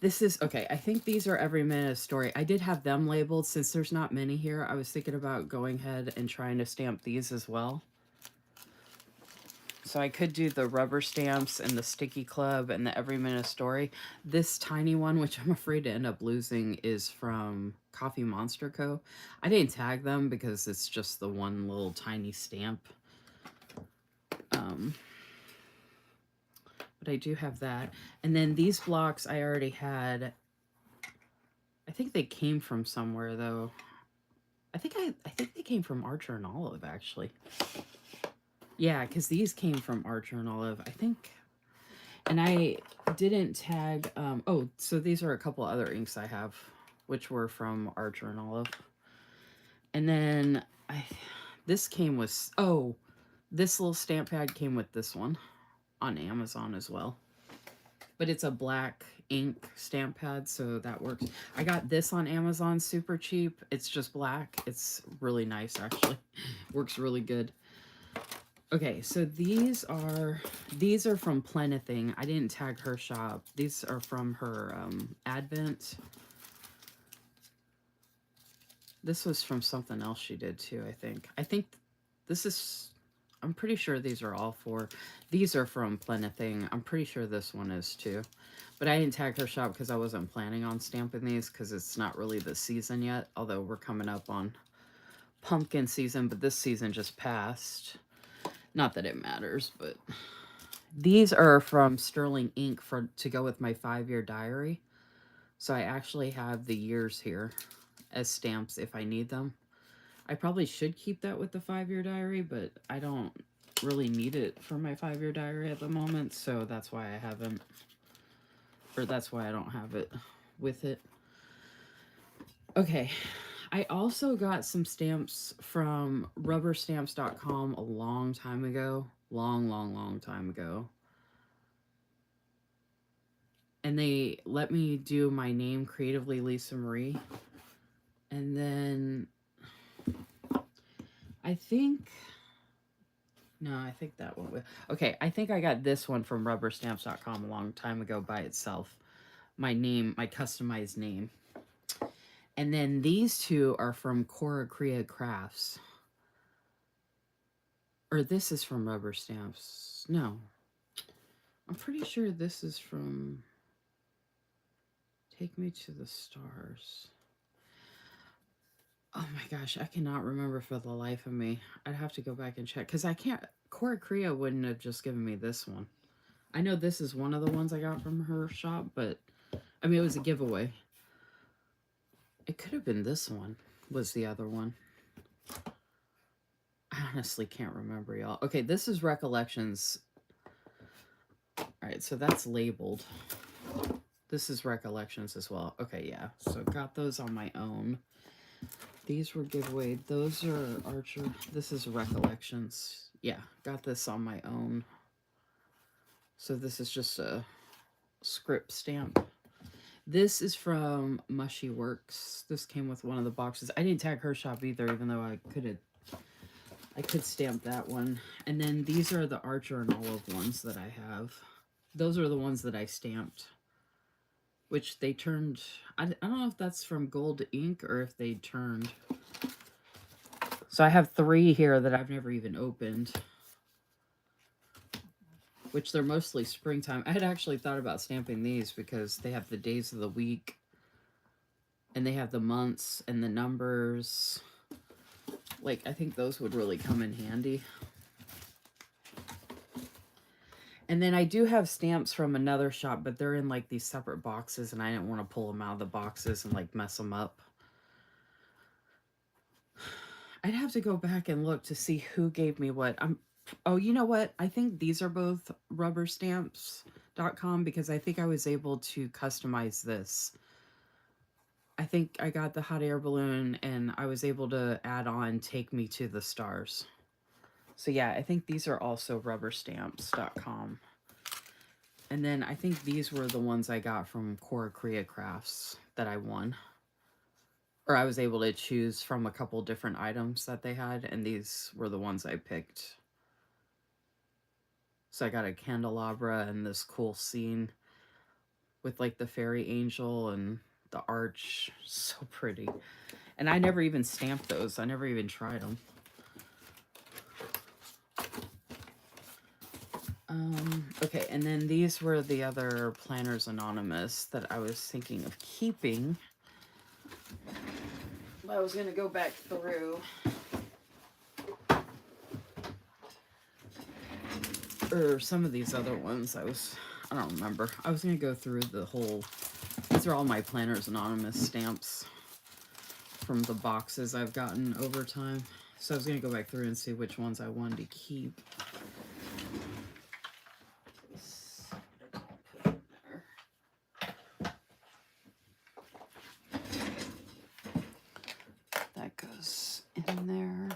This is, okay, I think these are Every Minute a Story. I did have them labeled. Since there's not many here, I was thinking about going ahead and trying to stamp these as well. So I could do the rubber stamps and the Sticky Club and the Every Minute a Story. This tiny one, which I'm afraid to end up losing, is from Coffee Monster Co. I didn't tag them because it's just the one little tiny stamp. but I do have that. And then these blocks I already had. I think they came from somewhere though. I think they came from Archer and Olive actually. Yeah, because these came from Archer and Olive. I think, and I didn't tag. Oh, so these are a couple other inks I have, which were from Archer and Olive. And then this came with, oh, this little stamp pad came with this one on Amazon as well. But it's a black ink stamp pad, so that works. I got this on Amazon super cheap. It's just black. It's really nice, actually. Works really good. Okay, so these are from Plenithing. I didn't tag her shop. These are from her Advent. This was from something else she did too, I think. I think this is, I'm pretty sure these are all four. These are from Plenithing. I'm pretty sure this one is too. But I didn't tag her shop because I wasn't planning on stamping these because it's not really the season yet. Although we're coming up on pumpkin season, but this season just passed. Not that it matters, but these are from Sterling Ink to go with my 5-year diary. So I actually have the years here as stamps if I need them. I probably should keep that with the 5-year diary, but I don't really need it for my 5-year diary at the moment, so that's why I haven't, or that's why I don't have it with it. Okay, I also got some stamps from rubberstamps.com a long time ago. Long time ago. And they let me do my name, Creatively Lisa Marie. And then I think, no, I think that one. Okay, I think I got this one from rubberstamps.com a long time ago by itself. My name, my customized name. And then these two are from Cora Crea Crafts. Or this is from Rubber Stamps. No. I'm pretty sure this is from Take Me to the Stars. Oh my gosh, I cannot remember for the life of me. I'd have to go back and check. Because I can't... Cora Crea wouldn't have just given me this one. I know this is one of the ones I got from her shop, but... I mean, it was a giveaway. It could have been this one. Was the other one. I honestly can't remember, y'all. Okay, this is Recollections. Alright, so that's labeled. This is Recollections as well. Okay, yeah. So got those on my own. These were giveaway. Those are Archer. This is Recollections. Yeah, got this on my own. So this is just a script stamp. This is from Mushy Works. This came with one of the boxes. I didn't tag her shop either, even though I could stamp that one. And then these are the Archer and Olive ones that I have. Those are the ones that I stamped. Which they turned... I don't know if that's from gold ink or if they turned. So I have 3 here that I've never even opened. Which they're mostly springtime. I had actually thought about stamping these because they have the days of the week. And they have the months and the numbers. Like, I think those would really come in handy. And then I do have stamps from another shop, but they're in like these separate boxes, and I didn't want to pull them out of the boxes and like mess them up. I'd have to go back and look to see who gave me what. Oh, you know what? I think these are both rubberstamps.com because I think I was able to customize this. I think I got the hot air balloon and I was able to add on Take Me to the Stars. So yeah, I think these are also rubberstamps.com. And then I think these were the ones I got from Cora Crea Crafts that I won. Or I was able to choose from a couple different items that they had, and these were the ones I picked. So I got a candelabra and this cool scene with like the fairy angel and the arch. So pretty. And I never even stamped those. I never even tried them. Okay, and then these were the other Planners Anonymous that I was thinking of keeping. I was going to go back through. Or some of these other ones I was I don't remember. I was going to go through the whole... These are all my Planners Anonymous stamps from the boxes I've gotten over time. So I was going to go back through and see which ones I wanted to keep. That goes in there.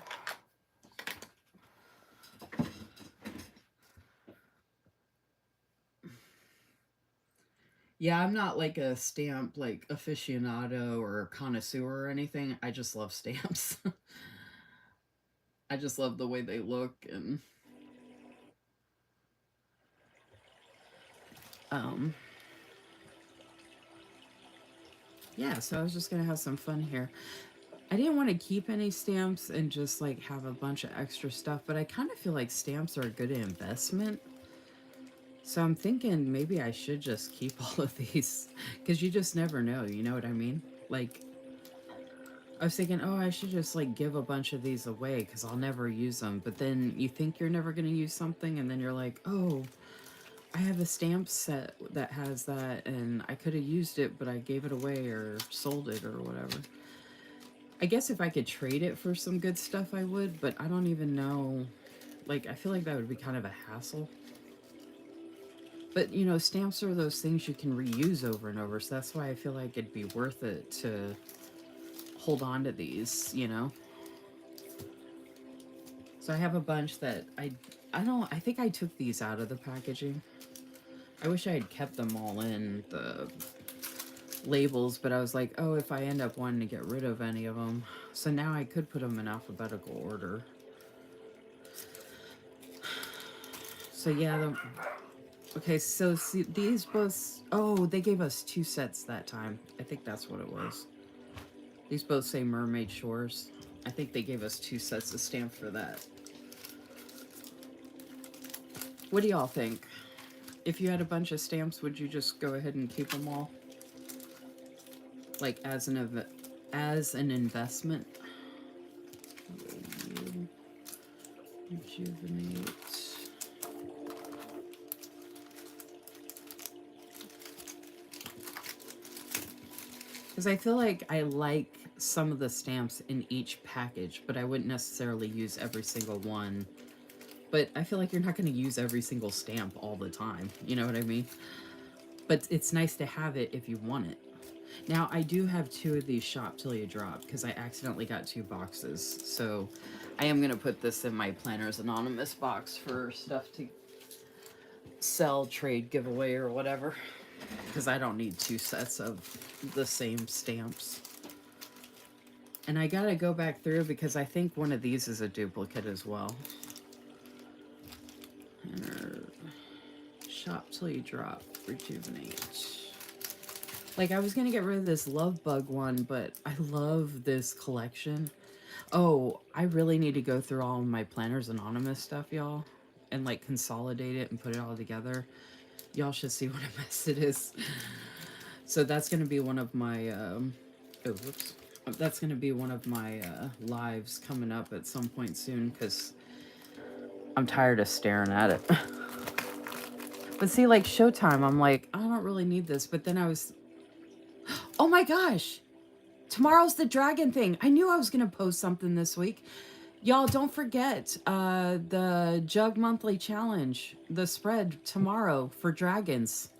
Yeah, I'm not like a stamp like aficionado or connoisseur or anything. I just love stamps. I just love the way they look, and yeah, so I was just gonna have some fun here. I didn't want to keep any stamps and just like have a bunch of extra stuff, but I kind of feel like stamps are a good investment. So I'm thinking maybe I should just keep all of these, because you just never know, you know what I mean? Like, I was thinking, oh, I should just like give a bunch of these away because I'll never use them. But then you think you're never going to use something, and then you're like, oh, I have a stamp set that has that, and I could have used it, but I gave it away or sold it or whatever. I guess if I could trade it for some good stuff, I would, but I don't even know. Like, I feel like that would be kind of a hassle. But, you know, stamps are those things you can reuse over and over, so that's why I feel like it'd be worth it to hold on to these, you know? So I have a bunch that I think I took these out of the packaging. I wish I had kept them all in the labels, but I was like, oh, if I end up wanting to get rid of any of them. So now I could put them in alphabetical order. So yeah, okay, so see, these both, oh, they gave us 2 sets that time. I think that's what it was. These both say Mermaid Shores. I think they gave us 2 sets of stamps for that. What do y'all think? If you had a bunch of stamps, would you just go ahead and keep them all? Like as an investment? Rejuvenate. Because I feel like I like some of the stamps in each package, but I wouldn't necessarily use every single one. But I feel like you're not going to use every single stamp all the time. You know what I mean? But it's nice to have it if you want it. Now, I do have 2 of these Shop Till You Drop because I accidentally got 2 boxes. So I am going to put this in my Planners Anonymous box for stuff to sell, trade, give away, or whatever. Because I don't need 2 sets of the same stamps. And I gotta go back through because I think one of these is a duplicate as well. Shop Till You Drop, Rejuvenate. Like, I was gonna get rid of this Love Bug one, but I love this collection. Oh, I really need to go through all of my Planners Anonymous stuff, y'all, and like consolidate it and put it all together. Y'all should see what a mess it is. So that's gonna be one of my that's gonna be one of my lives coming up at some point soon because I'm tired of staring at it. But see, like Showtime, I'm like, I don't really need this. But then I was, oh my gosh, tomorrow's the dragon thing. I knew I was going to post something this week. Y'all, don't forget the Jug Monthly Challenge, the spread tomorrow for dragons.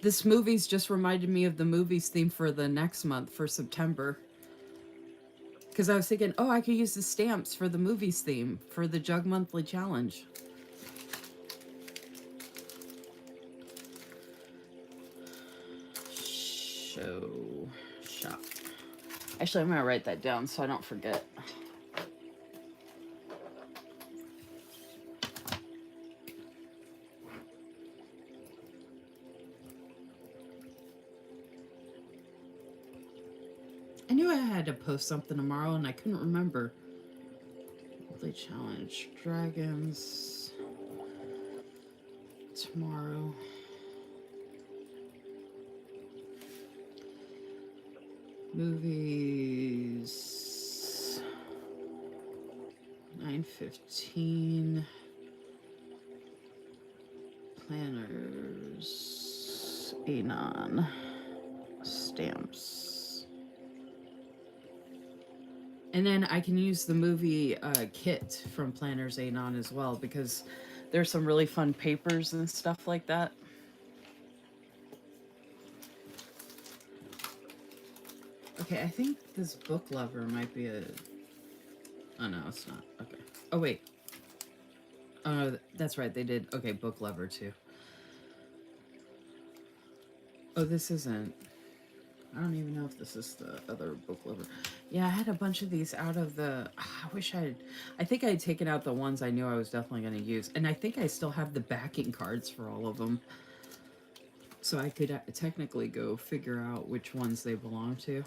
This movie's just reminded me of the movies theme for the next month, for September. Because I was thinking, oh, I could use the stamps for the movies theme for the Jug Monthly Challenge. Shop. Actually, I'm going to write that down so I don't forget. I knew I had to post something tomorrow and I couldn't remember. Monthly Challenge. Dragons. Tomorrow. Movies. 9:15. Planners. Planners Anon stamps. And then I can use the movie kit from Planners Anon as well, because there's some really fun papers and stuff like that. Okay, I think this book lover might be a... Oh, no, it's not. Okay. Oh, wait. Oh, that's right. They did. Okay, book lover, too. Oh, this isn't... I don't even know if this is the other book lover. Yeah, I had a bunch of these out of the... I wish I had... I think I had taken out the ones I knew I was definitely going to use. And I think I still have the backing cards for all of them. So I could technically go figure out which ones they belong to.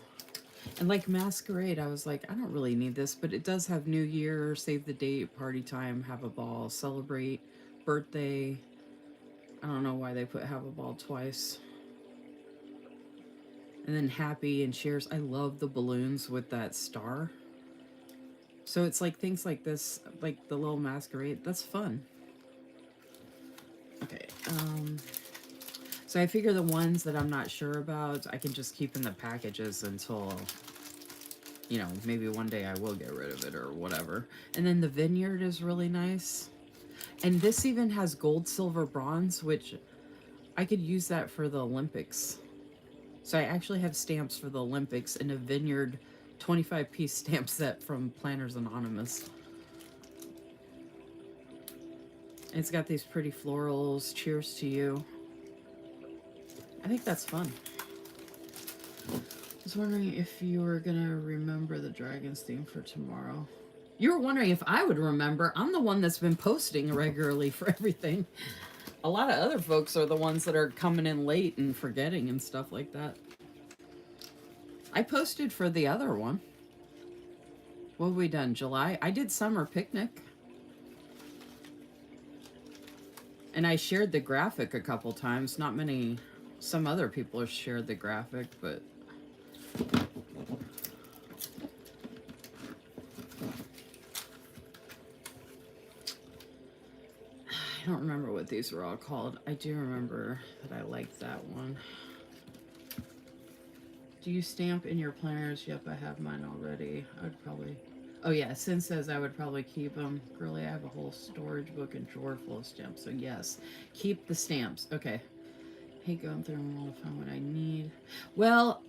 And like Masquerade, I was like, I don't really need this, but it does have New Year, save the date, party time, have a ball, celebrate, birthday. I don't know why they put have a ball twice. And then happy and cheers. I love the balloons with that star. So it's like things like this, like the little Masquerade. That's fun. Okay. So I figure the ones that I'm not sure about, I can just keep in the packages until, you know, maybe one day I will get rid of it or whatever. And then the vineyard is really nice. And this even has gold, silver, bronze, which I could use that for the Olympics. So I actually have stamps for the Olympics in a vineyard 25-piece stamp set from Planners Anonymous. And it's got these pretty florals. Cheers to you. I think that's fun. I was wondering if you were going to remember the Dragons theme for tomorrow. You were wondering if I would remember. I'm the one that's been posting regularly for everything. A lot of other folks are the ones that are coming in late and forgetting and stuff like that. I posted for the other one. What have we done? July? I did summer picnic. And I shared the graphic a couple times. Not many... Some other people have shared the graphic, but... I don't remember what these were all called. I do remember that I liked that one. Do you stamp in your planners? Yep, I have mine already. I would probably... Oh yeah, Sin says I would probably keep them. Girly, I have a whole storage book and drawer full of stamps. So yes, keep the stamps. Okay. Hate going through them all to find what I need. Well,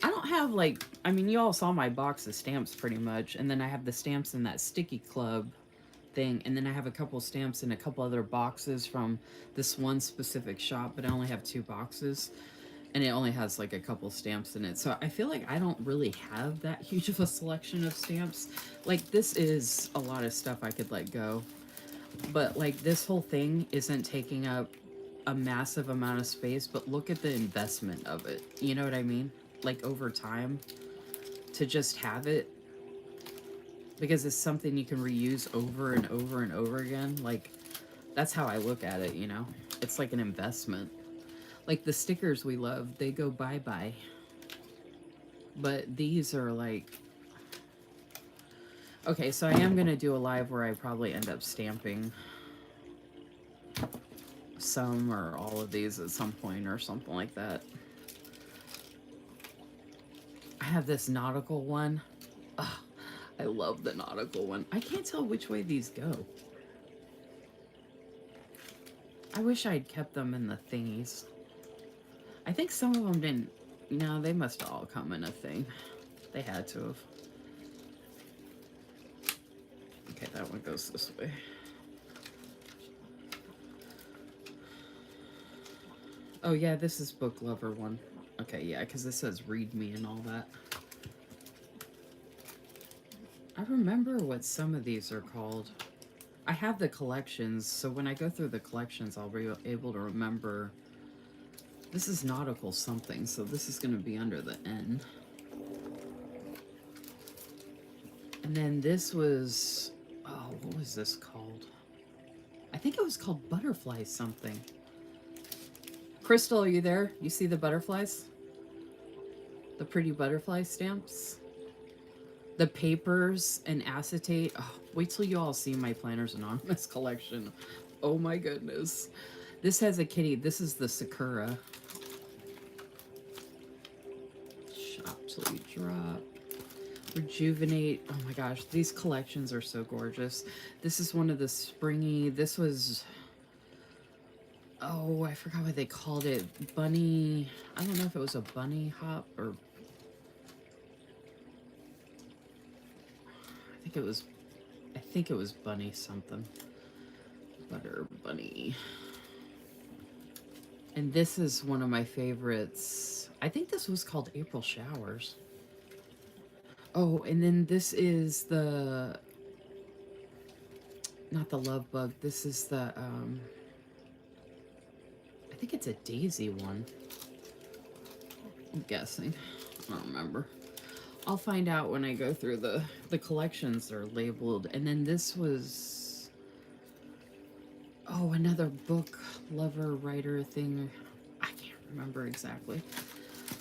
I don't have like... I mean, you all saw my box of stamps pretty much. And then I have the stamps in that sticky club thing. And then I have a couple stamps in a couple other boxes from this one specific shop. But I only have 2 boxes. And it only has like a couple stamps in it. So I feel like I don't really have that huge of a selection of stamps. Like this is a lot of stuff I could let go. But like this whole thing isn't taking up a massive amount of space. But look at the investment of it. You know what I mean? Like over time to just have it. Because it's something you can reuse over and over and over again. Like that's how I look at it, you know? It's like an investment. Like the stickers we love, they go bye-bye. But these are like... Okay, so I am going to do a live where I probably end up stamping some or all of these at some point or something like that. I have this nautical one. Ugh, I love the nautical one. I can't tell which way these go. I wish I'd kept them in the thingies. I think some of them didn't... No, they must all come in a thing. They had to have. Okay, that one goes this way. Oh, yeah, this is book lover one. Okay, yeah, because this says read me and all that. I remember what some of these are called. I have the collections, so when I go through the collections, I'll be able to remember... This is nautical something, so this is going to be under the N. And then this was... Oh, what was this called? I think it was called butterfly something. Crystal, are you there? You see the butterflies? The pretty butterfly stamps? The papers and acetate. Oh, wait till you all see my Planners Anonymous collection. Oh my goodness. This has a kitty. This is the Sakura. Shop till you drop. Rejuvenate. Oh my gosh, these collections are so gorgeous. This is one of the springy. This was, oh, I forgot what they called it. Bunny. I don't know if it was a bunny hop or I think it was bunny something. Butter bunny. And this is one of my favorites. I think this was called April Showers. Oh, and then this is the, not the love bug. This is the, I think it's a daisy one. I'm guessing. I don't remember. I'll find out when I go through the collections that are labeled. And then this was, oh, another book lover writer thing. I can't remember exactly.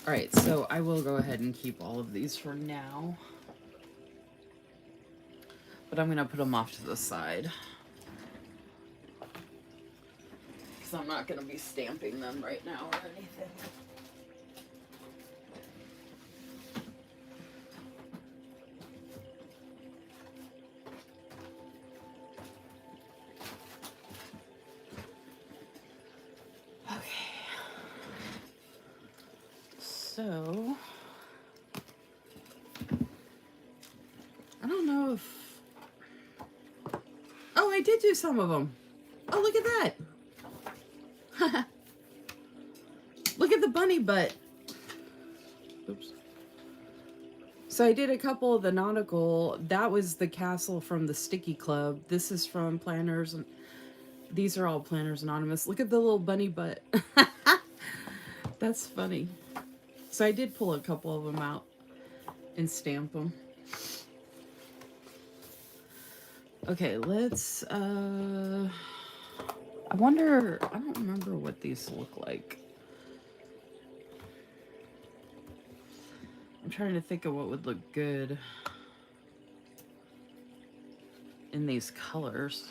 All right, so I will go ahead and keep all of these for now. But I'm going to put them off to the side. Because I'm not going to be stamping them right now or anything. So, I don't know if, oh, I did do some of them. Oh, look at that. Look at the bunny butt. Oops. So I did a couple of the nautical. That was the castle from the Sticky Club. This is from Planners. These are all Planners Anonymous. Look at the little bunny butt. That's funny. So I did pull a couple of them out and stamp them. Okay, let's, I wonder, I don't remember what these look like. I'm trying to think of what would look good in these colors.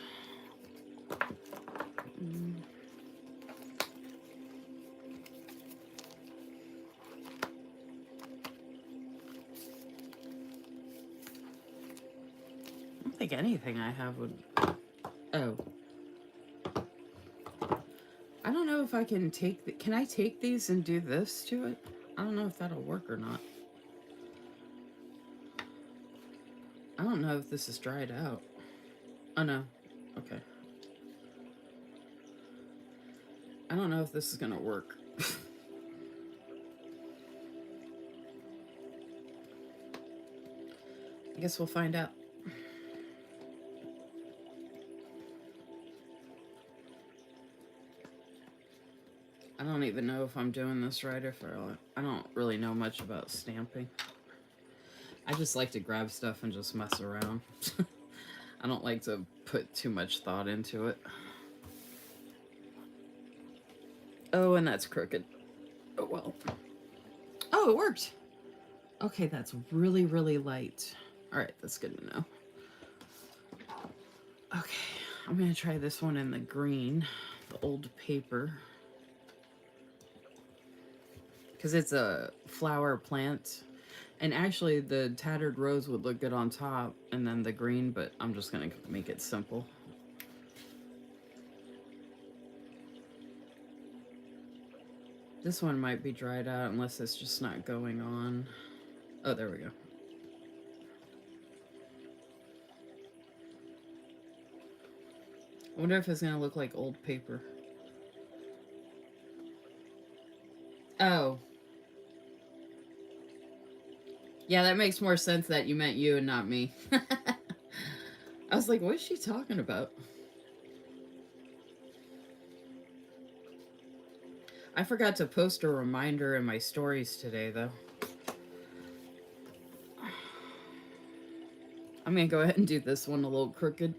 I don't think anything I have would... Oh. I don't know if I can take... Can I take these and do this to it? I don't know if that'll work or not. I don't know if this is dried out. Oh, no. Okay. I don't know if this is gonna work. I guess we'll find out. I don't even know if I'm doing this right, if I don't really know much about stamping. I just like to grab stuff and just mess around. I don't like to put too much thought into it. Oh, and that's crooked. Oh, well. Oh, it worked. Okay, that's really, really light. All right, that's good to know. Okay, I'm gonna try this one in the green, the old paper. Because it's a flower plant. And actually, the tattered rose would look good on top, and then the green, but I'm just gonna make it simple. This one might be dried out unless it's just not going on. Oh, there we go. I wonder if it's gonna look like old paper. Oh. Yeah, that makes more sense that you meant you and not me. I was like, what is she talking about? I forgot to post a reminder in my stories today, though. I'm gonna go ahead and do this one a little crooked.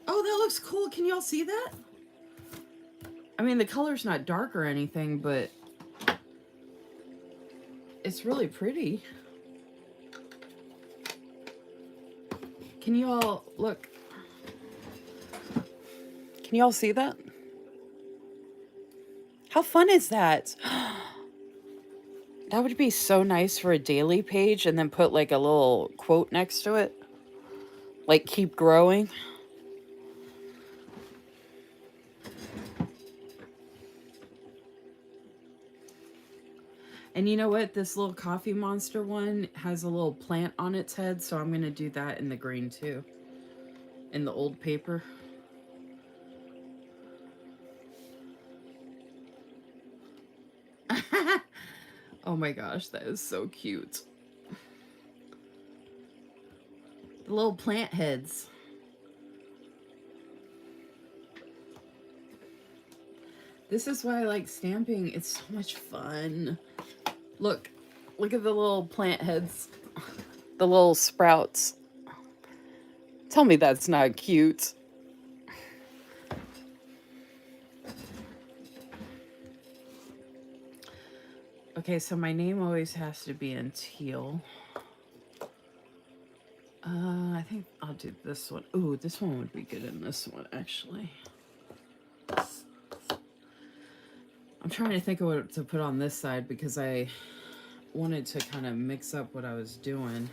Oh, that looks cool. Can y'all see that? I mean, the color's not dark or anything, but it's really pretty. Can you all look? Can you all see that? How fun is that? That would be so nice for a daily page and then put like a little quote next to it. Like, keep growing. And you know what? This little coffee monster one has a little plant on its head, so I'm going to do that in the green too. In the old paper. Oh my gosh, that is so cute. The little plant heads. This is why I like stamping. It's so much fun. Look at the little plant heads. The little sprouts. Tell me that's not cute. Okay, so my name always has to be in teal. I think I'll do this one. Ooh, this one would be good in this one, actually. I'm trying to think of what to put on this side because I wanted to kind of mix up what I was doing.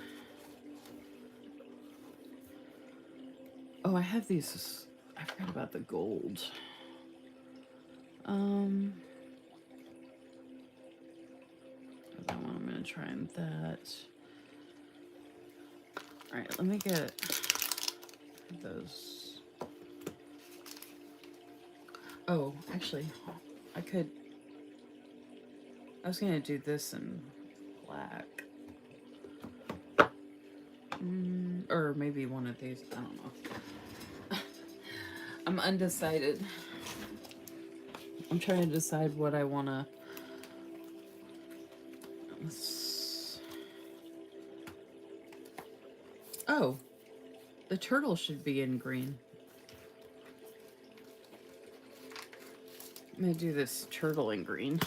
Oh, I have these. I forgot about the gold. That one I'm going to try and that. All right, let me get those. Oh, actually, I was going to do this in black. Or maybe one of these. I don't know. I'm undecided. I'm trying to decide what I want to. Oh, the turtle should be in green. I'm going to do this turtle in green.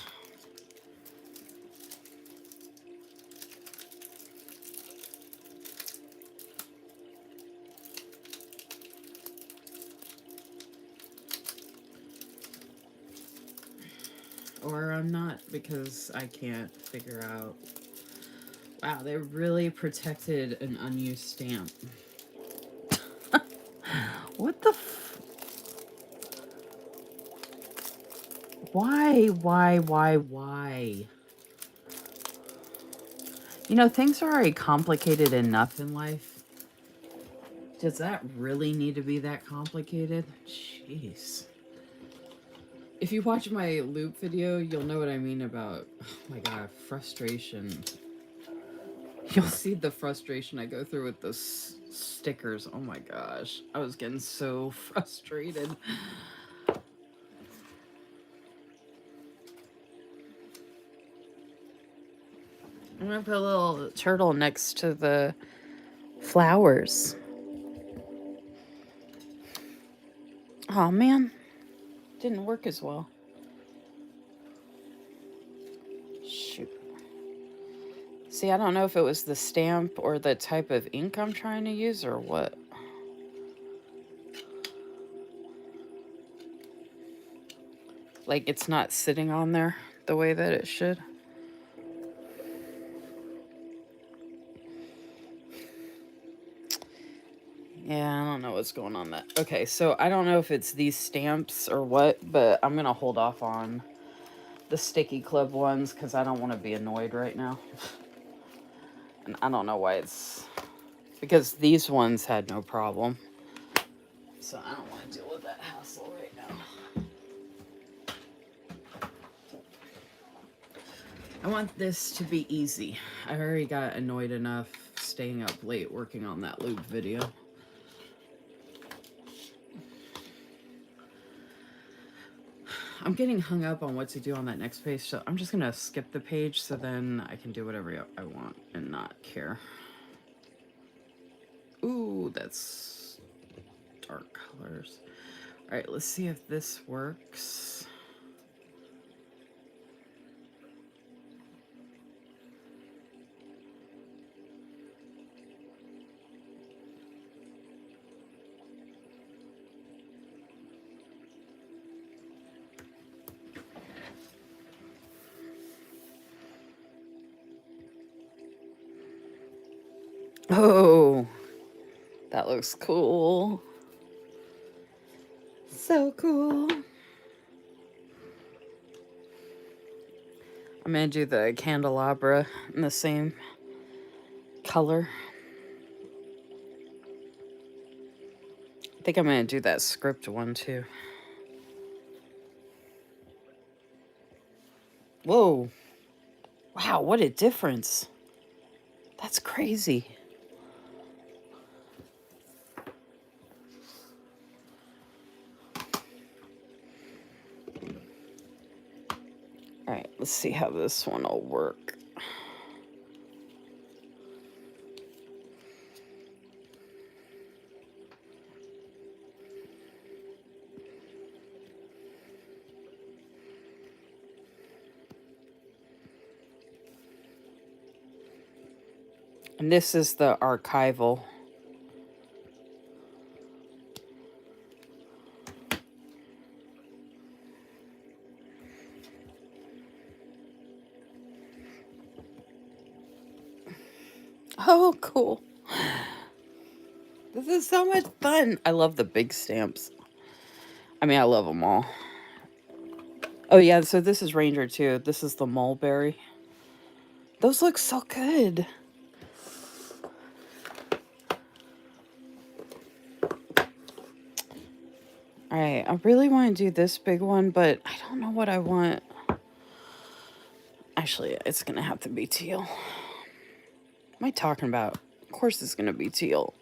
Or I'm not, because I can't figure out. Wow, they really protected an unused stamp. What the Why? You know, things are already complicated enough in life. Does that really need to be that complicated? Jeez. If you watch my loop video, you'll know what I mean about, oh my god, frustration. You'll see the frustration I go through with those stickers. Oh my gosh. I was getting so frustrated. I'm gonna put a little turtle next to the flowers. Oh man, didn't work as well. Shoot. See, I don't know if it was the stamp or the type of ink I'm trying to use or what. Like, it's not sitting on there the way that it should. Yeah, I don't know what's going on that. Okay, so I don't know if it's these stamps or what, but I'm going to hold off on the sticky club ones because I don't want to be annoyed right now. And I don't know why it's... Because these ones had no problem. So I don't want to deal with that hassle right now. I want this to be easy. I already got annoyed enough staying up late working on that loop video. I'm getting hung up on what to do on that next page, so I'm just going to skip the page so then I can do whatever I want and not care. Ooh, that's dark colors. All right, let's see if this works. Oh, that looks cool. So cool. I'm going to do the candelabra in the same color. I think I'm going to do that script one too. Whoa. Wow, what a difference. That's crazy. All right, let's see how this one will work. And this is the archival. Oh, cool. This is so much fun. I love the big stamps. I mean, I love them all. Oh, yeah, so this is Ranger too. This is the mulberry. Those look so good. All right, I really want to do this big one, but I don't know what I want. Actually, it's going to have to be teal. What am I talking about? Of course it's going to be teal.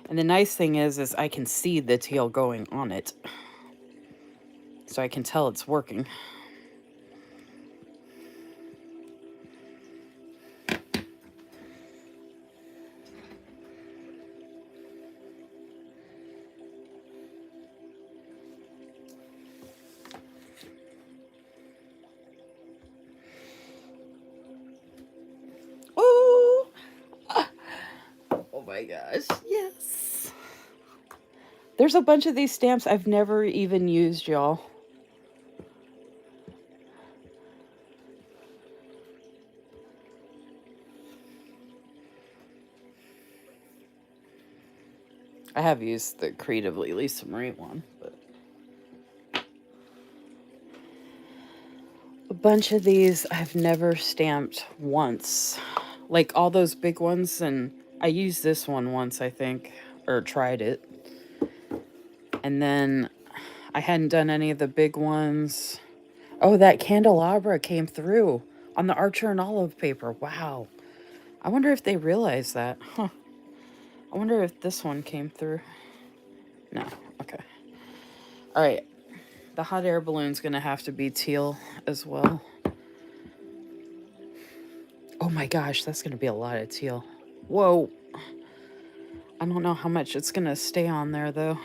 And the nice thing is I can see the teal going on it. So I can tell it's working. Oh! Oh my gosh, yes! There's a bunch of these stamps I've never even used, y'all. I have used the Creatively Lisamarie one, but a bunch of these I've never stamped once. Like all those big ones, and I used this one once, I think, or tried it. And then I hadn't done any of the big ones. Oh, that candelabra came through on the Archer and Olive paper. Wow. I wonder if they realized that. Huh. I wonder if this one came through. No. Okay. All right. The hot air balloon's going to have to be teal as well. Oh my gosh, that's going to be a lot of teal. Whoa. I don't know how much it's going to stay on there, though.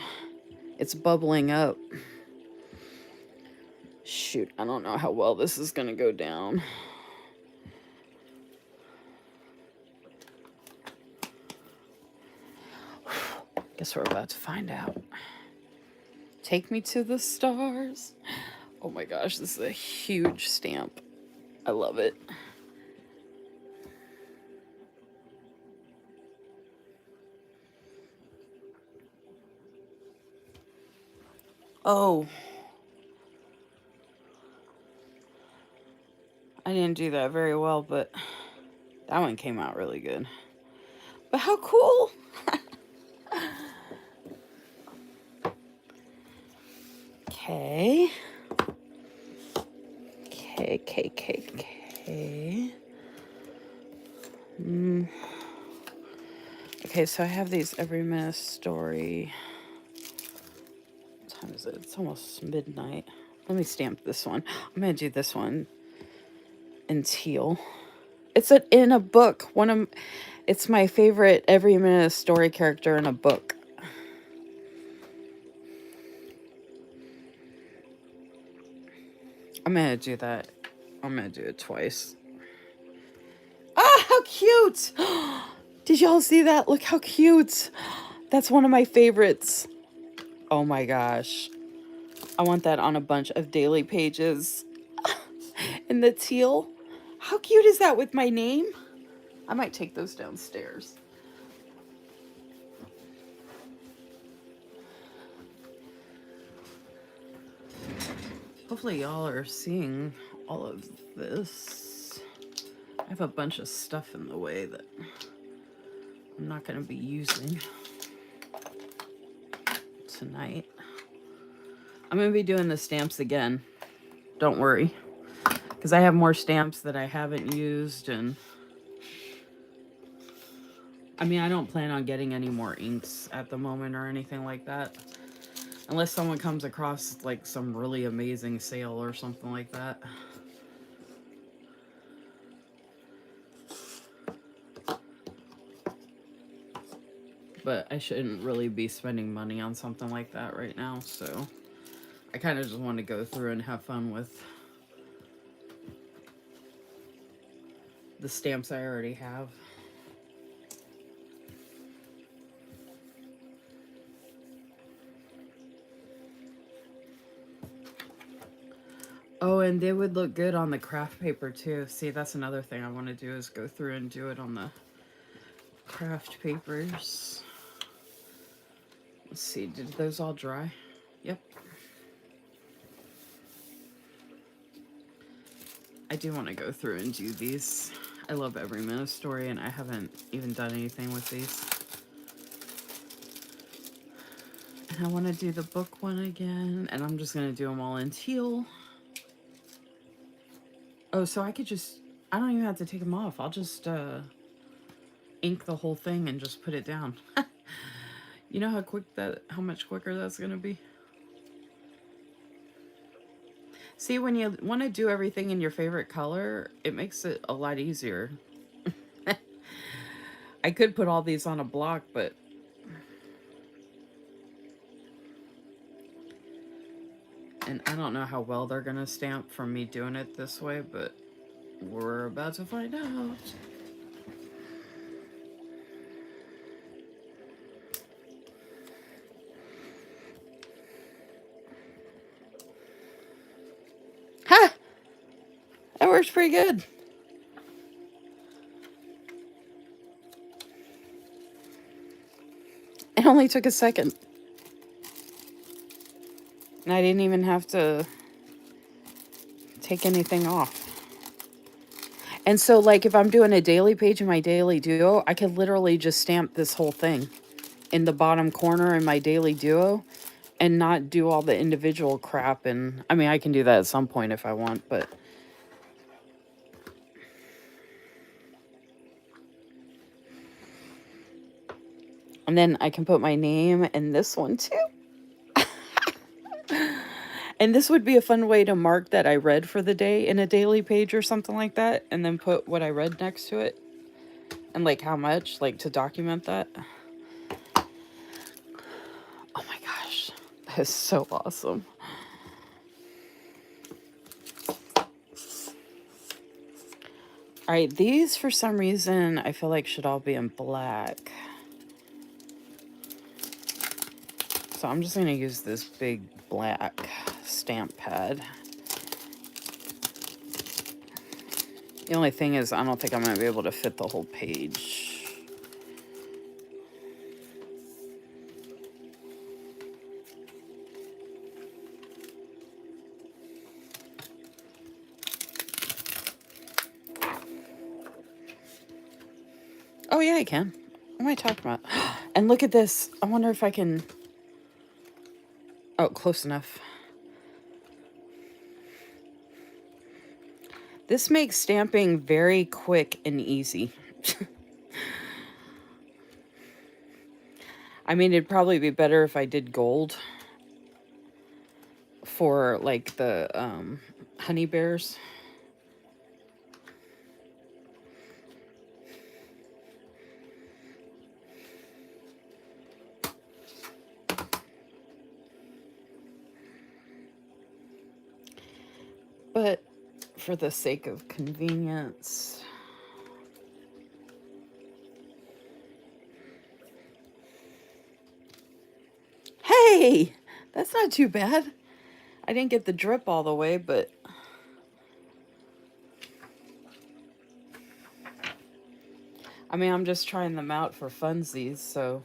It's bubbling up. Shoot, I don't know how well this is going to go down. Guess we're about to find out. Take me to the stars. Oh my gosh, this is a huge stamp. I love it. Oh. I didn't do that very well, but that one came out really good. But how cool! Okay. Okay. Okay, so I have these every minute story. What time is it? It's almost midnight. Let me stamp this one. I'm gonna do this one in teal. It's in a book. It's my favorite every minute story character in a book. I'm gonna do that. I'm gonna do it twice. Ah, how cute! Did y'all see that? Look how cute. That's one of my favorites. Oh my gosh. I want that on a bunch of daily pages. And the teal. How cute is that with my name? I might take those downstairs. Hopefully y'all are seeing all of this. I have a bunch of stuff in the way that I'm not going to be using tonight. I'm going to be doing the stamps again. Don't worry. Because I have more stamps that I haven't used, and I mean, I don't plan on getting any more inks at the moment or anything like that. Unless someone comes across like some really amazing sale or something like that. But I shouldn't really be spending money on something like that right now, so I kind of just want to go through and have fun with the stamps I already have. Oh, and they would look good on the craft paper too. See, that's another thing I want to do, is go through and do it on the craft papers. Let's see, did those all dry? Yep. I do want to go through and do these. I love Every Minute Story, and I haven't even done anything with these. And I want to do the book one again, and I'm just going to do them all in teal. Oh, so I could just, I don't even have to take them off. I'll just ink the whole thing and just put it down. You know how much quicker that's going to be? See, when you want to do everything in your favorite color, it makes it a lot easier. I could put all these on a block, but and I don't know how well they're going to stamp from me doing it this way, but we're about to find out. Ha! That works pretty good. It only took a second. And I didn't even have to take anything off. And so, like, if I'm doing a daily page in my daily duo, I could literally just stamp this whole thing in the bottom corner in my daily duo and not do all the individual crap. And I mean, I can do that at some point if I want, but and then I can put my name in this one too. And this would be a fun way to mark that I read for the day in a daily page or something like that, and then put what I read next to it and like how much, like to document that. Oh my gosh, that is so awesome. All right, these for some reason I feel like should all be in black. So I'm just going to use this big black stamp pad. The only thing is I don't think I'm going to be able to fit the whole page. Oh yeah, I can. What am I talking about? And look at this. I wonder if I can... Oh, close enough. This makes stamping very quick and easy. I mean, it'd probably be better if I did gold for like the honey bears. But for the sake of convenience, hey, that's not too bad. I didn't get the drip all the way, but I mean, I'm just trying them out for funsies, so.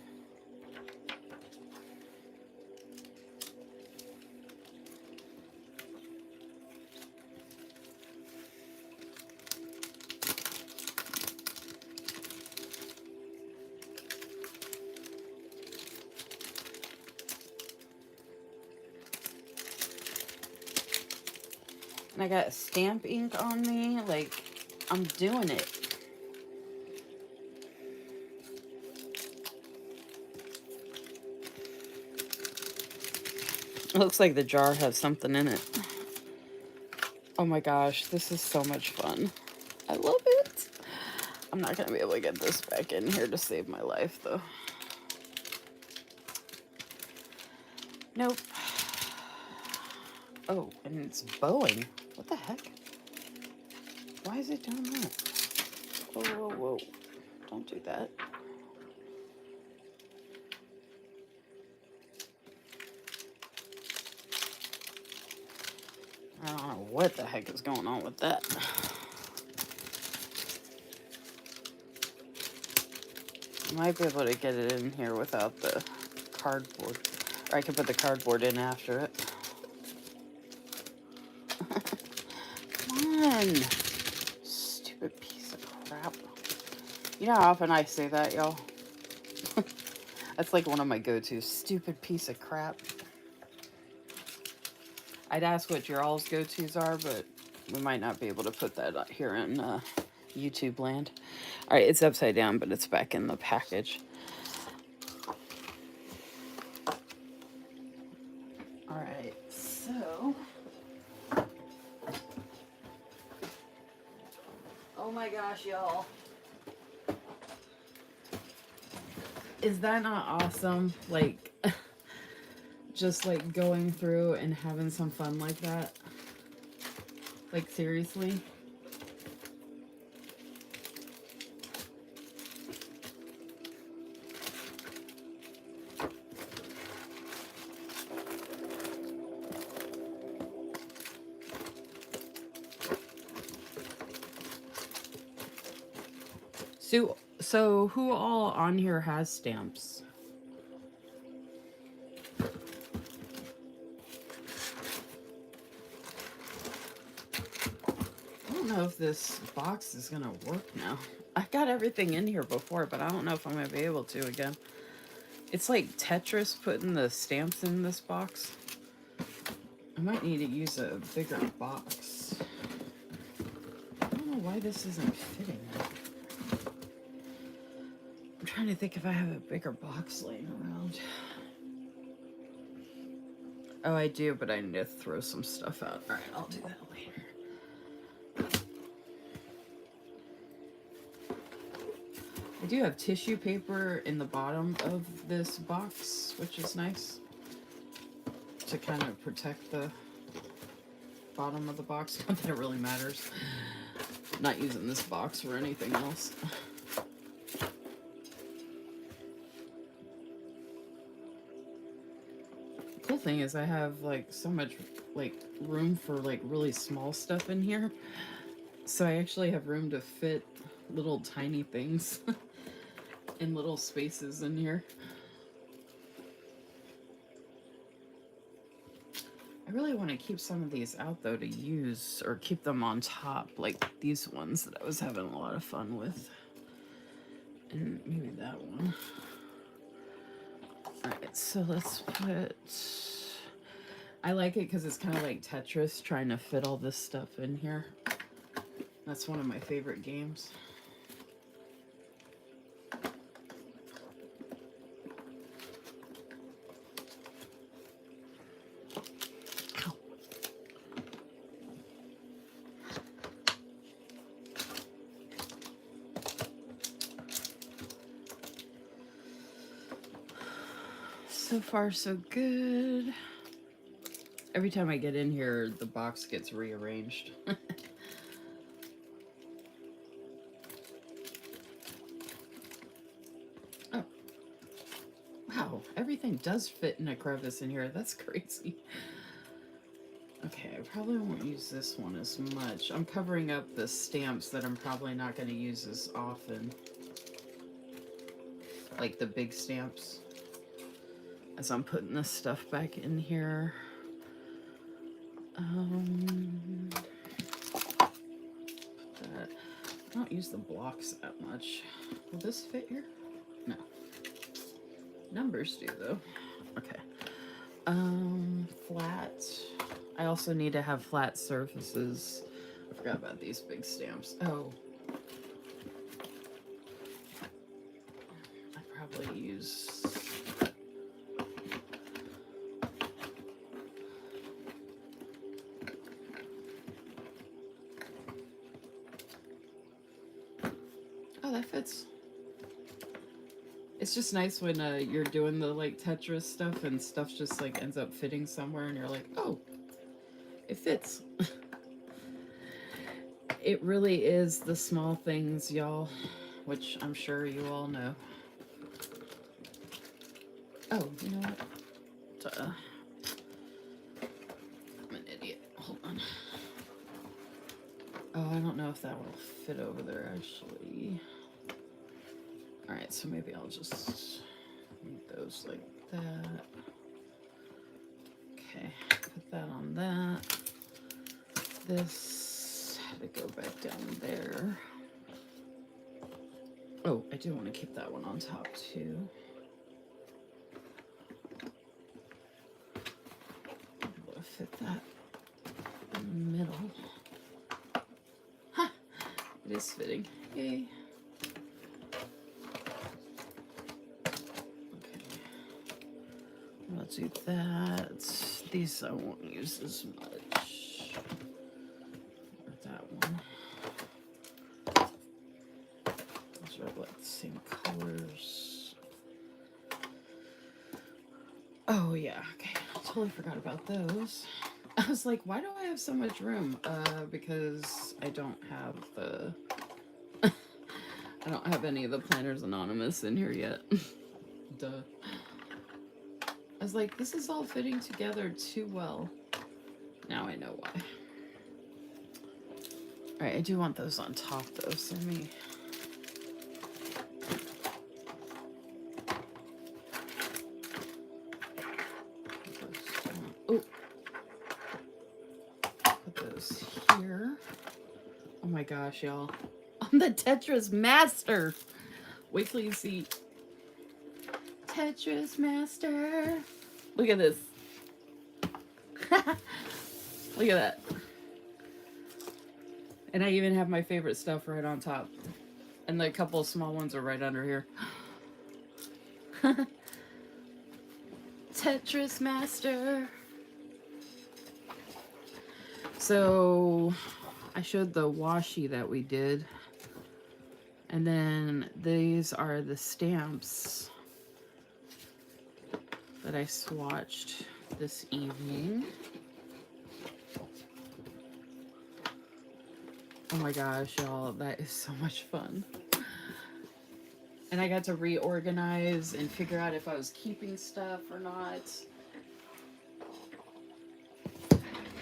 And I got stamp ink on me. Like, I'm doing it. It looks like the jar has something in it. Oh my gosh, this is so much fun. I love it. I'm not going to be able to get this back in here to save my life, though. Nope. Oh, and it's bowing. What the heck? Why is it doing that? Whoa, whoa, whoa. Don't do that. I don't know what the heck is going on with that. I might be able to get it in here without the cardboard. Or I could put the cardboard in after it. Come on. Stupid piece of crap. You know how often I say that, y'all? That's like one of my go-tos. Stupid piece of crap. I'd ask what your all's go-tos are, but we might not be able to put that here in YouTube land. All right, it's upside down, but it's back in the package. All right, so... Oh my gosh, y'all. Is that not awesome? Like, just like going through and having some fun like that. Like, seriously. So who all on here has stamps? I don't know if this box is gonna work now. I got everything in here before, but I don't know if I'm gonna be able to again. It's like Tetris putting the stamps in this box. I might need to use a bigger box. I don't know why this isn't fitting. I'm trying to think if I have a bigger box laying around. Oh, I do, but I need to throw some stuff out. All right, I'll do that later. I do have tissue paper in the bottom of this box, which is nice to kind of protect the bottom of the box. Not that it really matters. I'm not using this box for anything else. The cool thing is I have like so much like room for like really small stuff in here. So I actually have room to fit little tiny things in little spaces in here. I really want to keep some of these out though to use, or keep them on top, like these ones that I was having a lot of fun with. And maybe that one. Alright, so let's put... I like it because it's kind of like Tetris, trying to fit all this stuff in here. That's one of my favorite games. So far, so good. Every time I get in here, the box gets rearranged. Oh. Wow, everything does fit in a crevice in here. That's crazy. Okay, I probably won't use this one as much. I'm covering up the stamps that I'm probably not going to use as often. like the big stamps. As I'm putting this stuff back in here. That. I don't use the blocks that much. Will this fit here? No. Numbers do though. Okay. Flat. I also need to have flat surfaces. I forgot about these big stamps. Oh. I probably use... Oh, that fits. It's just nice when you're doing the like Tetris stuff and stuff just like ends up fitting somewhere and you're like, oh, it fits. It really is the small things, y'all, which I'm sure you all know. Oh, you know what? I'm an idiot. Hold on. Oh, I don't know if that will fit over there actually. Alright, so maybe I'll just make those like that. Okay, put that on that. This had to go back down there. Oh, I do want to keep that one on top too. I'm able to fit that in the middle. Huh! It is fitting. Yay. Let's do that. These I won't use as much. Or that one. Those are like the same colors. Oh yeah, okay. I totally forgot about those. I was like, why do I have so much room? Because I don't have the... I don't have any of the Planners Anonymous in here yet. Duh. I was like, this is all fitting together too well. Now I know why. Alright, I do want those on top though, so let me... Oh! Put those here. Oh my gosh, y'all. I'm the Tetris master! Wait till you see... Tetris master! Look at this. Look at that. And I even have my favorite stuff right on top. And the couple of small ones are right under here. Tetris master. So I showed the washi that we did. And then these are the stamps that I swatched this evening. Oh my gosh, y'all, that is so much fun. And I got to reorganize and figure out if I was keeping stuff or not.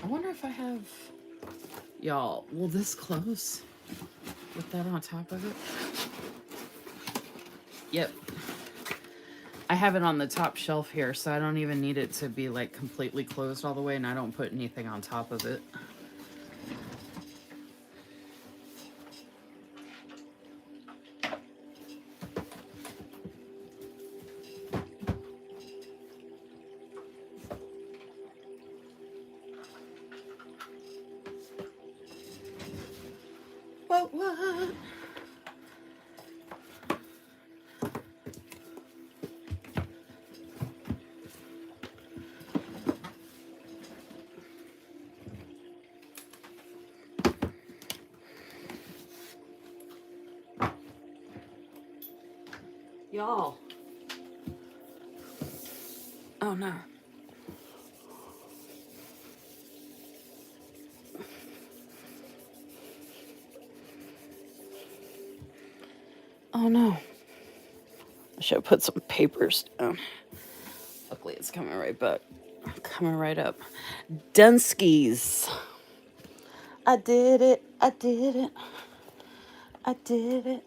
I wonder if I have... Y'all, will this close with that on top of it? Yep. I have it on the top shelf here, so I don't even need it to be like completely closed all the way, and I don't put anything on top of it. What? Y'all. Oh no. Oh no. I should have put some papers down. Luckily it's coming right back. Coming right up. Dunskies. I did it. I did it. I did it.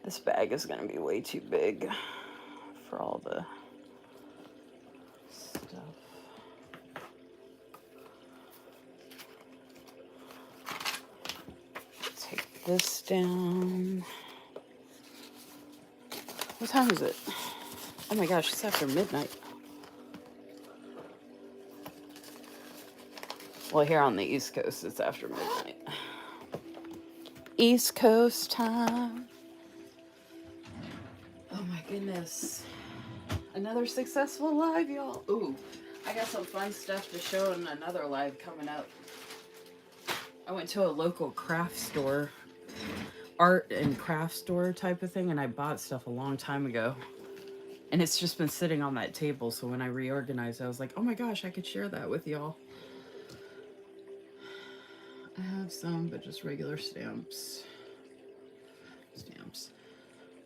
This bag is going to be way too big for all the stuff. Take this down. What time is it? Oh my gosh, it's after midnight. Well, here on the East Coast, it's after midnight. East Coast time. Oh my goodness. Another successful live, y'all. Ooh, I got some fun stuff to show in another live coming up. I went to a local craft store, art and craft store type of thing, and I bought stuff a long time ago. And it's just been sitting on that table, so when I reorganized, I was like, oh my gosh, I could share that with y'all. I have some, but just regular stamps.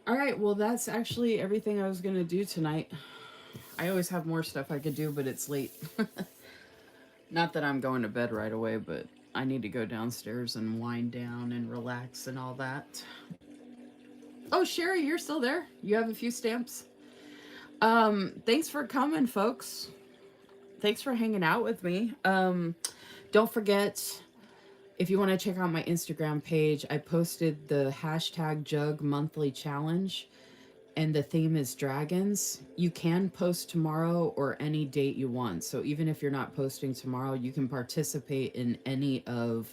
All right, well, that's actually everything I was going to do tonight. I always have more stuff I could do, but it's late. Not that I'm going to bed right away, but I need to go downstairs and wind down and relax and all that. Oh, Sherry, you're still there? You have a few stamps? Thanks for coming, folks. Thanks for hanging out with me. Don't forget, if you want to check out my Instagram page, I posted the hashtag Jug Monthly Challenge, and the theme is dragons. You can post tomorrow or any date you want. So even if you're not posting tomorrow, you can participate in any of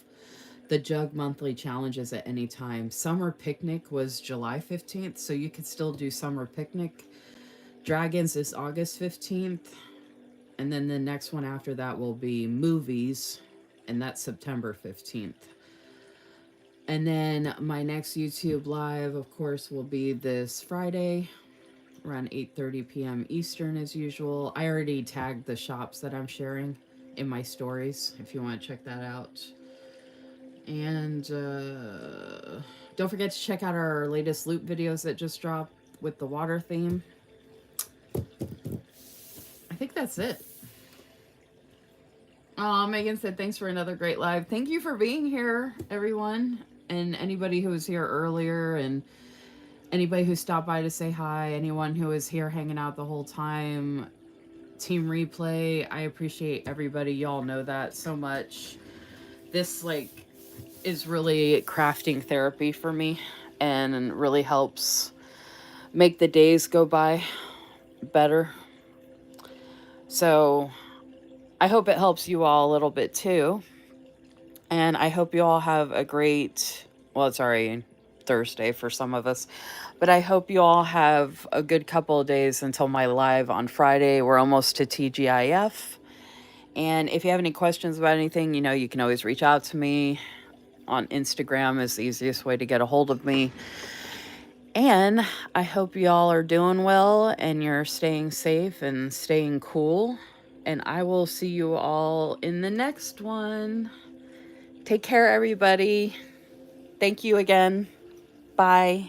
the Jug Monthly Challenges at any time. Summer Picnic was July 15th, so you could still do Summer Picnic. Dragons is August 15th. And then the next one after that will be Movies, and that's September 15th. And then my next YouTube live, of course, will be this Friday around 8:30 p.m. Eastern as usual. I already tagged the shops that I'm sharing in my stories if you want to check that out. And don't forget to check out our latest loop videos that just dropped with the water theme. I think that's it. Megan said, thanks for another great live. Thank you for being here, everyone. And anybody who was here earlier, and anybody who stopped by to say hi, anyone who was here hanging out the whole time, Team Replay, I appreciate everybody. Y'all know that so much. This, is really crafting therapy for me and really helps make the days go by better. So I hope it helps you all a little bit too. And I hope you all have a great, well, it's already Thursday for some of us, but I hope you all have a good couple of days until my live on Friday. We're almost to TGIF. And if you have any questions about anything, you can always reach out to me on Instagram is the easiest way to get a hold of me. And I hope y'all are doing well and you're staying safe and staying cool. And I will see you all in the next one. Take care, everybody. Thank you again. Bye.